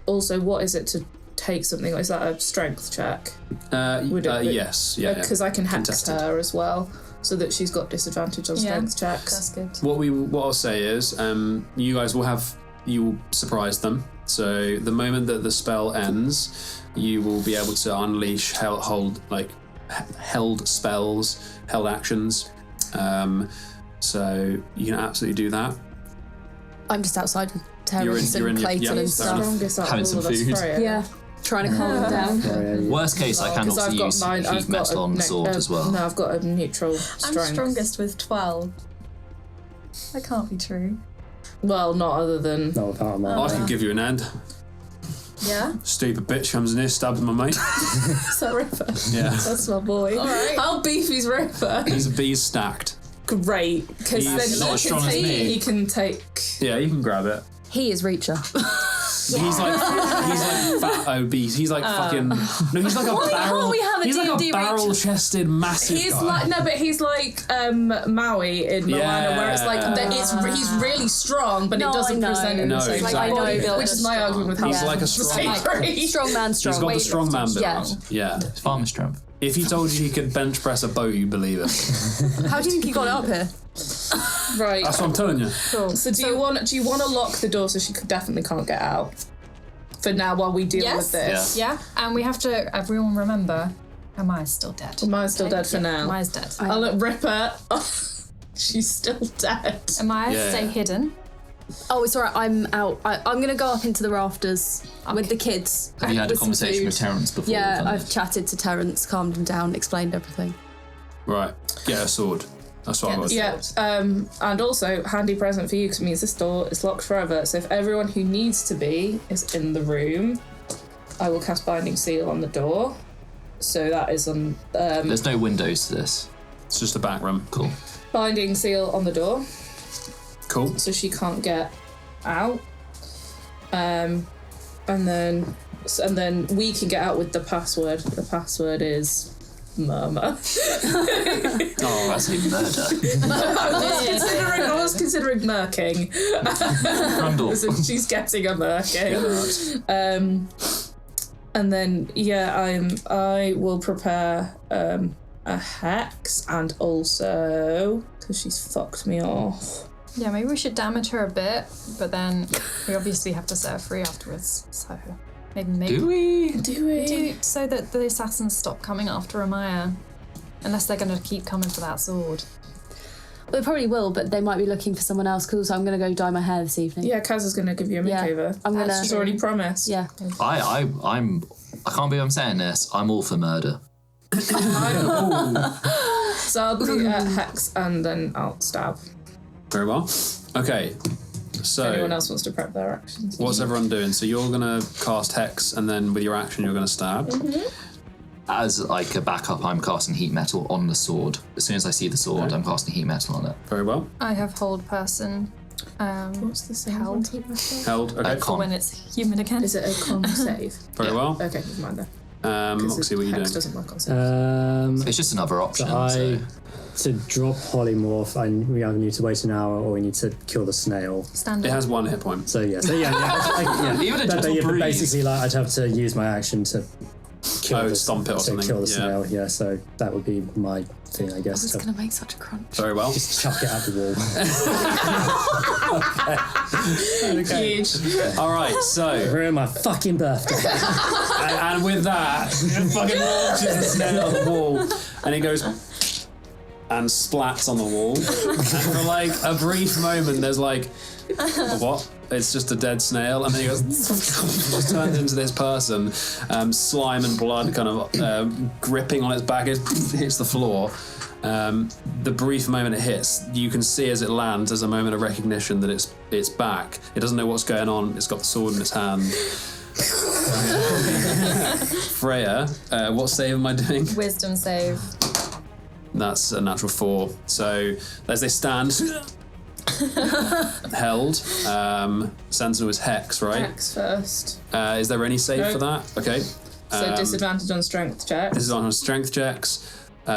Also, what is it to take something? Is that a strength check? Yes. Yeah. Because I can hex Contested. her as well, so that she's got disadvantage on strength checks. That's good. What I'll say is, you guys you will surprise them. So the moment that the spell ends, you will be able to unleash held spells, held actions. So you can absolutely do that. I'm just outside with Terrence you're and in your- Clayton yeah, and fair stuff. enough. Strongest out of Having all some of us, food. Freya. Yeah, trying to calm them down. Worst case, I can 'Cause also I've got use mine. heat I've got metal on the sword as well. No, I've got a neutral strength. I'm strongest with 12. That can't be true. Well, not other than. No, apart from I can give you an end. Yeah? Stupid bitch comes in here, stabs my mate. Is that Ripper? Yeah. That's my boy. All right. How beefy's Ripper? He's stacked. Great, because He's then not as strong as me. he can take. Yeah, you can grab it. He is Reacher. He's like fat obese. He's like fucking. No, he's like a Why barrel. can't we have a he's like D&D a barrel-chested, massive He's guy. like but he's like Maui in Moana, where it's like he's really strong, but No, it doesn't I know. present in No, the same exactly. way. I know. Which is my argument with how He's like a strong. Strong man, strong. He's got the strong man build. Yeah. Yeah. It's farmer strength. If he told you he could bench press a boat, you'd believe it. How do you think he got it up here? Right. That's what I'm telling you. So do you want to lock the door so she definitely can't get out? For now, while we deal with this. Yeah. And we have to, everyone remember, Ahmaya's still dead. Amaya's still dead for now. Ahmaya's dead. I'll let Ripper. She's still dead. Ahmaya, stay hidden. Oh, it's alright. I'm out. I'm gonna go up into the rafters with the kids. Have you had a with some conversation food. with Terrence before? Yeah, we've done I've this? chatted to Terrence, calmed him down, explained everything. Right. Get a sword. That's what I was. Yeah, and also handy present for you because it means this door is locked forever. So if everyone who needs to be is in the room, I will cast Binding Seal on the door. So that is on. There's no windows to this. It's just a back room. Cool. Binding Seal on the door, Cool. so she can't get out. And then we can get out with the password. The password is Murmur. Oh, that's a murder. I was considering murking. Grundle. So she's getting a murking. And then I will prepare a hex, and also because she's fucked me off. Yeah, maybe we should damage her a bit, but then we obviously have to set her free afterwards. So maybe Do we? do so that the assassins stop coming after Ahmaya, unless they're going to keep coming for that sword. They probably will, but they might be looking for someone else. Because I'm gonna go dye my hair this evening. Yeah, Kaz is going to give you a Yeah, makeover. I'm gonna. She's already promised. Yeah. I can't believe I'm saying this. I'm all for murder. So I'll do hex and then I'll stab. Very well. Okay. So Anyone else wants to prep their actions? what's everyone doing? So you're gonna cast hex, and then with your action, you're gonna stab. As like a backup, I'm casting heat metal on the sword. As soon as I see the sword, I'm casting heat metal on it. Very well. I have hold person. What's the same? Held. Held. Okay. For when it's human again. Is it a con save? Very well. Okay, never mind then. Moxie, what are you Hex doing? doesn't work on saves. It's just another option. To drop polymorph, we either need to wait an hour or we need to kill the snail. Standard. It has 1 hit point. So yeah. Even a But gentle breeze. basically, like I'd have to use my action to kill stomp it or something. kill the Yeah. snail. Yeah, so that would be my thing, I guess. It's gonna make such a crunch. Very well. Just chuck it at the wall. Huge. All right. So Ruin my fucking birthday. and with that, it fucking launches the snail on the wall, and it goes and splats on the wall. And for like a brief moment, there's like, what? It's just a dead snail, and then he goes, just turns into this person, slime and blood kind of gripping on its back, it hits the floor. The brief moment it hits, you can see as it lands, there's a moment of recognition that it's back. It doesn't know what's going on. It's got the sword in its hand. Freya, what save am I doing? Wisdom save. That's a natural 4. So as they stand, held, Sentinel is Hex, right? Hex first. Is there any save for that? Okay. So disadvantage on strength checks. This is on strength checks.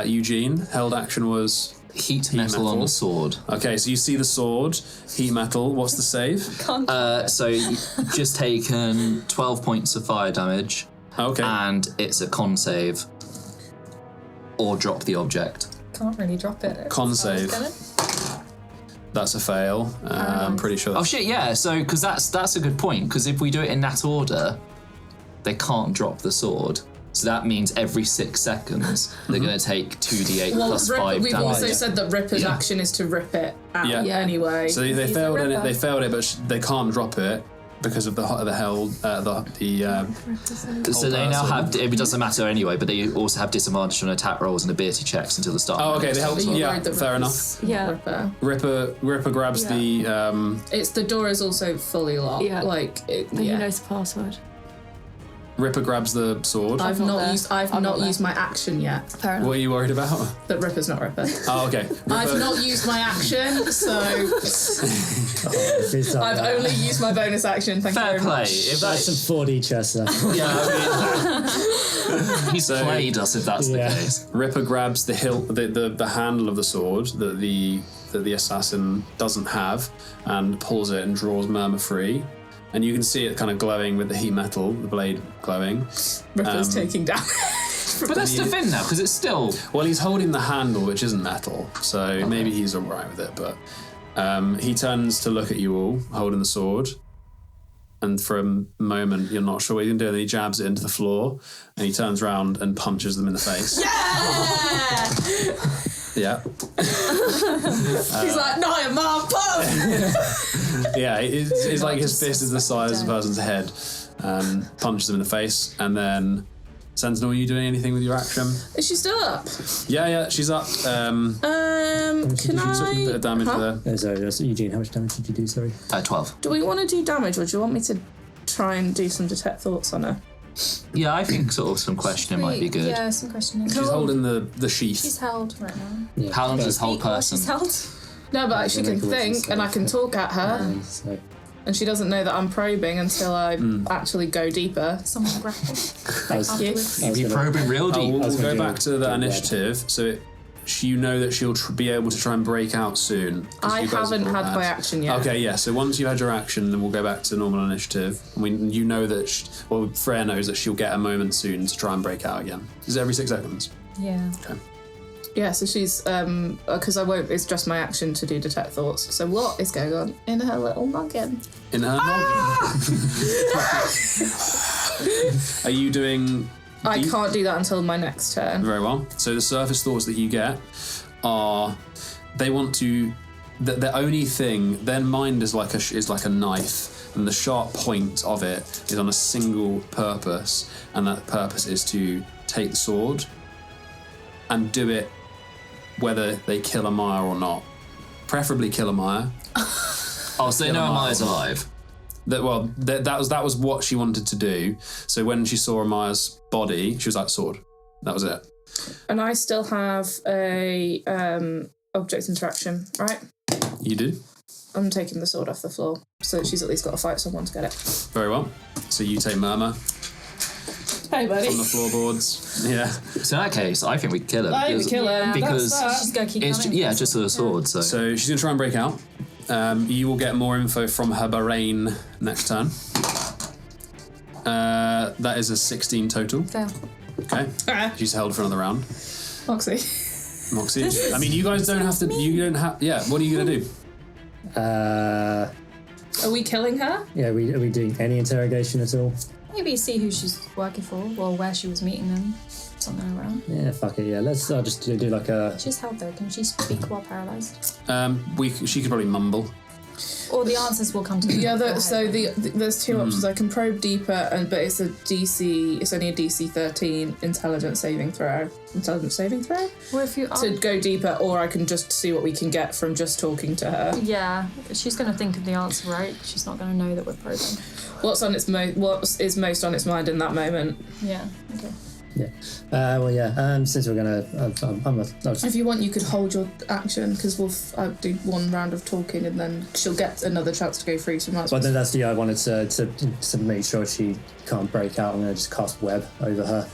Eugene, held action was Heat metal on the sword. Okay, so you see the sword, heat metal. What's the save? So you just taken 12 points of fire damage. Okay. And it's a con save. Or drop the object. Can't really drop it. Con save. That's a fail. I'm pretty sure. Oh shit! Yeah. So because that's a good point. Because if we do it in that order, they can't drop the sword. So that means every 6 seconds they're going to take 2d8 plus 5 we've damage. also said that Ripper's action is to rip it out anyway. So they failed it. They failed it, but they can't drop it because of the held So they now have. It doesn't matter anyway, but they also have disadvantage on attack rolls and ability checks until the start. Oh, okay. They held. Yeah, fair enough. Yeah. Ripper grabs the. It's the door is also fully locked. Yeah. Like He knows the password. Ripper grabs the sword. I've not used my action yet. Fair enough. What are you worried about? That Ripper's not Ripper. Oh, okay. I've not used my action, so I've only used my bonus action. Thank you very much. If that's some 4D chess stuff. Yeah, I mean, he's played us if that's the case. Ripper grabs the hilt, the handle of the sword that the assassin doesn't have, and pulls it and draws Murmur free. And you can see it kind of glowing with the heat metal, the blade glowing. Ripper's taking damage. But that's the thing now, because it's still. Well, he's holding the handle, which isn't metal, so maybe he's all right with it. But he turns to look at you all, holding the sword, and for a moment you're not sure what he's going to do. And then he jabs it into the floor, and he turns around and punches them in the face. Yeah. He's like, no, Mom, boom! Yeah, it's like his fist is the size of a person's head. Punches them in the face, and then Sentinel, are you doing anything with your action? Is she still up? Yeah, she's up. Can I? A bit of damage there. Sorry, Eugene, how much damage did you do? Sorry. 12. Do we want to do damage, or do you want me to try and do some detect thoughts on her? Yeah, I think sort of some questioning might be good. Yeah, some questioning. She's holding the sheath. She's held right now. Yeah. How long does this hold person? She's held. No, but she can think, and I can talk at her, and she doesn't know that I'm probing until I actually go deeper. Someone grapple. Thank you. You're probing real deep. We'll go back to the initiative. So you know that she'll be able to try and break out soon. I haven't had my action yet. Okay, yeah. So once you had your action, then we'll go back to normal initiative. You know that. Freya knows that she'll get a moment soon to try and break out again. Is it every 6 seconds? Yeah. Okay. Yeah, so she's because I won't. It's just my action to do detect thoughts. So what is going on in her little noggin? In her noggin. Are you doing? I can't do that until my next turn. Very well. So the surface thoughts that you get are, they want to. The only thing, their mind is like a knife, and the sharp point of it is on a single purpose, and that purpose is to take the sword and do it whether they kill Ahmaya or not. Preferably kill Ahmaya. Oh, so they know Amaya's alive. That was what she wanted to do. So when she saw Amaya's body, she was like, sword. That was it. And I still have a object interaction, right? You do? I'm taking the sword off the floor, so she's at least got to fight someone to get it. Very well. So you take Murmur Hey, buddy. on the floorboards. Yeah. So in that case, I think we kill her. I think we kill her. Because She's going to keep it's coming. just with a sword. So So she's going to try and break out. You will get more info from her brain next turn. That is a 16 total. Fail. Okay. She's held for another round. Moxie. I mean, you guys don't have to. You don't have. Yeah. What are you going to do? Are we killing her? Yeah, are we doing any interrogation at all? Maybe see who she's working for, or where she was meeting them. Something around. Yeah, fuck it. Yeah, I'll just do like a. She's held though. Can she speak while paralysed? She could probably mumble. Or the answers will come to me. Yeah. There's two options. I can probe deeper, but it's a DC. It's only a DC 13 intelligence saving throw. Or if you To go deeper, or I can just see what we can get from just talking to her. Yeah, she's going to think of the answer, right? She's not going to know that we're probing. What is most on its mind in that moment? Yeah. Okay. Since we're gonna, I'll just, If you want, you could hold your action because we'll do one round of talking and then she'll get another chance to go free. So well, then that's I wanted to make sure she can't break out. I'm gonna just cast web over her.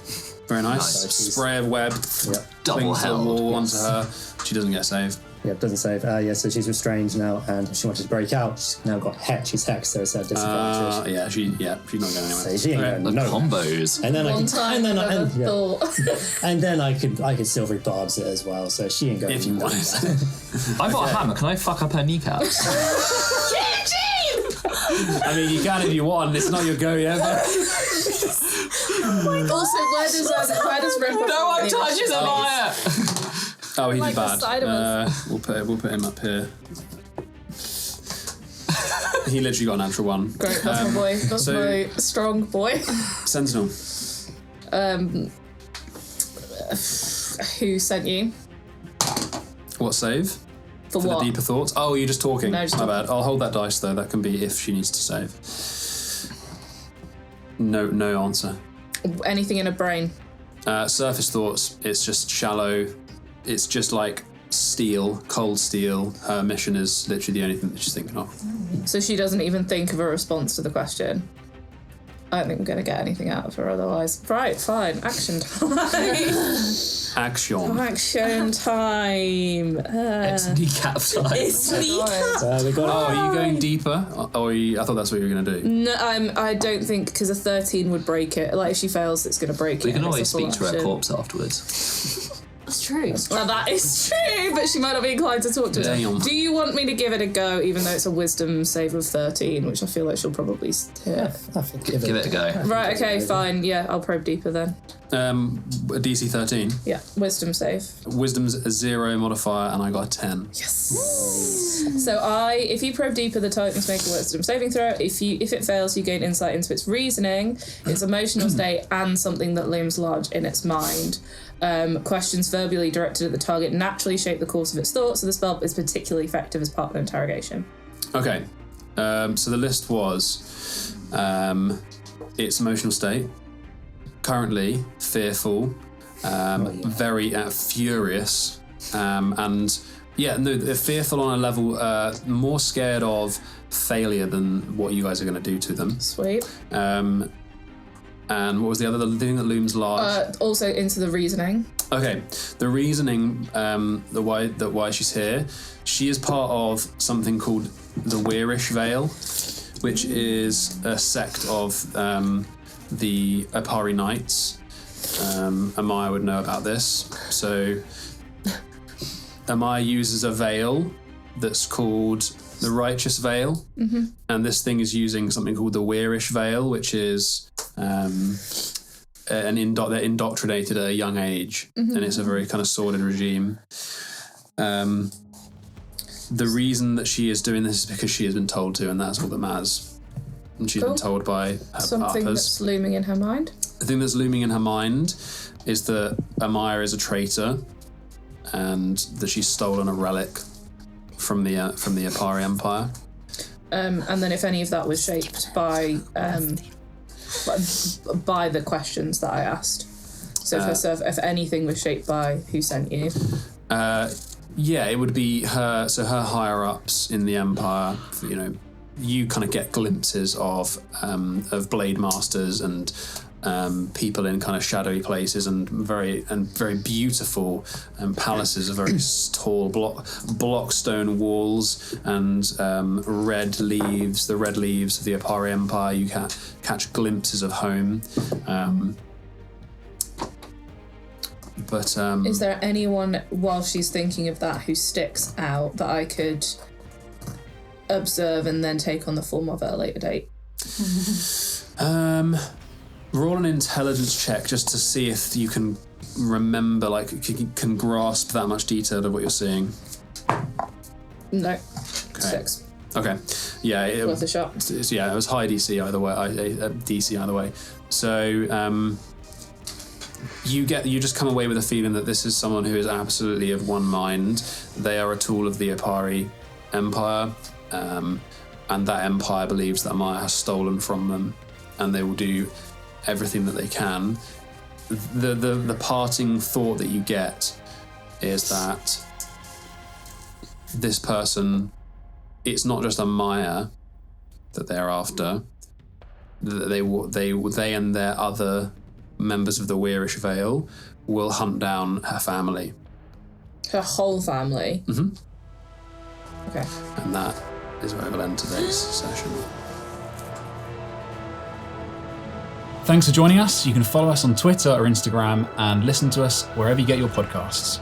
Very nice. Spray of web. Yeah. Double hell. Wall onto her. She doesn't get saved. Yeah, doesn't save. So she's restrained now, and she wanted to break out. She's now got she's hexed, so it's a disadvantage. She's not going anywhere. So she ain't going The combos. And then thought. and then I could silvery barbs it as well. So she ain't going. If you want. I've got a hammer. Can I fuck up her kneecaps? I mean, you can if you want. It's not your go yet. Also, where does Rip? No one touches Ahmaya! Oh, he's Like the bad. side of us. We'll put him up here. He literally got a natural one. Great, that's my boy. That's my strong boy. Sentinel. Who sent you? What save? For the what? deeper thoughts? Oh, you're just talking. No, just My talking. bad. I'll hold that dice though. That can be if she needs to save. No answer. Anything in her brain? Surface thoughts. It's just shallow. It's just like steel, cold steel. Her mission is literally the only thing that she's thinking of. So she doesn't even think of a response to the question. I don't think I'm going to get anything out of her otherwise. Right, fine. Action time. Action. Action time. It's kneecap time. It's kneecap. We got Are you going deeper? I thought that's what you were going to do. No, I don't think, because a 13 would break it. Like, if she fails, it's going to break it. We can and it's always a full speak to her action. corpse afterwards. That's true. Well, that is true, but she might not be inclined to talk to us. Damn. Do you want me to give it a go, even though it's a wisdom save of 13, which I feel like she'll probably hit? I think Give it a go. Right, okay, fine. Yeah, I'll probe deeper then. A DC 13. Yeah, wisdom save. Wisdom's a 0 modifier, and I got a 10. Yes. So if you probe deeper, the target must make a wisdom saving throw. If it fails, you gain insight into its reasoning, its emotional state, and something that looms large in its mind. Questions verbally directed at the target naturally shape the course of its thoughts, so the spell is particularly effective as part of an interrogation. Okay. So the list was its emotional state, currently fearful, very furious, and fearful on a level more scared of failure than what you guys are going to do to them. Sweet. And what was the thing that looms large? Also into the reasoning. Okay, the reasoning that why she's here. She is part of something called the Weirish Vale, which is a sect of the Apari Knights. Ahmaya would know about this. So Ahmaya uses a veil that's called the Righteous Veil, and this thing is using something called the Weirish Veil, which is they're indoctrinated at a young age, and it's a very kind of sordid regime. The reason that she is doing this is because she has been told to, and that's all that matters. And she's been told by her Something papas. that's looming in her mind. The thing that's looming in her mind is that Ahmaya is a traitor, and that she's stolen a relic from the Apari Empire. And then if any of that was shaped by the questions that I asked. So if anything was shaped by who sent you. Yeah, it would be her. So her higher ups in the Empire. You kind of get glimpses of blade masters and people in kind of shadowy places and very beautiful palaces of very tall block stone walls and the red leaves of the Apari Empire. You catch glimpses of home. But is there anyone, while she's thinking of that, who sticks out that I could observe and then take on the form of at a later date? Roll an intelligence check just to see if you can remember, can grasp that much detail of what you're seeing. No. Okay. 6. Okay. Yeah. Worth a shot. It was high DC either way. DC either way. So you just come away with a feeling that this is someone who is absolutely of one mind. They are a tool of the Apari Empire, and that empire believes that Ahmaya has stolen from them, and they will do everything that they can the parting thought that you get is that this person, it's not just Ahmaya that they're after. They and their other members of the Weirish Vale will hunt down her family. Her whole family? Mm-hmm. Okay. And that is where we'll end today's session. Thanks for joining us. You can follow us on Twitter or Instagram and listen to us wherever you get your podcasts.